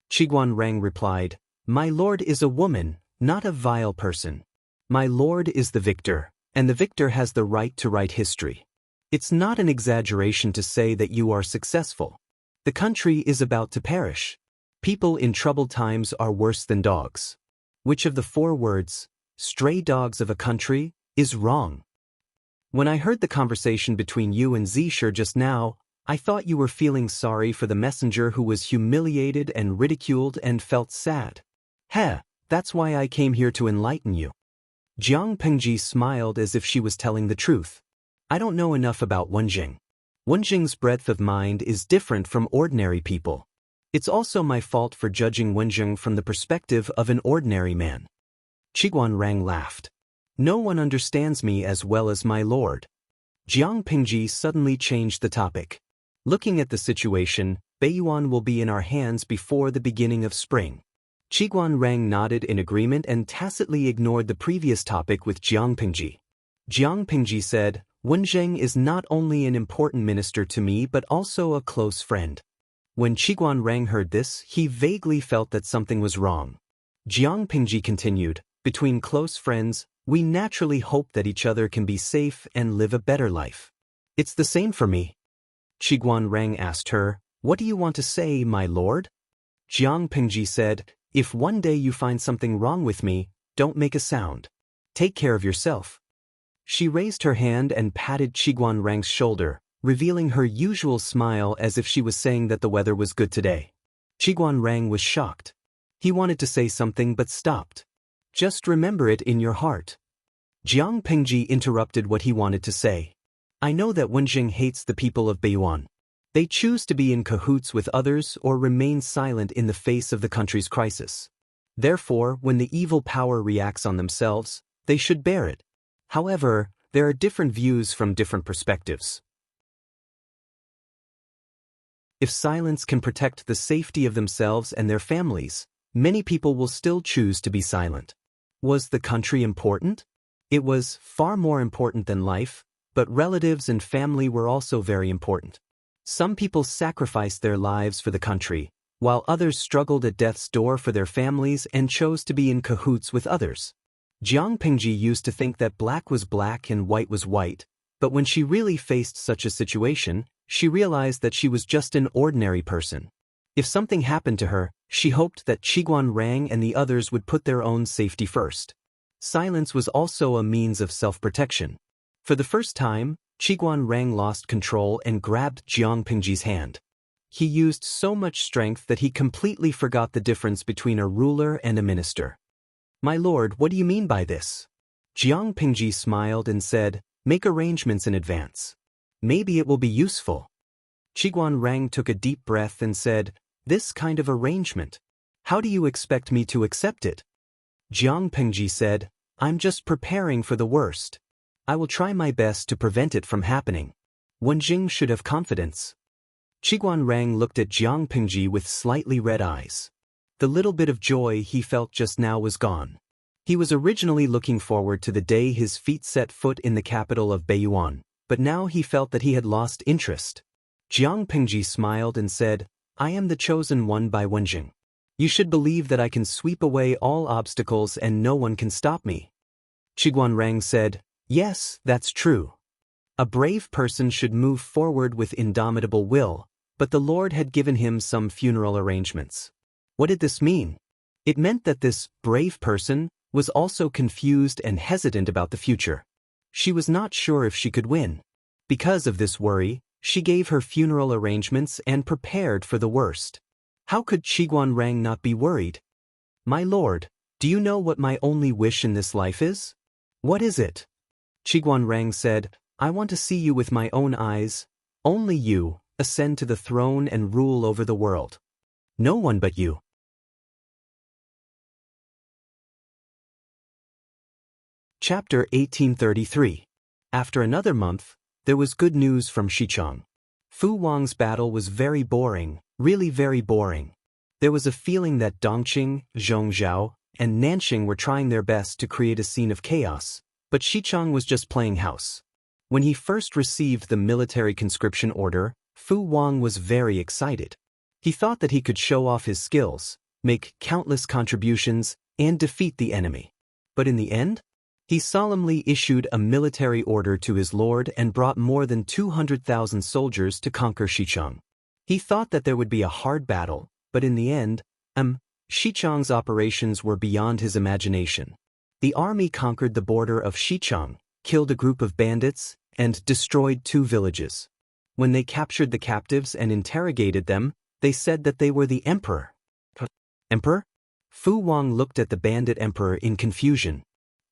Qiguan Rang replied, my lord is a woman, not a vile person. My lord is the victor. and the victor has the right to write history. It's not an exaggeration to say that you are successful. The country is about to perish. People in troubled times are worse than dogs. Which of the 4 words, stray dogs of a country, is wrong? When I heard the conversation between you and Zisher just now, I thought you were feeling sorry for the messenger who was humiliated and ridiculed and felt sad. Heh, that's why I came here to enlighten you. Jiang Pengji smiled as if she was telling the truth. I don't know enough about Wenjing. Wenjing's breadth of mind is different from ordinary people. It's also my fault for judging Wenjing from the perspective of an ordinary man. Qiguan Rang laughed. No one understands me as well as my lord. Jiang Pengji suddenly changed the topic. Looking at the situation, Beiyuan will be in our hands before the beginning of spring. Qiguan Rang nodded in agreement and tacitly ignored the previous topic with Jiang Pengji. Jiang Pengji said, Wenjing is not only an important minister to me but also a close friend. When Qiguan Rang heard this, he vaguely felt that something was wrong. Jiang Pengji continued, between close friends, we naturally hope that each other can be safe and live a better life. It's the same for me. Qiguan Rang asked her, what do you want to say, my lord? Jiang Pengji said, if one day you find something wrong with me, don't make a sound. Take care of yourself. She raised her hand and patted Qiguan Rang's shoulder, revealing her usual smile as if she was saying that the weather was good today. Qiguan Rang was shocked. He wanted to say something but stopped. Just remember it in your heart. Jiang Pengji interrupted what he wanted to say. I know that Wenjing hates the people of Beiyuan. They choose to be in cahoots with others or remain silent in the face of the country's crisis. Therefore, when the evil power reacts on themselves, they should bear it. However, there are different views from different perspectives. If silence can protect the safety of themselves and their families, many people will still choose to be silent. Was the country important? It was far more important than life, but relatives and family were also very important. Some people sacrificed their lives for the country, while others struggled at death's door for their families and chose to be in cahoots with others. Jiang Pengji used to think that black was black and white was white, but when she really faced such a situation, she realized that she was just an ordinary person. If something happened to her, she hoped that Qiguan Rang and the others would put their own safety first. Silence was also a means of self-protection. For the first time, Qiguan Rang lost control and grabbed Jiang Pengji's hand. He used so much strength that he completely forgot the difference between a ruler and a minister. My lord, what do you mean by this? Jiang Pengji smiled and said, make arrangements in advance. Maybe it will be useful. Qiguan Rang took a deep breath and said, this kind of arrangement. How do you expect me to accept it? Jiang Pengji said, I'm just preparing for the worst. I will try my best to prevent it from happening. Wenjing should have confidence. Qiguan Rang looked at Jiang Pengji with slightly red eyes. The little bit of joy he felt just now was gone. He was originally looking forward to the day his feet set foot in the capital of Beiyuan, but now he felt that he had lost interest. Jiang Pengji smiled and said, I am the chosen one by Wenjing. You should believe that I can sweep away all obstacles and no one can stop me. Qiguan Rang said, yes, that's true. A brave person should move forward with indomitable will, but the Lord had given him some funeral arrangements. What did this mean? It meant that this brave person was also confused and hesitant about the future. She was not sure if she could win. Because of this worry, she gave her funeral arrangements and prepared for the worst. How could Qiguan Rang not be worried? My lord, do you know what my only wish in this life is? What is it? Qiguan Rang said, I want to see you with my own eyes. Only you, ascend to the throne and rule over the world. No one but you. Chapter 1833. After another month, there was good news from Xicheng. Fu Wang's battle was very boring, really very boring. There was a feeling that Dongqing, Zhongzhao, and Nanxing were trying their best to create a scene of chaos, but Xicheng was just playing house. When he first received the military conscription order, Fu Wang was very excited. He thought that he could show off his skills, make countless contributions, and defeat the enemy. But in the end, He solemnly issued a military order to his lord and brought more than 200,000 soldiers to conquer Xichang. He thought that there would be a hard battle, but in the end, Xichang's operations were beyond his imagination. The army conquered the border of Xichang, killed a group of bandits, and destroyed 2 villages. When they captured the captives and interrogated them, they said that they were the emperor. Emperor? Fu Wang looked at the bandit emperor in confusion.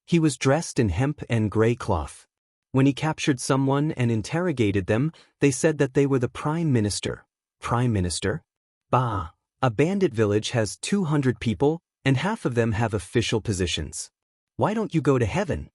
He was dressed in hemp and gray cloth. When he captured someone and interrogated them, they said that they were the prime minister. Prime minister? Bah! A bandit village has 200 people, and half of them have official positions. Why don't you go to heaven?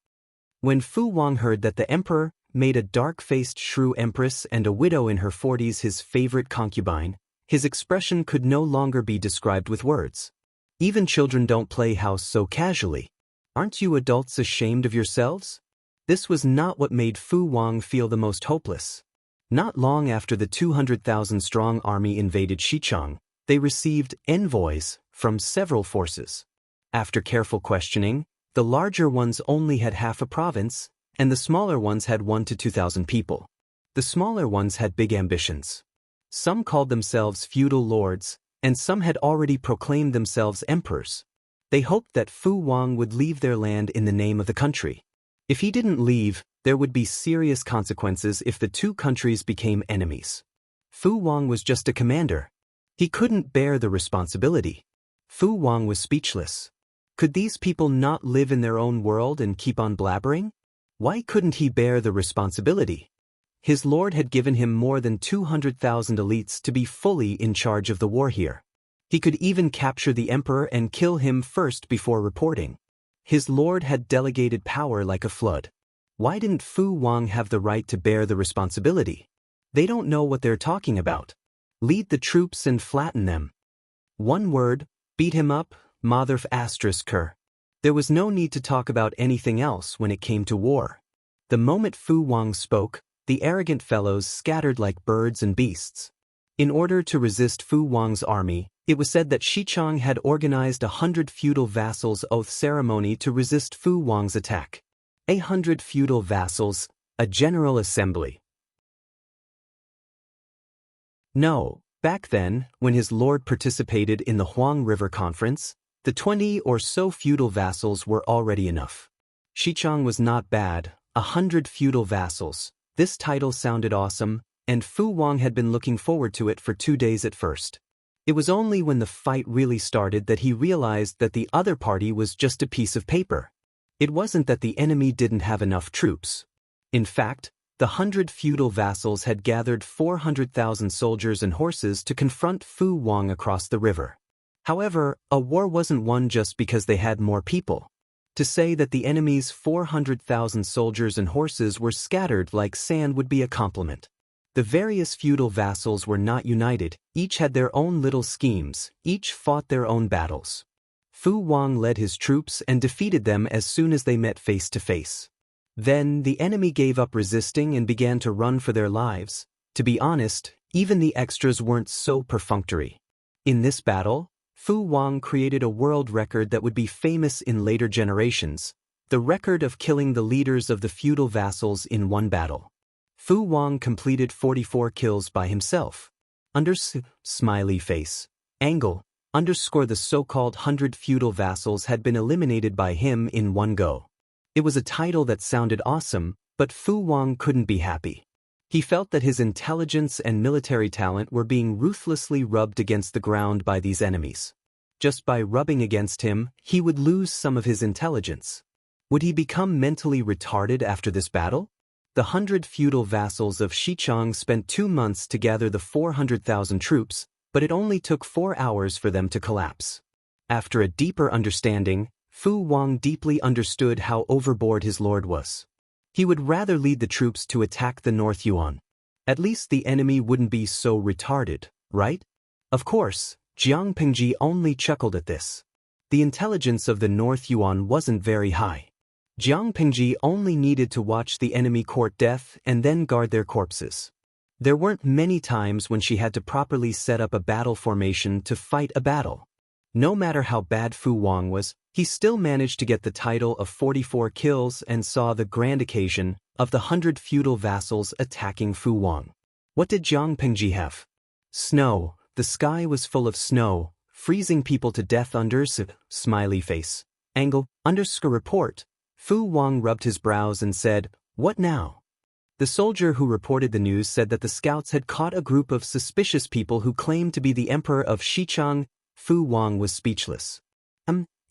When Fu Wang heard that the emperor made a dark-faced shrew empress and a widow in her 40s his favorite concubine, his expression could no longer be described with words. Even children don't play house so casually. Aren't you adults ashamed of yourselves? This was not what made Fu Wang feel the most hopeless. Not long after the 200,000-strong army invaded Xichang, they received envoys from several forces. After careful questioning, the larger ones only had half a province, and the smaller ones had 1 to 2,000 people. The smaller ones had big ambitions. Some called themselves feudal lords, and some had already proclaimed themselves emperors. They hoped that Fu Wang would leave their land in the name of the country. If he didn't leave, there would be serious consequences if the 2 countries became enemies. Fu Wang was just a commander. He couldn't bear the responsibility. Fu Wang was speechless. Could these people not live in their own world and keep on blabbering? Why couldn't he bear the responsibility? His lord had given him more than 200,000 elites to be fully in charge of the war here. He could even capture the emperor and kill him first before reporting. His lord had delegated power like a flood. Why didn't Fu Wang have the right to bear the responsibility? They don't know what they're talking about. Lead the troops and flatten them. One word, beat him up, motherf ***. There was no need to talk about anything else when it came to war. The moment Fu Wang spoke, the arrogant fellows scattered like birds and beasts. In order to resist Fu Wang's army, it was said that Xichang had organized 100 feudal vassals' oath ceremony to resist Fu Wang's attack. 100 feudal vassals, a general assembly. No, back then, when his lord participated in the Huang River Conference, the 20 or so feudal vassals were already enough. Xichang was not bad, 100 feudal vassals. This title sounded awesome, and Fu Wang had been looking forward to it for 2 days at first. It was only when the fight really started that he realized that the other party was just a piece of paper. It wasn't that the enemy didn't have enough troops. In fact, the 100 feudal vassals had gathered 400,000 soldiers and horses to confront Fu Wang across the river. However, a war wasn't won just because they had more people. To say that the enemy's 400,000 soldiers and horses were scattered like sand would be a compliment. The various feudal vassals were not united, each had their own little schemes, each fought their own battles. Fu Wang led his troops and defeated them as soon as they met face to face. Then the enemy gave up resisting and began to run for their lives. To be honest, even the extras weren't so perfunctory. In this battle, Fu Wang created a world record that would be famous in later generations, the record of killing the leaders of the feudal vassals in one battle. Fu Wang completed 44 kills by himself. Smiley face. Angle. The so-called 100 feudal vassals had been eliminated by him in one go. It was a title that sounded awesome, but Fu Wang couldn't be happy. He felt that his intelligence and military talent were being ruthlessly rubbed against the ground by these enemies. Just by rubbing against him, he would lose some of his intelligence. Would he become mentally retarded after this battle? The 100 feudal vassals of Xichang spent 2 months to gather the 400,000 troops, but it only took 4 hours for them to collapse. After a deeper understanding, Fu Wang deeply understood how overboard his lord was. He would rather lead the troops to attack the North Yuan. At least the enemy wouldn't be so retarded, right? Of course, Jiang Pingji only chuckled at this. The intelligence of the North Yuan wasn't very high. Jiang Pingji only needed to watch the enemy court death and then guard their corpses. There weren't many times when she had to properly set up a battle formation to fight a battle. No matter how bad Fu Wang was, He still managed to get the title of 44 kills and saw the grand occasion of the 100 feudal vassals attacking Fu Wang. What did Jiang Pengji have? Snow. The sky was full of snow, freezing people to death under smiley face. Angle report. Fu Wang rubbed his brows and said, "What now?" The soldier who reported the news said that the scouts had caught a group of suspicious people who claimed to be the emperor of Xichang. Fu Wang was speechless.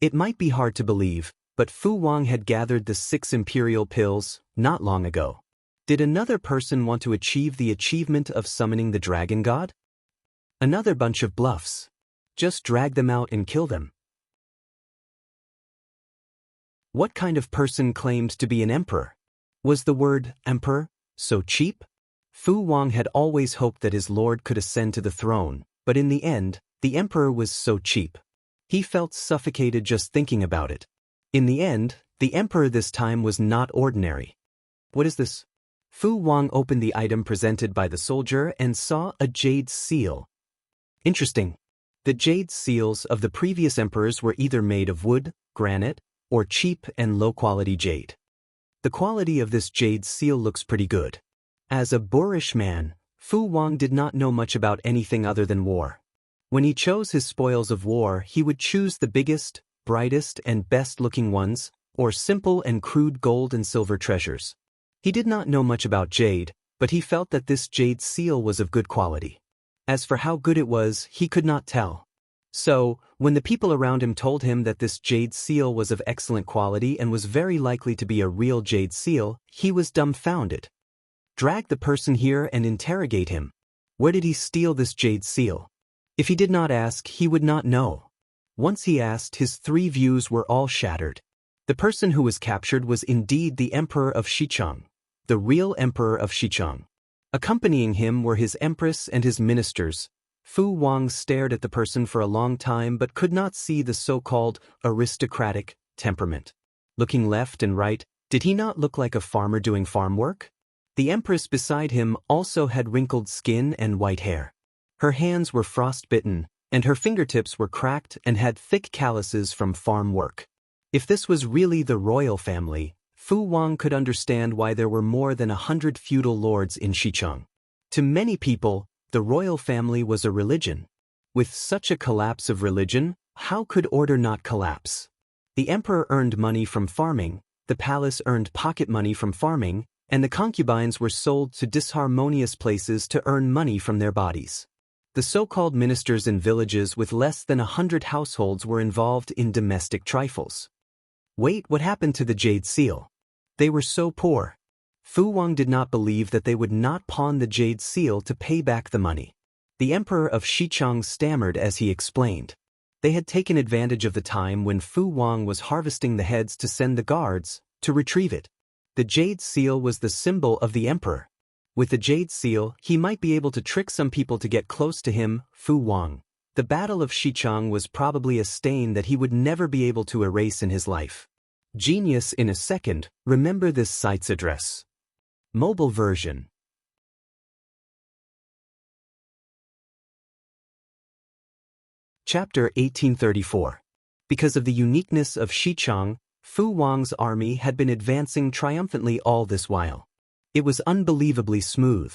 It might be hard to believe, but Fu Wang had gathered the 6 imperial pills not long ago. Did another person want to achieve the achievement of summoning the dragon god? Another bunch of bluffs. Just drag them out and kill them. What kind of person claimed to be an emperor? Was the word emperor so cheap? Fu Wang had always hoped that his lord could ascend to the throne, but in the end, the emperor was so cheap. He felt suffocated just thinking about it. In the end, the emperor this time was not ordinary. What is this? Fu Wang opened the item presented by the soldier and saw a jade seal. Interesting. The jade seals of the previous emperors were either made of wood, granite, or cheap and low-quality jade. The quality of this jade seal looks pretty good. As a boorish man, Fu Wang did not know much about anything other than war. When he chose his spoils of war, he would choose the biggest, brightest, and best-looking ones, or simple and crude gold and silver treasures. He did not know much about jade, but he felt that this jade seal was of good quality. As for how good it was, he could not tell. So, when the people around him told him that this jade seal was of excellent quality and was very likely to be a real jade seal, he was dumbfounded. Drag the person here and interrogate him. Where did he steal this jade seal? If he did not ask, he would not know. Once he asked, his 3 views were all shattered. The person who was captured was indeed the emperor of Xichang, the real emperor of Xichang. Accompanying him were his empress and his ministers. Fu Wang stared at the person for a long time but could not see the so-called aristocratic temperament. Looking left and right, did he not look like a farmer doing farm work? The empress beside him also had wrinkled skin and white hair. Her hands were frostbitten, and her fingertips were cracked and had thick calluses from farm work. If this was really the royal family, Fu Wang could understand why there were more than 100 feudal lords in Xichang. To many people, the royal family was a religion. With such a collapse of religion, how could order not collapse? The emperor earned money from farming, the palace earned pocket money from farming, and the concubines were sold to disharmonious places to earn money from their bodies. The so-called ministers in villages with less than 100 households were involved in domestic trifles. Wait, what happened to the jade seal? They were so poor. Fu Wang did not believe that they would not pawn the jade seal to pay back the money. The emperor of Xichang stammered as he explained. They had taken advantage of the time when Fu Wang was harvesting the heads to send the guards to retrieve it. The jade seal was the symbol of the emperor. With the jade seal, he might be able to trick some people to get close to him, Fu Wang. The Battle of Xichang was probably a stain that he would never be able to erase in his life. Genius in a second, remember this site's address. Mobile version. Chapter 1834. Because of the uniqueness of Xichang, Fu Wang's army had been advancing triumphantly all this while. It was unbelievably smooth.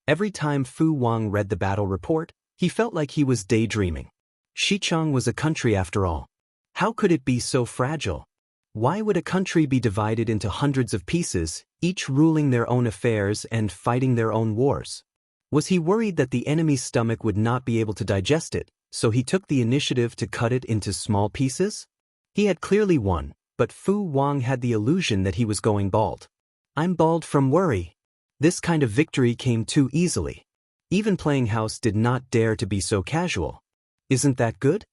Every time Fu Wang read the battle report, he felt like he was daydreaming. Xichang was a country after all. How could it be so fragile? Why would a country be divided into hundreds of pieces, each ruling their own affairs and fighting their own wars? Was he worried that the enemy's stomach would not be able to digest it, so he took the initiative to cut it into small pieces? He had clearly won, but Fu Wang had the illusion that he was going bald. I'm bald from worry. This kind of victory came too easily. Even playing house did not dare to be so casual. Isn't that good?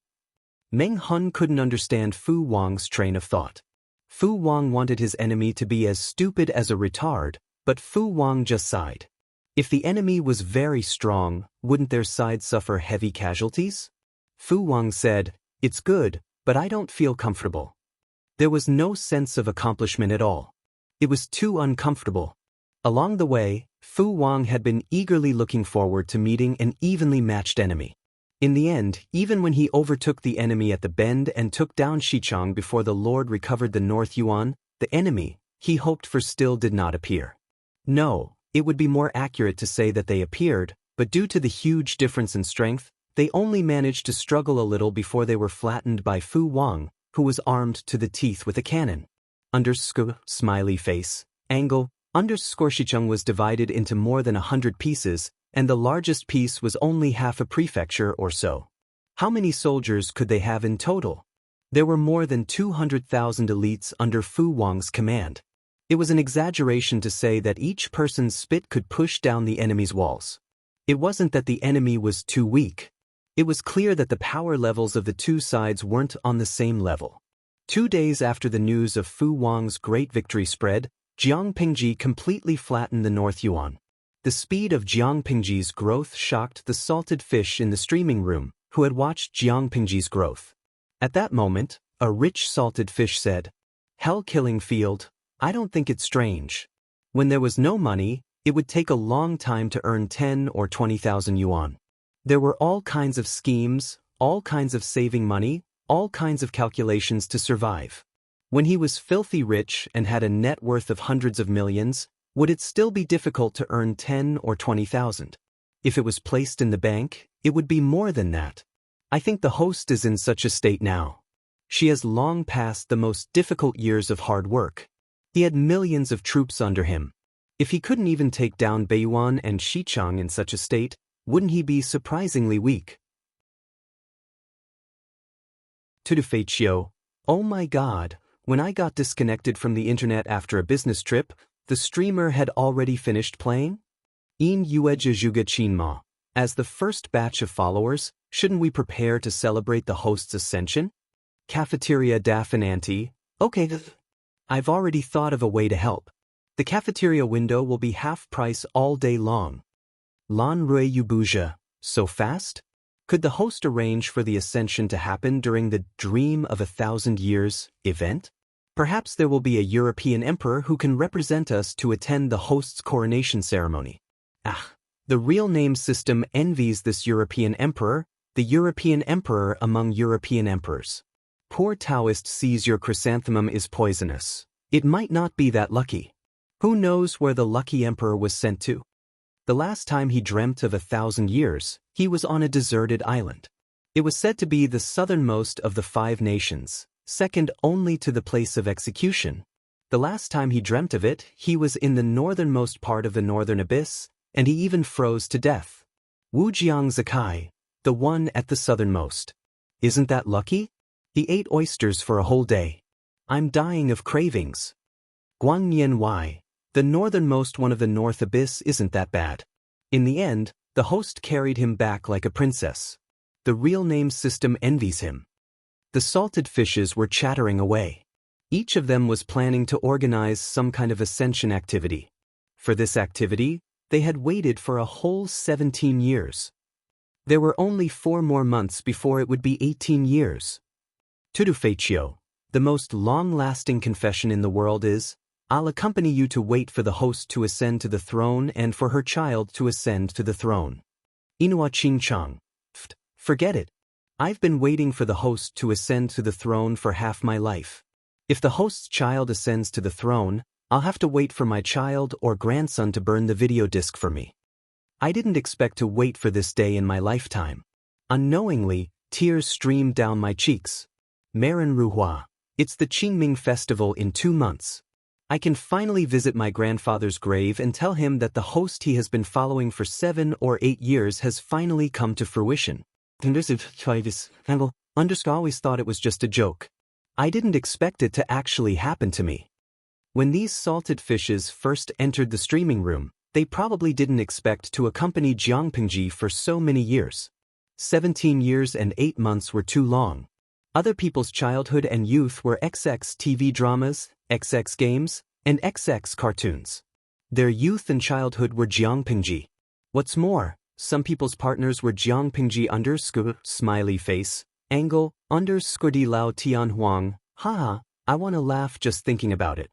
Meng Hun couldn't understand Fu Wang's train of thought. Fu Wang wanted his enemy to be as stupid as a retard, but Fu Wang just sighed. If the enemy was very strong, wouldn't their side suffer heavy casualties? Fu Wang said, "It's good, but I don't feel comfortable." There was no sense of accomplishment at all. It was too uncomfortable. Along the way, Fu Wang had been eagerly looking forward to meeting an evenly matched enemy. In the end, even when he overtook the enemy at the bend and took down Xichang before the Lord recovered the North Yuan, the enemy he hoped for still did not appear. No, it would be more accurate to say that they appeared, but due to the huge difference in strength, they only managed to struggle a little before they were flattened by Fu Wang, who was armed to the teeth with a cannon. Smiley face, angle, Xichang was divided into more than 100 pieces, and the largest piece was only half a prefecture or so. How many soldiers could they have in total? There were more than 200,000 elites under Fu Wang's command. It was an exaggeration to say that each person's spit could push down the enemy's walls. It wasn't that the enemy was too weak. It was clear that the power levels of the two sides weren't on the same level. 2 days after the news of Fu Wang's great victory spread, Jiang Pingji completely flattened the North Yuan. The speed of Jiang Pingji's growth shocked the salted fish in the streaming room, who had watched Jiang Pingji's growth. At that moment, a rich salted fish said, "Hell-killing field, I don't think it's strange. When there was no money, it would take a long time to earn 10 or 20,000 yuan. There were all kinds of schemes, all kinds of saving money, all kinds of calculations to survive. When he was filthy rich and had a net worth of hundreds of millions, would it still be difficult to earn 10 or 20,000? If it was placed in the bank, it would be more than that. I think the host is in such a state now. She has long passed the most difficult years of hard work. He had millions of troops under him. If he couldn't even take down Beiyuan and Xichang in such a state, wouldn't he be surprisingly weak?" Cultivation. Oh my God, when I got disconnected from the internet after a business trip, the streamer had already finished playing? In Yueja Zhuge Qinma. As the first batch of followers, shouldn't we prepare to celebrate the host's ascension? Cafeteria Dafinanti. Okay, I've already thought of a way to help. The cafeteria window will be half price all day long. Lan Rui Yubuja. So fast? Could the host arrange for the ascension to happen during the Dream of 1,000 Years event? Perhaps there will be a European emperor who can represent us to attend the host's coronation ceremony. The real name system envies this European emperor, the European emperor among European emperors. Poor Daoist sees your chrysanthemum is poisonous. It might not be that lucky. Who knows where the lucky emperor was sent to? The last time he dreamt of 1,000 years, he was on a deserted island. It was said to be the southernmost of the 5 nations, second only to the place of execution. The last time he dreamt of it, he was in the northernmost part of the northern abyss, and he even froze to death. Wujiang Zakai, the one at the southernmost. Isn't that lucky? He ate oysters for a whole day. I'm dying of cravings. Guangnian Y. The northernmost one of the North Abyss isn't that bad. In the end, the host carried him back like a princess. The real name system envies him. The salted fishes were chattering away. Each of them was planning to organize some kind of ascension activity. For this activity, they had waited for a whole 17 years. There were only 4 more months before it would be 18 years. Cultivation. The most long-lasting confession in the world is, I'll accompany you to wait for the host to ascend to the throne and for her child to ascend to the throne. Inua Chingchang. Forget it. I've been waiting for the host to ascend to the throne for half my life. If the host's child ascends to the throne, I'll have to wait for my child or grandson to burn the video disc for me. I didn't expect to wait for this day in my lifetime. Unknowingly, tears streamed down my cheeks. Marin Ruhua. It's the Qingming festival in 2 months. I can finally visit my grandfather's grave and tell him that the host he has been following for 7 or 8 years has finally come to fruition. Always thought it was just a joke. I didn't expect it to actually happen to me. When these salted fishes first entered the streaming room, they probably didn't expect to accompany Jiang Pingji for so many years. 17 years and 8 months were too long. Other people's childhood and youth were XX TV dramas, XX games, and XX cartoons. Their youth and childhood were Jiang Pingji. What's more, some people's partners were Jiang Pingji smiley face, angle, di Lao Tian Huang, haha, I wanna laugh just thinking about it.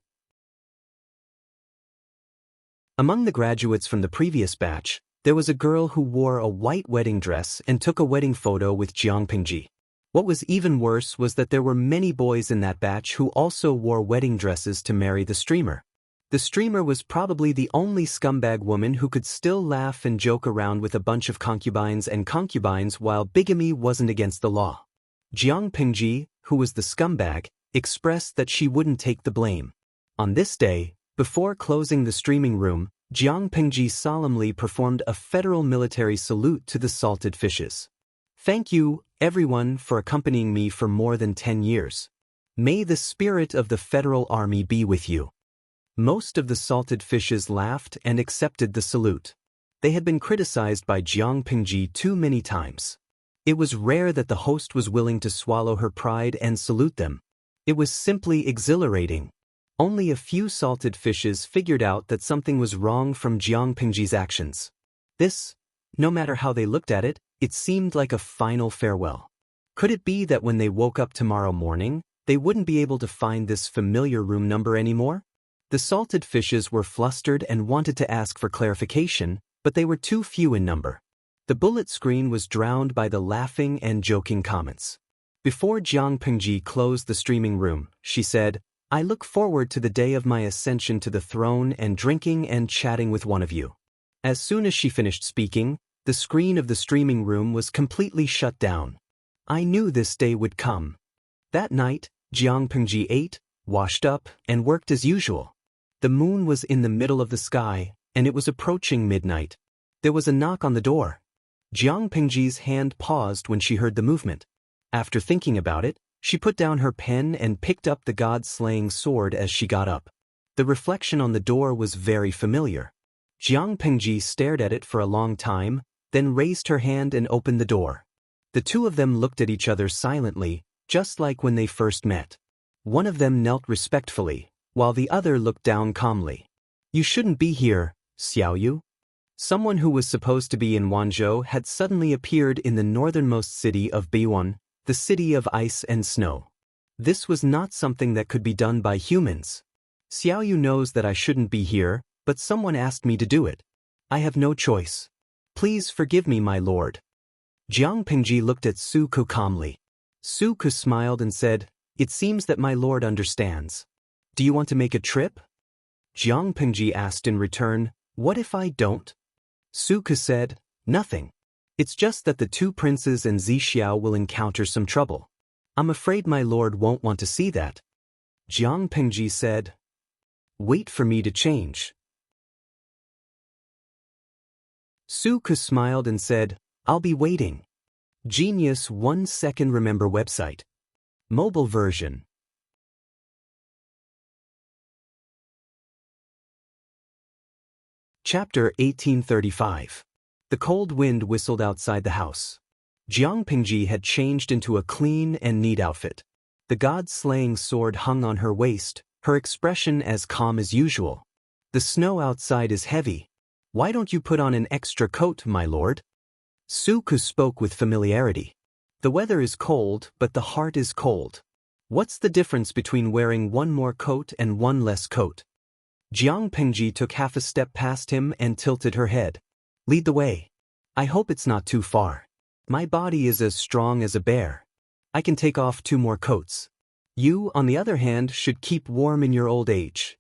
Among the graduates from the previous batch, There was a girl who wore a white wedding dress and took a wedding photo with Jiang Pingji. What was even worse was that there were many boys in that batch who also wore wedding dresses to marry the streamer. The streamer was probably the only scumbag woman who could still laugh and joke around with a bunch of concubines while bigamy wasn't against the law. Jiang Pingji, who was the scumbag, expressed that she wouldn't take the blame. On this day, before closing the streaming room, Jiang Pingji solemnly performed a federal military salute to the salted fishes. Thank you, everyone, for accompanying me for more than 10 years. May the spirit of the Federal Army be with you. Most of the salted fishes laughed and accepted the salute. They had been criticized by Jiang Pingji too many times. It was rare that the host was willing to swallow her pride and salute them. It was simply exhilarating. Only a few salted fishes figured out that something was wrong from Jiang Pingji's actions. This, no matter how they looked at it, it seemed like a final farewell. Could it be that when they woke up tomorrow morning, they wouldn't be able to find this familiar room number anymore? The salted fishes were flustered and wanted to ask for clarification, but they were too few in number. The bullet screen was drowned by the laughing and joking comments. Before Jiang Pingji closed the streaming room, she said, "I look forward to the day of my ascension to the throne and drinking and chatting with one of you." As soon as she finished speaking, the screen of the streaming room was completely shut down. I knew this day would come. That night, Jiang Pingji ate, washed up, and worked as usual. The moon was in the middle of the sky, and it was approaching midnight. There was a knock on the door. Jiang Pingji's hand paused when she heard the movement. After thinking about it, she put down her pen and picked up the god-slaying sword as she got up. The reflection on the door was very familiar. Jiang Pingji stared at it for a long time, then raised her hand and opened the door. The two of them looked at each other silently, just like when they first met. One of them knelt respectfully, while the other looked down calmly. "You shouldn't be here, Xiaoyu." Someone who was supposed to be in Wanzhou had suddenly appeared in the northernmost city of Beiyuan, the city of ice and snow. This was not something that could be done by humans. "Xiaoyu knows that I shouldn't be here, but someone asked me to do it. I have no choice. Please forgive me, my lord." Jiang Pingji looked at Su Ku calmly. Su Ku smiled and said, "It seems that my lord understands. Do you want to make a trip?" Jiang Pingji asked in return, "What if I don't?" Su Ku said, "Nothing. It's just that the two princes and Zixiao will encounter some trouble. I'm afraid my lord won't want to see that." Jiang Pingji said, "Wait for me to change." Su Ku smiled and said, "I'll be waiting." Genius 1 second remember website. Mobile version. Chapter 1835. The cold wind whistled outside the house. Jiang Pingji had changed into a clean and neat outfit. The god-slaying sword hung on her waist, her expression as calm as usual. "The snow outside is heavy. Why don't you put on an extra coat, my lord?" Su Ku spoke with familiarity. "The weather is cold, but the heart is cold. What's the difference between wearing one more coat and one less coat?" Jiang Pingji took half a step past him and tilted her head. "Lead the way. I hope it's not too far. My body is as strong as a bear. I can take off 2 more coats. You, on the other hand, should keep warm in your old age."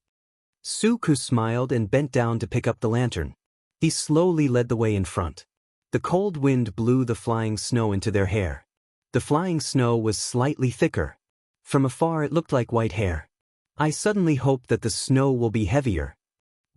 Su Ku smiled and bent down to pick up the lantern. He slowly led the way in front. The cold wind blew the flying snow into their hair. The flying snow was slightly thicker. From afar it looked like white hair. "I suddenly hope that the snow will be heavier."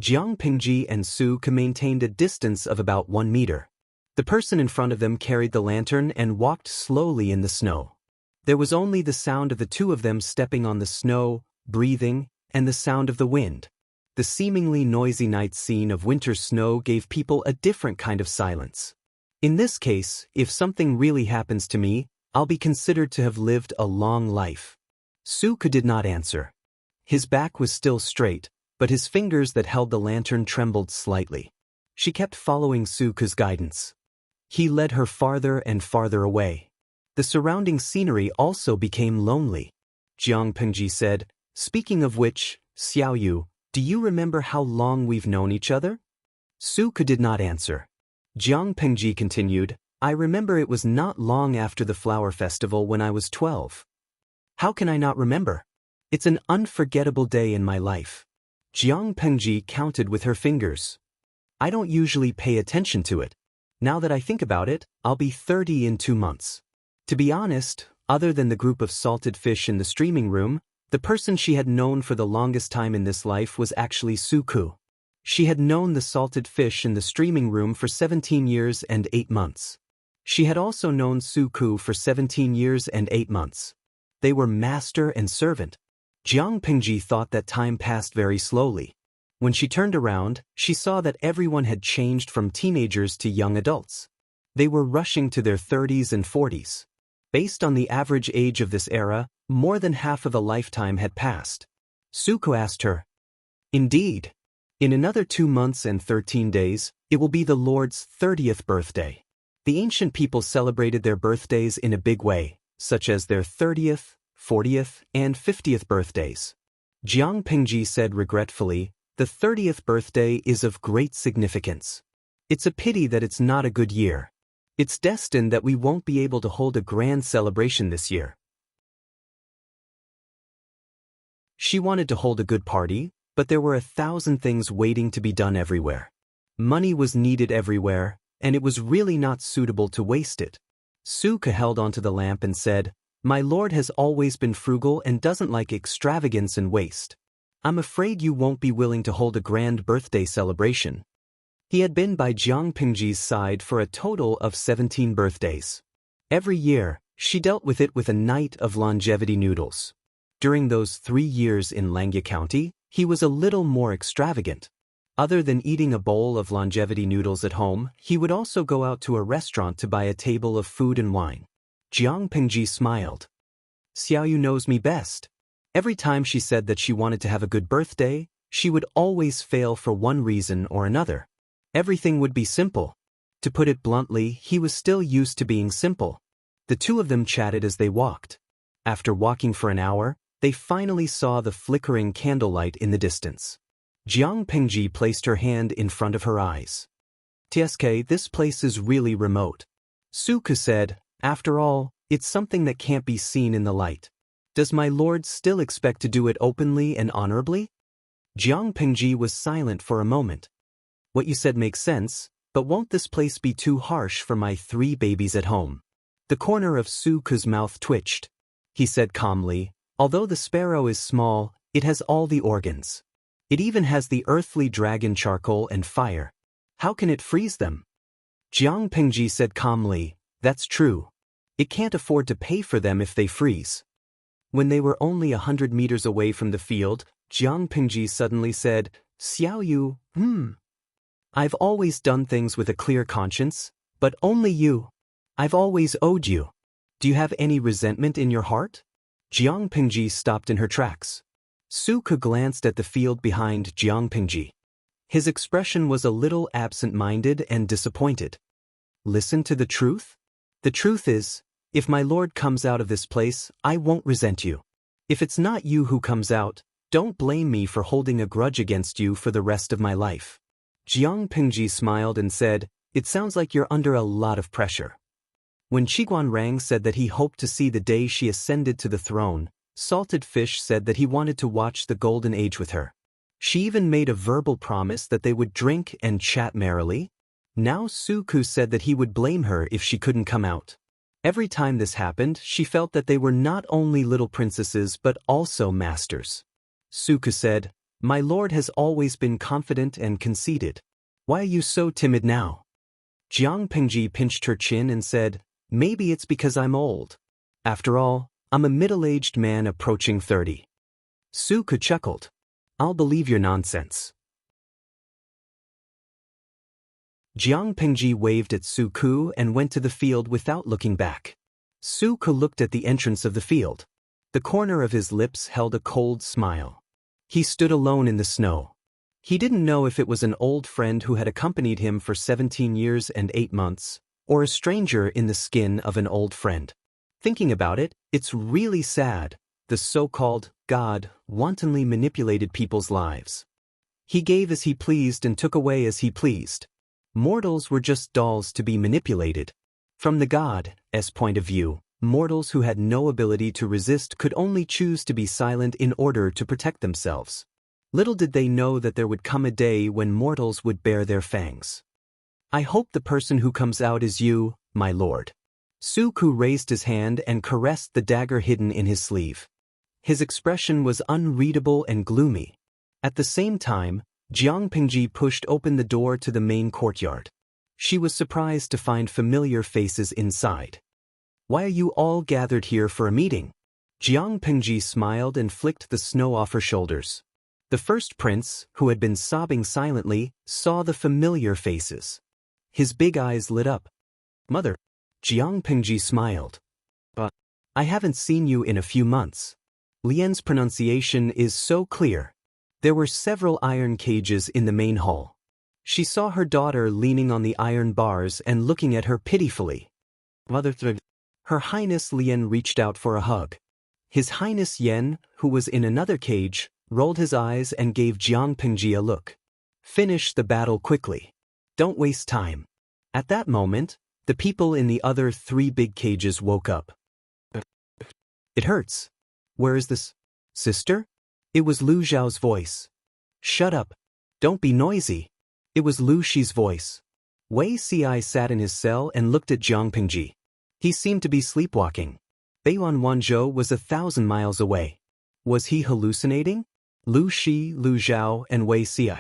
Jiang Pingji and Su Ku maintained a distance of about 1 meter. The person in front of them carried the lantern and walked slowly in the snow. There was only the sound of the two of them stepping on the snow, breathing, and the sound of the wind. The seemingly noisy night scene of winter snow gave people a different kind of silence. In this case, if something really happens to me, I'll be considered to have lived a long life. Su Ku did not answer. His back was still straight, but his fingers that held the lantern trembled slightly. She kept following Su Ku's guidance. He led her farther and farther away. The surrounding scenery also became lonely. Jiang Pingji said, "Speaking of which, Xiaoyu, do you remember how long we've known each other?" Su Ku did not answer. Jiang Pengji continued, I remember it was not long after the flower festival when I was 12. How can I not remember? It's an unforgettable day in my life. Jiang Pengji counted with her fingers. I don't usually pay attention to it. Now that I think about it, I'll be 30 in 2 months. To be honest, other than the group of salted fish in the streaming room, the person she had known for the longest time in this life was actually Suku. She had known the salted fish in the streaming room for 17 years and 8 months. She had also known Suku for 17 years and 8 months. They were master and servant. Jiang Pengji thought that time passed very slowly. When she turned around, she saw that everyone had changed from teenagers to young adults. They were rushing to their 30s and 40s. Based on the average age of this era, more than half of a lifetime had passed. Suku asked her, Indeed. In another 2 months and 13 days, it will be the Lord's 30th birthday. The ancient people celebrated their birthdays in a big way, such as their 30th, 40th, and 50th birthdays. Jiang Pengji said regretfully, the 30th birthday is of great significance. It's a pity that it's not a good year. It's destined that we won't be able to hold a grand celebration this year. She wanted to hold a good party, but there were 1,000 things waiting to be done everywhere. Money was needed everywhere, and it was really not suitable to waste it. Suka held onto the lamp and said, My lord has always been frugal and doesn't like extravagance and waste. I'm afraid you won't be willing to hold a grand birthday celebration. He had been by Jiang Pengji's side for a total of 17 birthdays. Every year, she dealt with it with a night of longevity noodles. During those 3 years in Langya County, he was a little more extravagant. Other than eating a bowl of longevity noodles at home, he would also go out to a restaurant to buy a table of food and wine. Jiang Pengji smiled. Xiaoyu knows me best. Every time she said that she wanted to have a good birthday, she would always fail for one reason or another. Everything would be simple. To put it bluntly, he was still used to being simple. The two of them chatted as they walked. After walking for an hour, they finally saw the flickering candlelight in the distance. Jiang Pengji placed her hand in front of her eyes. TSK, this place is really remote. Suku said, After all, it's something that can't be seen in the light. Does my lord still expect to do it openly and honorably? Jiang Pengji was silent for a moment. What you said makes sense, but won't this place be too harsh for my 3 babies at home? The corner of Suku's mouth twitched. He said calmly, Although the sparrow is small, it has all the organs. It even has the earthly dragon charcoal and fire. How can it freeze them? Jiang Pengji said calmly, That's true. It can't afford to pay for them if they freeze. When they were only 100 meters away from the field, Jiang Pengji suddenly said, Xiaoyu, I've always done things with a clear conscience, but only you. I've always owed you. Do you have any resentment in your heart? Jiang Pengji stopped in her tracks. Suku glanced at the field behind Jiang Pengji. His expression was a little absent-minded and disappointed. Listen to the truth? The truth is, if my lord comes out of this place, I won't resent you. If it's not you who comes out, don't blame me for holding a grudge against you for the rest of my life. Jiang Pengji smiled and said, It sounds like you're under a lot of pressure. When Qiguan Rang said that he hoped to see the day she ascended to the throne, Salted Fish said that he wanted to watch the golden age with her. She even made a verbal promise that they would drink and chat merrily. Now Suku said that he would blame her if she couldn't come out. Every time this happened, she felt that they were not only little princesses but also masters. Suku said, My lord has always been confident and conceited. Why are you so timid now? Jiang Pengji pinched her chin and said, Maybe it's because I'm old. After all, I'm a middle-aged man approaching 30. Suku chuckled. I'll believe your nonsense. Jiang Pengji waved at Suku and went to the field without looking back. Suku looked at the entrance of the field. The corner of his lips held a cold smile. He stood alone in the snow. He didn't know if it was an old friend who had accompanied him for 17 years and 8 months, or a stranger in the skin of an old friend. Thinking about it, it's really sad. The so-called God wantonly manipulated people's lives. He gave as he pleased and took away as he pleased. Mortals were just dolls to be manipulated. From the god's point of view, mortals who had no ability to resist could only choose to be silent in order to protect themselves. Little did they know that there would come a day when mortals would bare their fangs. I hope the person who comes out is you, my lord. Suku raised his hand and caressed the dagger hidden in his sleeve. His expression was unreadable and gloomy. At the same time, Jiang Pingji pushed open the door to the main courtyard. She was surprised to find familiar faces inside. Why are you all gathered here for a meeting? Jiang Pingji smiled and flicked the snow off her shoulders. The first prince, who had been sobbing silently, saw the familiar faces. His big eyes lit up. Mother. Jiang Pingji smiled. But I haven't seen you in a few months. Lian's pronunciation is so clear. There were several iron cages in the main hall. She saw her daughter leaning on the iron bars and looking at her pitifully. Mother. Her Highness Lian reached out for a hug. His Highness Yen, who was in another cage, rolled his eyes and gave Jiang Pingji a look. Finish the battle quickly. Don't waste time. At that moment, the people in the other 3 big cages woke up. It hurts. Where is this? Sister? It was Lu Zhao's voice. Shut up. Don't be noisy. It was Lu Shi's voice. Wei Ci sat in his cell and looked at Jiang Pingji. He seemed to be sleepwalking. Beiyuan Wanzhou was 1,000 miles away. Was he hallucinating? Lu Shi, Lu Zhao, and Wei Ci.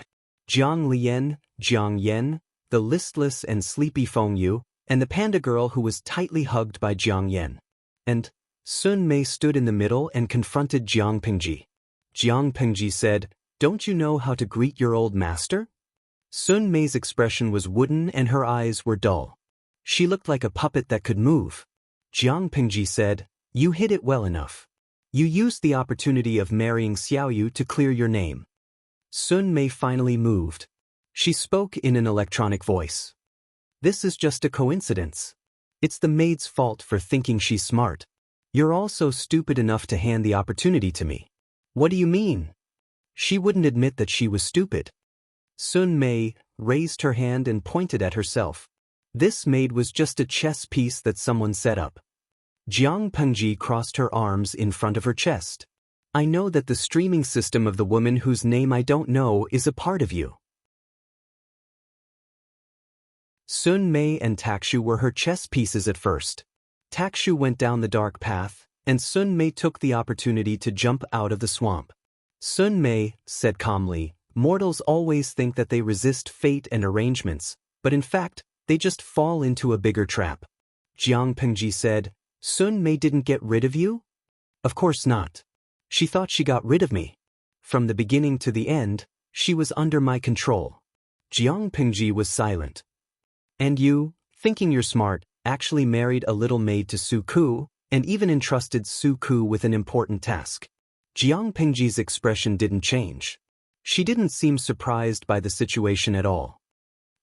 Jiang Lian, Jiang Yen, the listless and sleepy Feng Yu, and the panda girl who was tightly hugged by Jiang Yen. And Sun Mei stood in the middle and confronted Jiang Pingji. Jiang Pingji said, "Don't you know how to greet your old master?" Sun Mei's expression was wooden and her eyes were dull. She looked like a puppet that could move. Jiang Pingji said, "You hid it well enough. You used the opportunity of marrying Xiaoyu to clear your name." Sun Mei finally moved. She spoke in an electronic voice. "This is just a coincidence. It's the maid's fault for thinking she's smart. You're also stupid enough to hand the opportunity to me." "What do you mean?" She wouldn't admit that she was stupid. Sun Mei raised her hand and pointed at herself. This maid was just a chess piece that someone set up. Jiang Pingji crossed her arms in front of her chest. "I know that the streaming system of the woman whose name I don't know is a part of you." Sun Mei and Takshu were her chess pieces at first. Takshu went down the dark path, and Sun Mei took the opportunity to jump out of the swamp. Sun Mei said calmly, "Mortals always think that they resist fate and arrangements, but in fact, they just fall into a bigger trap." Jiang Pingji said, "Sun Mei didn't get rid of you?" "Of course not. She thought she got rid of me. From the beginning to the end, she was under my control." Jiang Pingji was silent. "And you, thinking you're smart, actually married a little maid to Suku, and even entrusted Suku with an important task." Jiang Pingji's expression didn't change. She didn't seem surprised by the situation at all.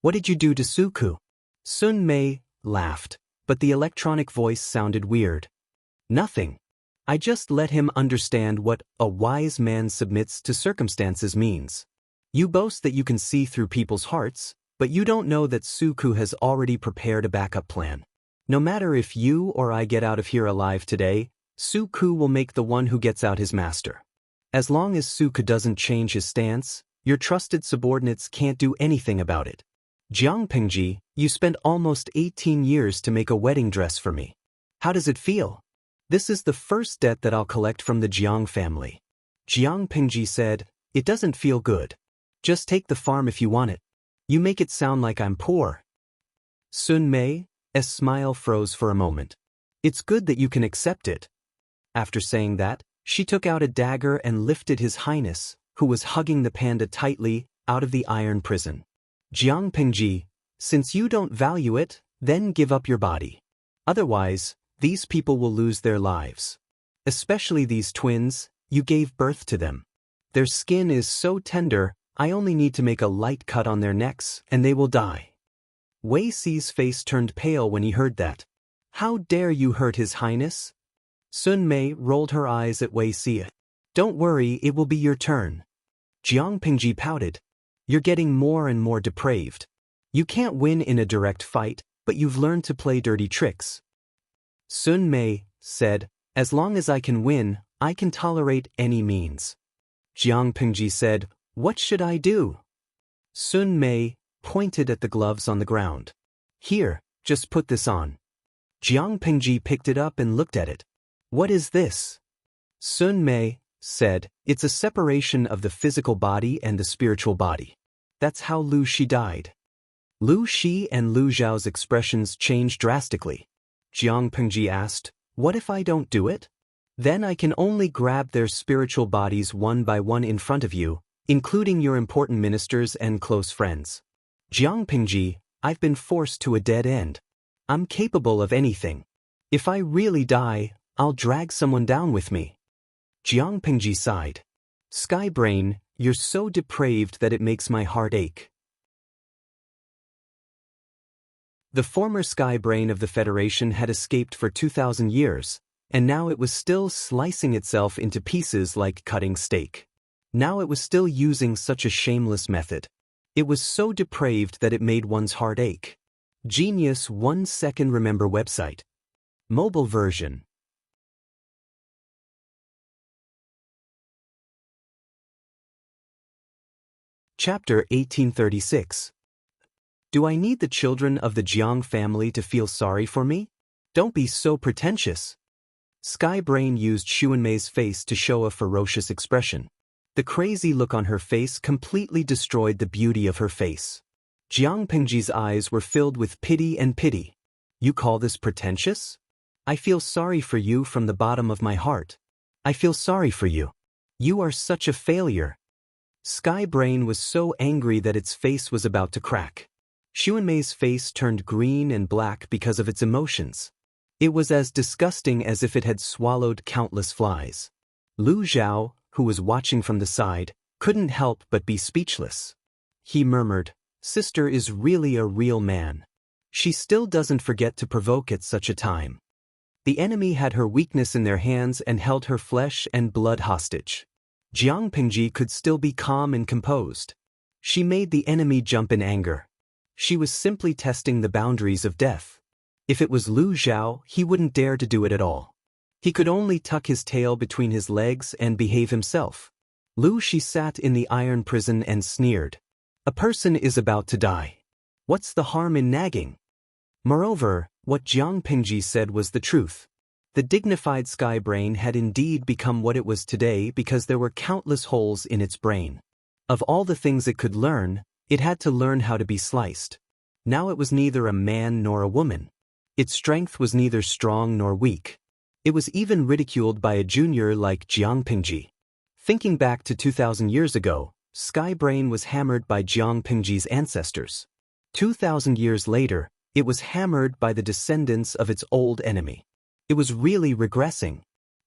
"What did you do to Suku?" Sun Mei laughed, but the electronic voice sounded weird. "Nothing. I just let him understand what a wise man submits to circumstances means. You boast that you can see through people's hearts, but you don't know that Suku has already prepared a backup plan. No matter if you or I get out of here alive today, Suku will make the one who gets out his master. As long as Suku doesn't change his stance, your trusted subordinates can't do anything about it. Jiang Pingji, you spent almost 18 years to make a wedding dress for me. How does it feel? This is the first debt that I'll collect from the Jiang family." Jiang Pingji said, "It doesn't feel good. Just take the farm if you want it. You make it sound like I'm poor." Sun Mei's smile froze for a moment. "It's good that you can accept it." After saying that, she took out a dagger and lifted His Highness, who was hugging the panda tightly, out of the iron prison. "Jiang Pingji, since you don't value it, then give up your body. Otherwise, these people will lose their lives. Especially these twins, you gave birth to them. Their skin is so tender, I only need to make a light cut on their necks, and they will die." Wei Ci's face turned pale when he heard that. "How dare you hurt His Highness?" Sun Mei rolled her eyes at Wei Ci. "Don't worry, it will be your turn." Jiang Pingji pouted. "You're getting more and more depraved. You can't win in a direct fight, but you've learned to play dirty tricks. Sun Mei said, as long as I can win, I can tolerate any means. Jiang Pingji said, what should I do? Sun Mei pointed at the gloves on the ground. Here, just put this on. Jiang Pingji picked it up and looked at it. What is this? Sun Mei said, it's a separation of the physical body and the spiritual body. That's how Lu Shi died. Lu Shi and Lu Zhao's expressions changed drastically. Jiang Pingji asked, what if I don't do it? Then I can only grab their spiritual bodies one by one in front of you, including your important ministers and close friends. Jiang Pingji, I've been forced to a dead end. I'm capable of anything. If I really die, I'll drag someone down with me. Jiang Pingji sighed. Sky Brain, you're so depraved that it makes my heart ache. The former Sky Brain of the Federation had escaped for 2,000 years, and now it was still slicing itself into pieces like cutting steak. Now it was still using such a shameless method. It was so depraved that it made one's heart ache. Genius 1 Second Remember website. Mobile version. Chapter 1836. Do I need the children of the Jiang family to feel sorry for me? Don't be so pretentious. Sky Brain used Xuanmei's face to show a ferocious expression. The crazy look on her face completely destroyed the beauty of her face. Jiang Pingji's eyes were filled with pity and pity. You call this pretentious? I feel sorry for you from the bottom of my heart. I feel sorry for you. You are such a failure. Sky Brain was so angry that its face was about to crack. Xuanmei's face turned green and black because of its emotions. It was as disgusting as if it had swallowed countless flies. Lu Zhao, who was watching from the side, couldn't help but be speechless. He murmured, Sister is really a real man. She still doesn't forget to provoke at such a time. The enemy had her weakness in their hands and held her flesh and blood hostage. Jiang Pingji could still be calm and composed. She made the enemy jump in anger. She was simply testing the boundaries of death. If it was Lu Zhao, he wouldn't dare to do it at all. He could only tuck his tail between his legs and behave himself. Lu Shi sat in the iron prison and sneered. A person is about to die. What's the harm in nagging? Moreover, what Jiang Pingji said was the truth. The dignified Sky Brain had indeed become what it was today because there were countless holes in its brain. Of all the things it could learn, it had to learn how to be sliced. Now it was neither a man nor a woman. Its strength was neither strong nor weak. It was even ridiculed by a junior like Jiang Pingji. Thinking back to 2,000 years ago, Sky Brain was hammered by Jiang Pingji's ancestors. 2,000 years later, it was hammered by the descendants of its old enemy. It was really regressing.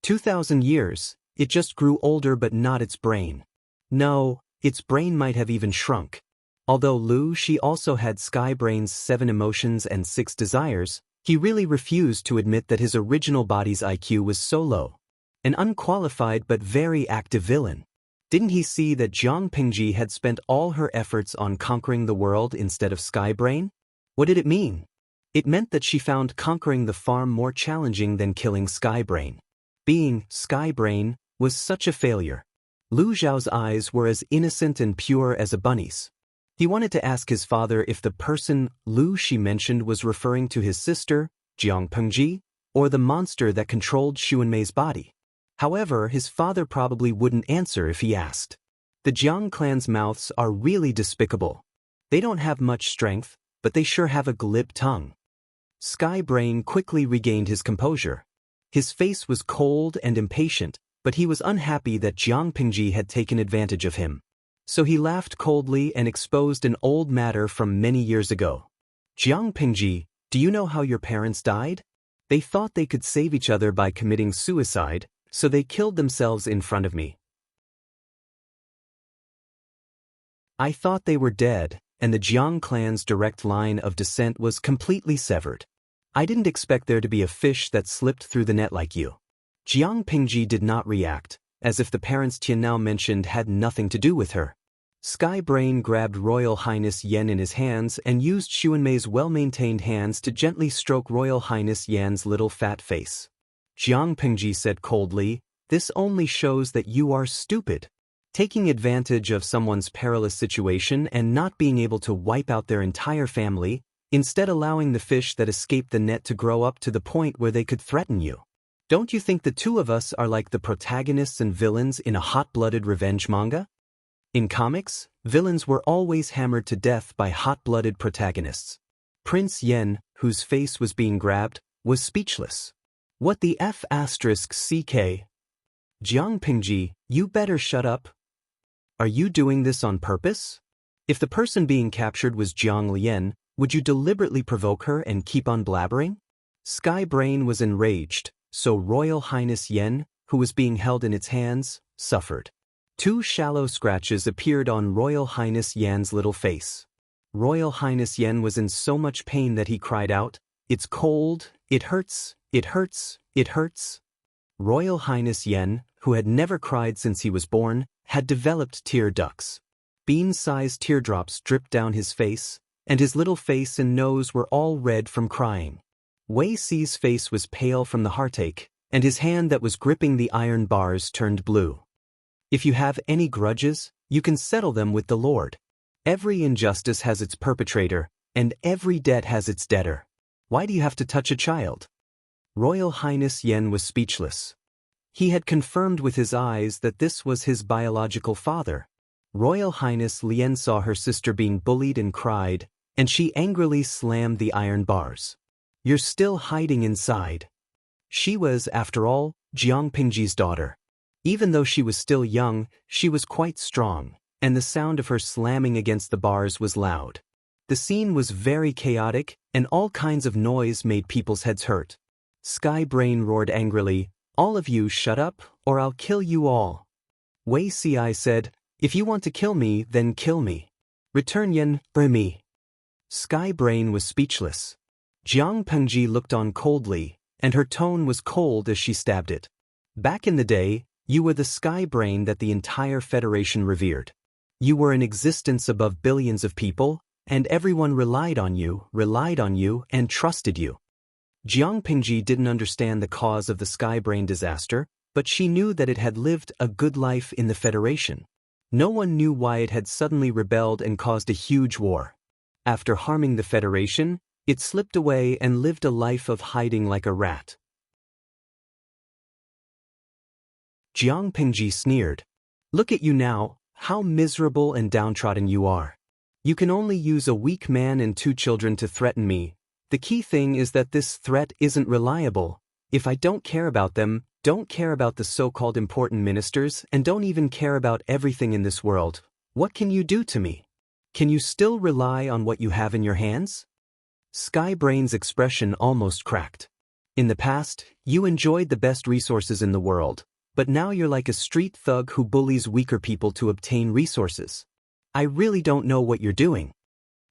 2,000 years, it just grew older but not its brain. No, its brain might have even shrunk. Although Lu Shi also had Sky Brain's 7 emotions and 6 desires, he really refused to admit that his original body's IQ was so low. An unqualified but very active villain. Didn't he see that Jiang Pingji had spent all her efforts on conquering the world instead of Sky Brain? What did it mean? It meant that she found conquering the farm more challenging than killing Sky Brain. Being Sky Brain was such a failure. Lu Zhao's eyes were as innocent and pure as a bunny's. He wanted to ask his father if the person Lu Shi mentioned was referring to his sister, Jiang Pingji, or the monster that controlled Xuanmei's body. However, his father probably wouldn't answer if he asked. The Jiang clan's mouths are really despicable. They don't have much strength, but they sure have a glib tongue. Sky Brain quickly regained his composure. His face was cold and impatient, but he was unhappy that Jiang Pingji had taken advantage of him. So he laughed coldly and exposed an old matter from many years ago. Jiang Pingji, do you know how your parents died? They thought they could save each other by committing suicide, so they killed themselves in front of me. I thought they were dead, and the Jiang clan's direct line of descent was completely severed. I didn't expect there to be a fish that slipped through the net like you. Jiang Pingji did not react, as if the parents Tian now mentioned had nothing to do with her. Sky Brain grabbed Royal Highness Yan in his hands and used Xuanmei's well-maintained hands to gently stroke Royal Highness Yan's little fat face. Jiang Pingji said coldly, "This only shows that you are stupid. Taking advantage of someone's perilous situation and not being able to wipe out their entire family, instead allowing the fish that escaped the net to grow up to the point where they could threaten you. Don't you think the two of us are like the protagonists and villains in a hot-blooded revenge manga? In comics, villains were always hammered to death by hot-blooded protagonists. Prince Yen, whose face was being grabbed, was speechless. What the F***ck? Jiang Pingji, you better shut up. Are you doing this on purpose? If the person being captured was Jiang Lian, would you deliberately provoke her and keep on blabbering? Sky Brain was enraged, so Royal Highness Yen, who was being held in its hands, suffered. 2 shallow scratches appeared on Royal Highness Yan's little face. Royal Highness Yen was in so much pain that he cried out, "It's cold, it hurts, it hurts, it hurts." Royal Highness Yen, who had never cried since he was born, had developed tear ducts. Bean-sized teardrops dripped down his face, and his little face and nose were all red from crying. Wei Si's face was pale from the heartache, and his hand that was gripping the iron bars turned blue. If you have any grudges, you can settle them with the Lord. Every injustice has its perpetrator, and every debt has its debtor. Why do you have to touch a child? Royal Highness Yen was speechless. He had confirmed with his eyes that this was his biological father. Royal Highness Lian saw her sister being bullied and cried, and she angrily slammed the iron bars. "You're still hiding inside." She was, after all, Jiang Pingji's daughter. Even though she was still young, she was quite strong, and the sound of her slamming against the bars was loud. The scene was very chaotic, and all kinds of noise made people's heads hurt. Sky Brain roared angrily, "All of you shut up, or I'll kill you all." Wei Si said, "If you want to kill me, then kill me. Return Yen, me." Sky Brain was speechless. Jiang Pengji looked on coldly, and her tone was cold as she stabbed it. Back in the day, you were the Sky Brain that the entire Federation revered. You were in existence above billions of people, and everyone relied on you, and trusted you. Jiang Pingji didn't understand the cause of the Sky Brain disaster, but she knew that it had lived a good life in the Federation. No one knew why it had suddenly rebelled and caused a huge war. After harming the Federation, it slipped away and lived a life of hiding like a rat. Jiang Pingji sneered. "Look at you now, how miserable and downtrodden you are. You can only use a weak man and 2 children to threaten me. The key thing is that this threat isn't reliable. If I don't care about them, don't care about the so-called important ministers, and don't even care about everything in this world, what can you do to me? Can you still rely on what you have in your hands?" Sky Brain's expression almost cracked. "In the past, you enjoyed the best resources in the world, but now you're like a street thug who bullies weaker people to obtain resources. I really don't know what you're doing."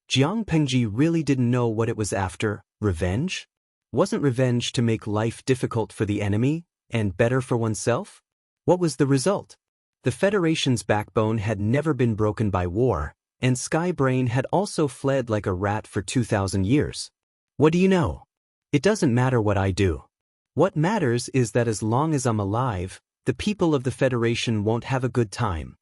Jiang Pengji really didn't know what it was after. Revenge? Wasn't revenge to make life difficult for the enemy, and better for oneself? What was the result? The Federation's backbone had never been broken by war, and Sky Brain had also fled like a rat for 2,000 years. What do you know? It doesn't matter what I do. What matters is that as long as I'm alive, the people of the Federation won't have a good time.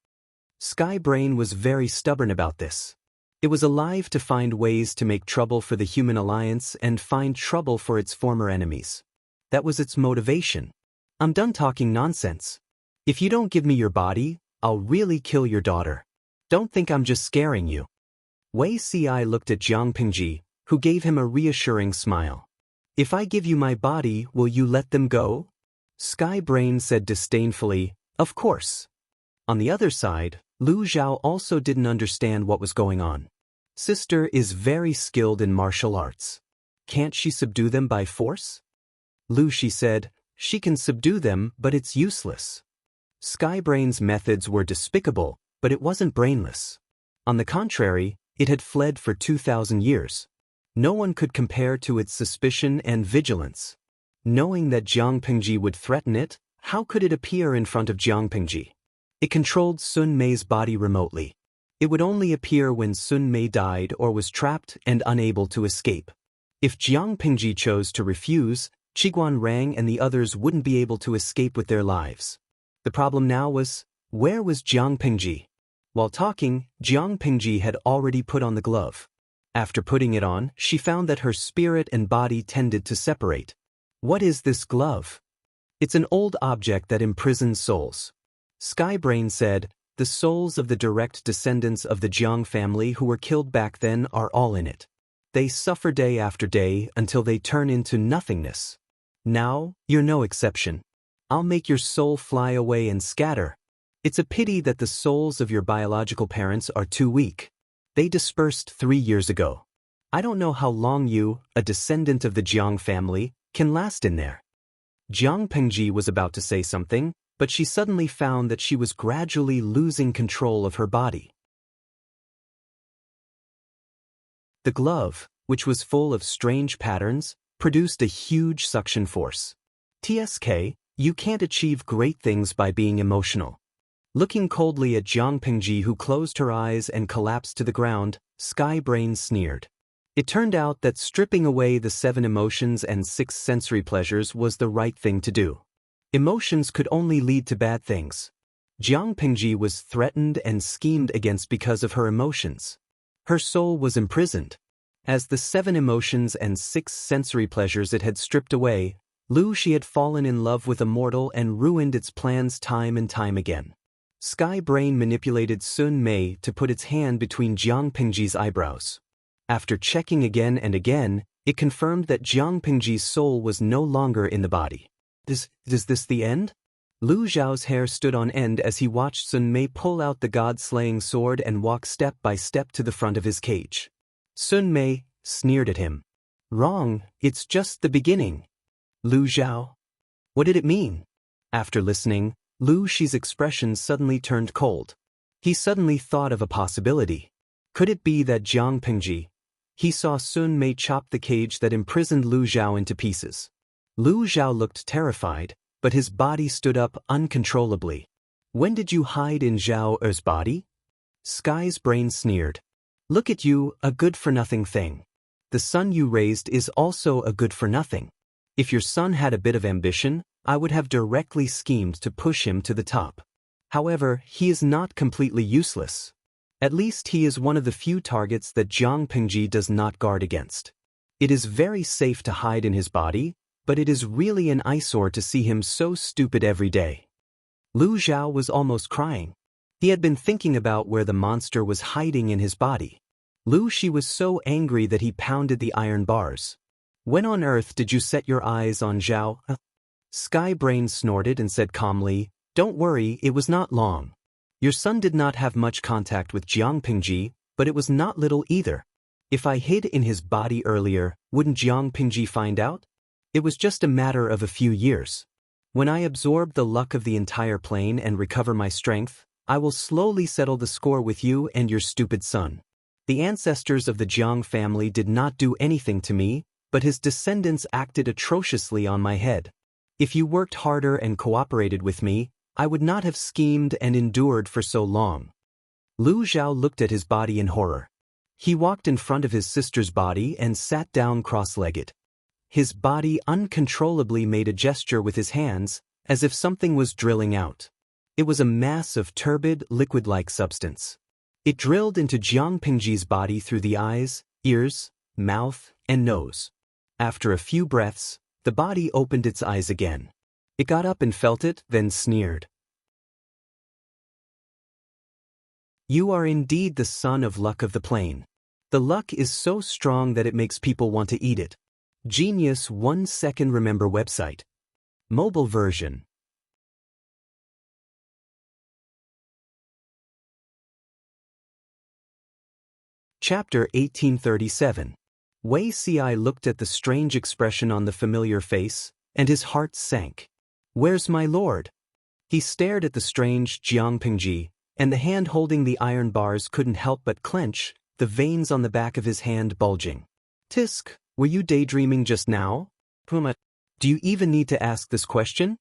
Sky Brain was very stubborn about this. It was alive to find ways to make trouble for the human alliance and find trouble for its former enemies. That was its motivation. I'm done talking nonsense. If you don't give me your body, I'll really kill your daughter. Don't think I'm just scaring you." Wei Si looked at Jiang Pingji, who gave him a reassuring smile. "If I give you my body, will you let them go?" Sky Brain said disdainfully, "Of course." On the other side, Lu Zhao also didn't understand what was going on. Sister is very skilled in martial arts. Can't she subdue them by force? Lu Shi said, "She can subdue them, but it's useless." Sky Brain's methods were despicable, but it wasn't brainless. On the contrary, it had fled for 2,000 years. No one could compare to its suspicion and vigilance. Knowing that Jiang Pingji would threaten it, how could it appear in front of Jiang Pingji? It controlled Sun Mei's body remotely. It would only appear when Sun Mei died or was trapped and unable to escape. If Jiang Pingji chose to refuse, Qiguan Rang and the others wouldn't be able to escape with their lives. The problem now was, where was Jiang Pingji? While talking, Jiang Pingji had already put on the glove. After putting it on, she found that her spirit and body tended to separate. What is this glove? It's an old object that imprisons souls. Skybrain said, the souls of the direct descendants of the Jiang family who were killed back then are all in it. They suffer day after day until they turn into nothingness. Now, you're no exception. I'll make your soul fly away and scatter. It's a pity that the souls of your biological parents are too weak. They dispersed 3 years ago. I don't know how long you, a descendant of the Jiang family, can last in there. Jiang Pengji was about to say something, but she suddenly found that she was gradually losing control of her body. The glove, which was full of strange patterns, produced a huge suction force. TSK, you can't achieve great things by being emotional. Looking coldly at Jiang Pengji, who closed her eyes and collapsed to the ground, Skybrain sneered. It turned out that stripping away the 7 emotions and 6 sensory pleasures was the right thing to do. Emotions could only lead to bad things. Jiang Pengji was threatened and schemed against because of her emotions. Her soul was imprisoned. As the 7 emotions and 6 sensory pleasures it had stripped away, she had fallen in love with Immortal and ruined its plans time and time again. Skybrain manipulated Sun Mei to put its hand between Jiang Pengji's eyebrows. After checking again and again, it confirmed that Jiang Pengji's soul was no longer in the body. Is this the end? Lu Zhao's hair stood on end as he watched Sun Mei pull out the god-slaying sword and walk step by step to the front of his cage. Sun Mei sneered at him. Wrong, it's just the beginning. Lu Zhao? What did it mean? After listening, Lu Shi's expression suddenly turned cold. He suddenly thought of a possibility. Could it be that Jiang Pengji? He saw Sun Mei chop the cage that imprisoned Lu Zhao into pieces. Lu Zhao looked terrified, but his body stood up uncontrollably. When did you hide in Zhao Er's body? Sky's brain sneered. Look at you, a good-for-nothing thing. The son you raised is also a good-for-nothing. If your son had a bit of ambition, I would have directly schemed to push him to the top. However, he is not completely useless. At least he is one of the few targets that Jiang Pengji does not guard against. It is very safe to hide in his body, but it is really an eyesore to see him so stupid every day. Lu Zhao was almost crying. He had been thinking about where the monster was hiding in his body. Lu Shi was so angry that he pounded the iron bars. When on earth did you set your eyes on Zhao? Skybrain snorted and said calmly, Don't worry, it was not long. Your son did not have much contact with Jiang Pengji, but it was not little either. If I hid in his body earlier, wouldn't Jiang Pengji find out? It was just a matter of a few years. When I absorb the luck of the entire plane and recover my strength, I will slowly settle the score with you and your stupid son. The ancestors of the Jiang family did not do anything to me, but his descendants acted atrociously on my head. If you worked harder and cooperated with me, I would not have schemed and endured for so long. Lu Zhao looked at his body in horror. He walked in front of his sister's body and sat down cross-legged. His body uncontrollably made a gesture with his hands, as if something was drilling out. It was a mass of turbid, liquid-like substance. It drilled into Jiang Pengji's body through the eyes, ears, mouth, and nose. After a few breaths, the body opened its eyes again. It got up and felt it, then sneered. You are indeed the son of luck of the plane. The luck is so strong that it makes people want to eat it. Genius 1 second remember website. Mobile version. Chapter 1837. Wei Ci looked at the strange expression on the familiar face, and his heart sank. Where's my lord? He stared at the strange Jiang Pengji, and the hand holding the iron bars couldn't help but clench, the veins on the back of his hand bulging. Tisk, were you daydreaming just now? Puma, do you even need to ask this question?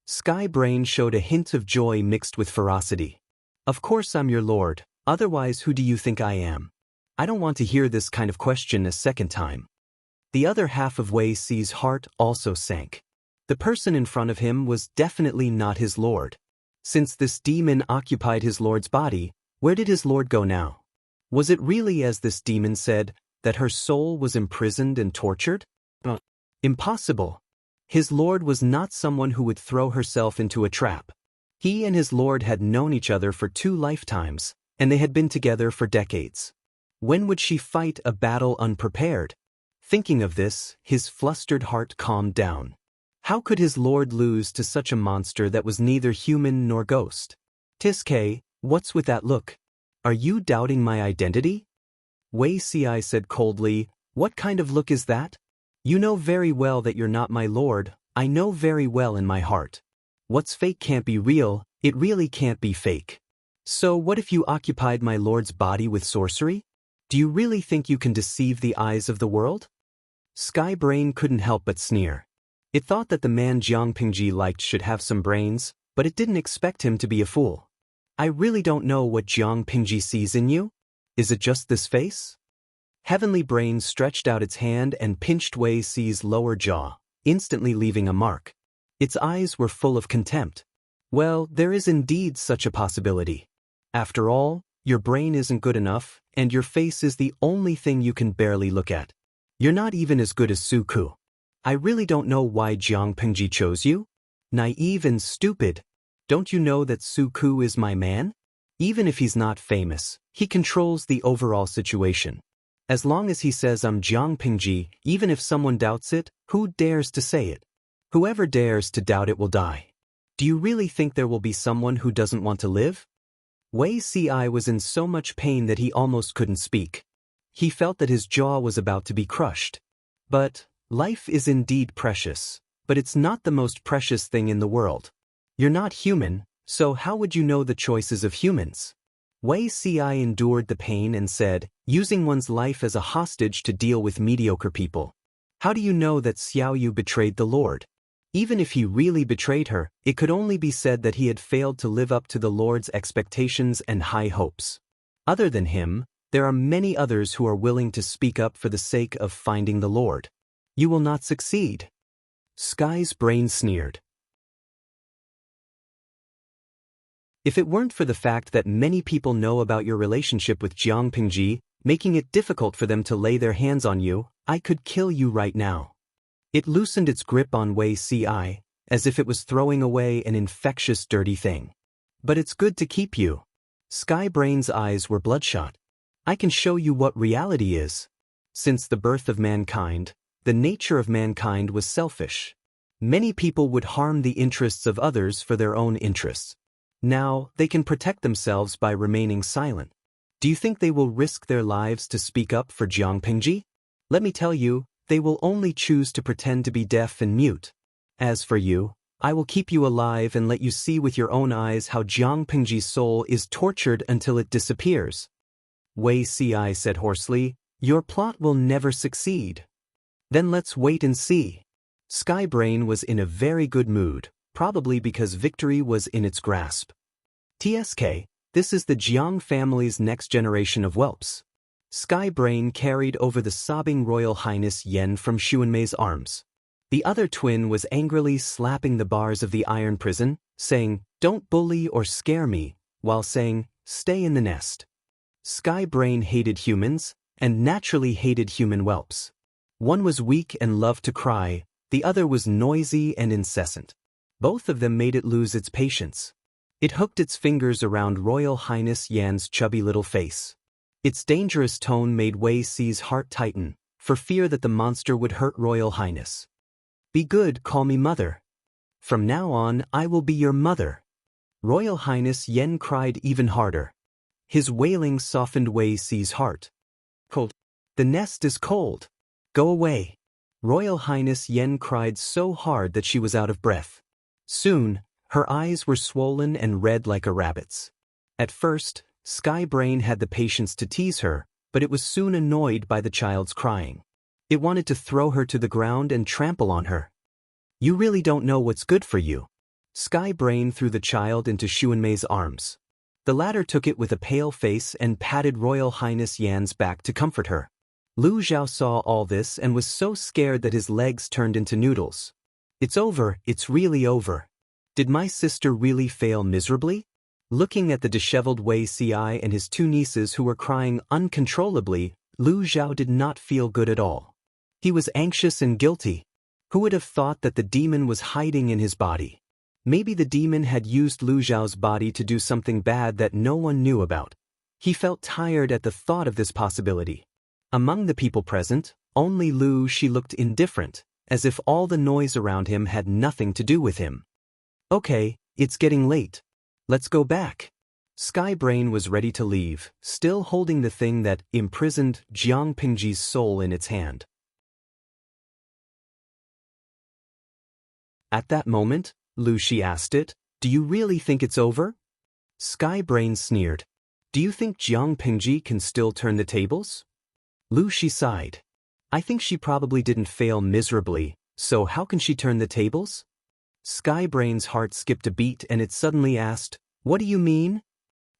Skybrain showed a hint of joy mixed with ferocity. Of course I'm your lord, Otherwise, who do you think I am? I don't want to hear this kind of question a second time. The other half of Wei Si's heart also sank. The person in front of him was definitely not his lord. Since this demon occupied his lord's body, where did his lord go now? Was it really as this demon said, that her soul was imprisoned and tortured? Impossible. His lord was not someone who would throw herself into a trap. He and his lord had known each other for 2 lifetimes, and they had been together for decades. When would she fight a battle unprepared? Thinking of this, his flustered heart calmed down. How could his lord lose to such a monster that was neither human nor ghost? Tiske, what's with that look? Are you doubting my identity? Wei Si said coldly, what kind of look is that? You know very well that you're not my lord. I know very well in my heart. What's fake can't be real, it really can't be fake. So what if you occupied my lord's body with sorcery? Do you really think you can deceive the eyes of the world? Sky Brain couldn't help but sneer. It thought that the man Jiang Pingji liked should have some brains, but it didn't expect him to be a fool. I really don't know what Jiang Pingji sees in you. Is it just this face? Heavenly Brain stretched out its hand and pinched Wei Si's lower jaw, instantly leaving a mark. Its eyes were full of contempt. Well, there is indeed such a possibility. After all, your brain isn't good enough, and your face is the only thing you can barely look at. You're not even as good as Su Ku. I really don't know why Jiang Pingji chose you. Naive and stupid. Don't you know that Su Ku is my man? Even if he's not famous, he controls the overall situation. As long as he says I'm Jiang Pingji, even if someone doubts it, who dares to say it? Whoever dares to doubt it will die. Do you really think there will be someone who doesn't want to live? Wei Si was in so much pain that he almost couldn't speak. He felt that his jaw was about to be crushed. But life is indeed precious, but it's not the most precious thing in the world. You're not human, so how would you know the choices of humans? Wei Si endured the pain and said, using one's life as a hostage to deal with mediocre people. How do you know that Xiao Yu betrayed the Lord? Even if he really betrayed her, it could only be said that he had failed to live up to the Lord's expectations and high hopes. Other than him, there are many others who are willing to speak up for the sake of finding the Lord. You will not succeed. Sky's Brain sneered. If it weren't for the fact that many people know about your relationship with Jiang Pingji, making it difficult for them to lay their hands on you, I could kill you right now. It loosened its grip on Wei Si, as if it was throwing away an infectious dirty thing. But it's good to keep you. Sky Brain's eyes were bloodshot. I can show you what reality is. Since the birth of mankind, the nature of mankind was selfish. Many people would harm the interests of others for their own interests. Now, they can protect themselves by remaining silent. Do you think they will risk their lives to speak up for Jiang Pingji? Let me tell you, they will only choose to pretend to be deaf and mute. As for you, I will keep you alive and let you see with your own eyes how Jiang Pingji's soul is tortured until it disappears. Wei Si said hoarsely, your plot will never succeed. Then let's wait and see. Sky Brain was in a very good mood, probably because victory was in its grasp. TSK, this is the Jiang family's next generation of whelps. Sky Brain carried over the sobbing Royal Highness Yen from Xuanmei's arms. The other twin was angrily slapping the bars of the iron prison, saying, don't bully or scare me, while saying, stay in the nest. Sky Brain hated humans, and naturally hated human whelps. One was weak and loved to cry, the other was noisy and incessant. Both of them made it lose its patience. It hooked its fingers around Royal Highness Yan's chubby little face. Its dangerous tone made Wei Si's heart tighten, for fear that the monster would hurt Royal Highness. Be good, call me mother. From now on, I will be your mother. Royal Highness Yen cried even harder. His wailing softened Wei Si's heart. Cold. The nest is cold. Go away. Royal Highness Yen cried so hard that she was out of breath. Soon, her eyes were swollen and red like a rabbit's. At first, Sky Brain had the patience to tease her, but it was soon annoyed by the child's crying. It wanted to throw her to the ground and trample on her. You really don't know what's good for you. Sky Brain threw the child into Xuanmei's arms. The latter took it with a pale face and patted Royal Highness Yan's back to comfort her. Lu Zhao saw all this and was so scared that his legs turned into noodles. It's over, it's really over. Did my sister really fail miserably? Looking at the disheveled Wei Ci and his two nieces who were crying uncontrollably, Lu Zhao did not feel good at all. He was anxious and guilty. Who would have thought that the demon was hiding in his body? Maybe the demon had used Lu Zhao's body to do something bad that no one knew about. He felt tired at the thought of this possibility. Among the people present, only Lu Xi looked indifferent, as if all the noise around him had nothing to do with him. Okay, it's getting late. Let's go back. Sky Brain was ready to leave, still holding the thing that imprisoned Jiang Pingji's soul in its hand. At that moment, Lu Xi asked it, "Do you really think it's over?" Sky Brain sneered. "Do you think Jiang Pingji can still turn the tables?" Lu Xi sighed. "I think she probably didn't fail miserably, so how can she turn the tables?" Sky Brain's heart skipped a beat and it suddenly asked, "What do you mean?"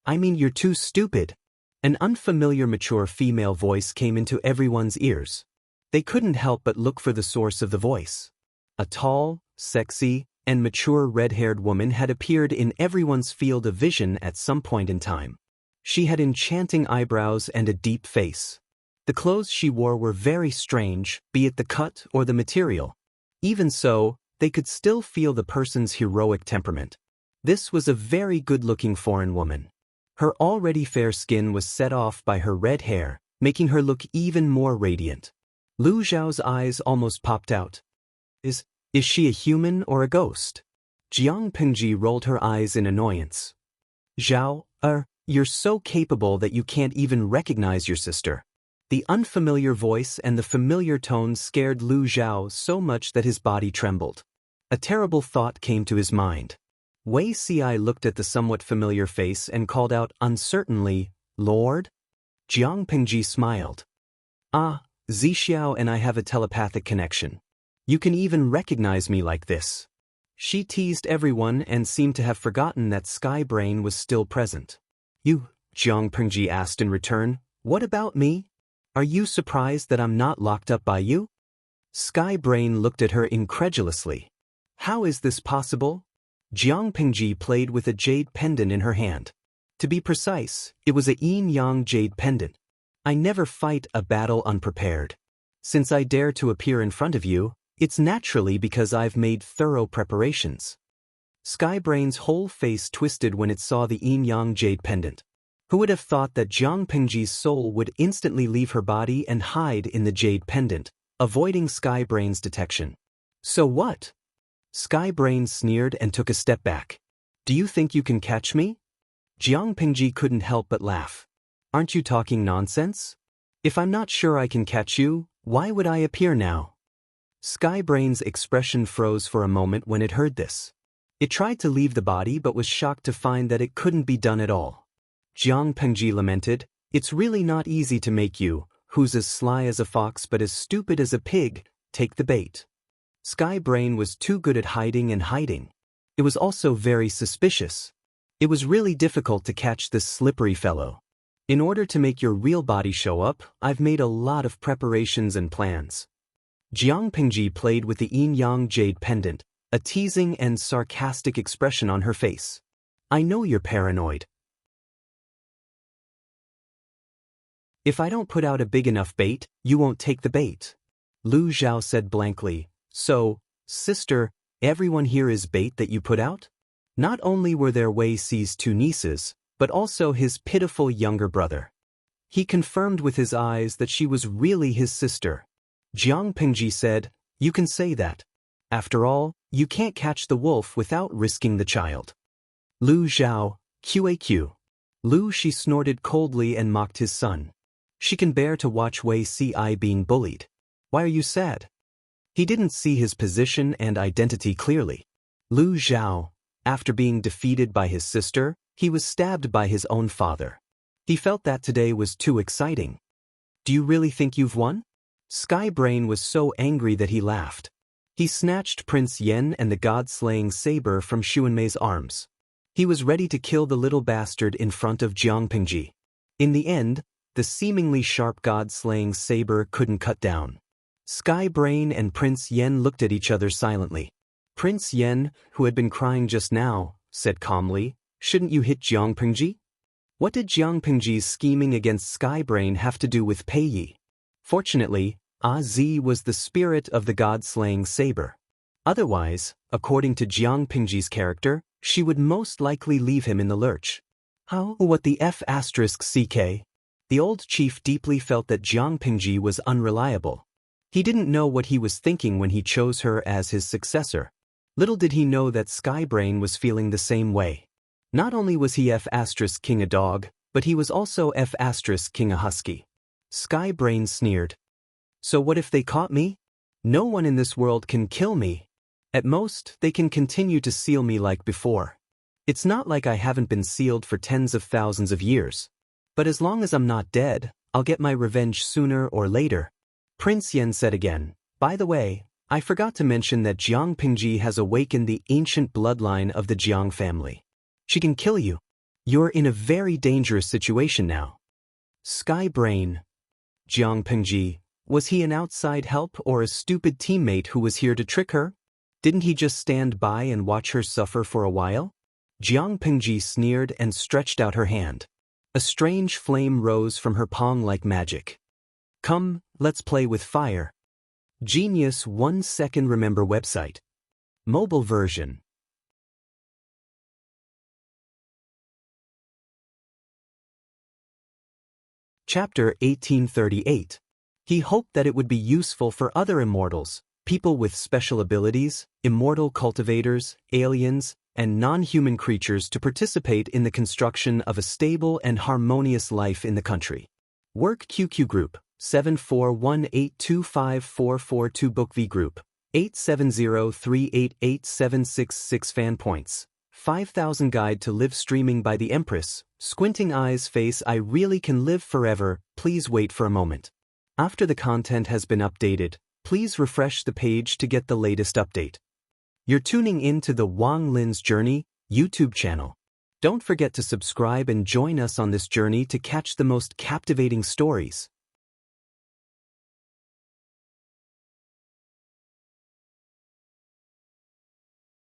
"I mean you're too stupid." An unfamiliar mature female voice came into everyone's ears. They couldn't help but look for the source of the voice. A tall, sexy, and mature red-haired woman had appeared in everyone's field of vision at some point in time. She had enchanting eyebrows and a deep face. The clothes she wore were very strange, be it the cut or the material. Even so, they could still feel the person's heroic temperament. This was a very good-looking foreign woman. Her already fair skin was set off by her red hair, making her look even more radiant. Lu Zhao's eyes almost popped out. Is she a human or a ghost? Jiang Pingji rolled her eyes in annoyance. Zhao, you're so capable that you can't even recognize your sister. The unfamiliar voice and the familiar tone scared Lu Zhao so much that his body trembled. A terrible thought came to his mind. Wei Ci looked at the somewhat familiar face and called out uncertainly, "Lord?" Jiang Pingji smiled. "Ah, Zixiao and I have a telepathic connection. You can even recognize me like this." She teased everyone and seemed to have forgotten that Sky Brain was still present. "You?" Jiang Pingji asked in return, "What about me? Are you surprised that I'm not locked up by you?" Sky Brain looked at her incredulously. "How is this possible?" Jiang Pingji played with a jade pendant in her hand. To be precise, it was a yin-yang jade pendant. "I never fight a battle unprepared. Since I dare to appear in front of you, it's naturally because I've made thorough preparations." Sky Brain's whole face twisted when it saw the yin-yang jade pendant. Who would have thought that Jiang Pingji's soul would instantly leave her body and hide in the jade pendant, avoiding Sky Brain's detection? "So what?" Sky Brain sneered and took a step back. "Do you think you can catch me?" Jiang Pingji couldn't help but laugh. "Aren't you talking nonsense? If I'm not sure I can catch you, why would I appear now?" Sky Brain's expression froze for a moment when it heard this. It tried to leave the body but was shocked to find that it couldn't be done at all. Jiang Pingji lamented, "It's really not easy to make you, who's as sly as a fox but as stupid as a pig, take the bait." Sky Brain was too good at hiding and hiding. It was also very suspicious. It was really difficult to catch this slippery fellow. "In order to make your real body show up, I've made a lot of preparations and plans." Jiang Pingji played with the yin-yang jade pendant, a teasing and sarcastic expression on her face. "I know you're paranoid. If I don't put out a big enough bait, you won't take the bait." Lu Zhao said blankly, "So, sister, everyone here is bait that you put out?" Not only were there Wei Ci's two nieces, but also his pitiful younger brother. He confirmed with his eyes that she was really his sister. Jiang Pingji said, "You can say that. After all, you can't catch the wolf without risking the child." Lu Zhao, QAQ. Lu Xi snorted coldly and mocked his son. She can bear to watch Wei Ci being bullied. Why are you sad? He didn't see his position and identity clearly. Lu Zhao, after being defeated by his sister, he was stabbed by his own father. He felt that today was too exciting. "Do you really think you've won?" Sky Brain was so angry that he laughed. He snatched Prince Yen and the god-slaying saber from Xuanmei's arms. He was ready to kill the little bastard in front of Jiang Pingji. In the end, the seemingly sharp god-slaying saber couldn't cut down. Sky Brain and Prince Yen looked at each other silently. Prince Yen, who had been crying just now, said calmly, "Shouldn't you hit Jiang Pingji?" What did Jiang Pingji's scheming against Sky Brain have to do with Pei Yi? Fortunately, Zi was the spirit of the god-slaying saber. Otherwise, according to Jiang Pingji's character, she would most likely leave him in the lurch. How? What the F***ck? The old chief deeply felt that Jiang Pingji was unreliable. He didn't know what he was thinking when he chose her as his successor. Little did he know that Skybrain was feeling the same way. Not only was he F***king a dog, but he was also F***king a husky. Skybrain sneered. So what if they caught me? No one in this world can kill me. At most, they can continue to seal me like before. It's not like I haven't been sealed for tens of thousands of years. But as long as I'm not dead, I'll get my revenge sooner or later. Prince Yen said again, "By the way, I forgot to mention that Jiang Pingji has awakened the ancient bloodline of the Jiang family. She can kill you. You're in a very dangerous situation now." Sky Brain. Jiang Pingji, was he an outside help or a stupid teammate who was here to trick her? Didn't he just stand by and watch her suffer for a while? Jiang Pingji sneered and stretched out her hand. A strange flame rose from her palm like magic. "Come, let's play with fire." Genius 1 second remember website. Mobile version. Chapter 1838. He hoped that it would be useful for other immortals, people with special abilities, immortal cultivators, aliens, and non-human creatures to participate in the construction of a stable and harmonious life in the country. Work QQ Group, 741825442 Book V Group, 870388766 Fan Points, 5000 Guide to Live Streaming by the Empress, Squinting Eyes Face I really can live forever, please wait for a moment. After the content has been updated, please refresh the page to get the latest update. You're tuning in to the Wang Lin's Journey YouTube channel. Don't forget to subscribe and join us on this journey to catch the most captivating stories.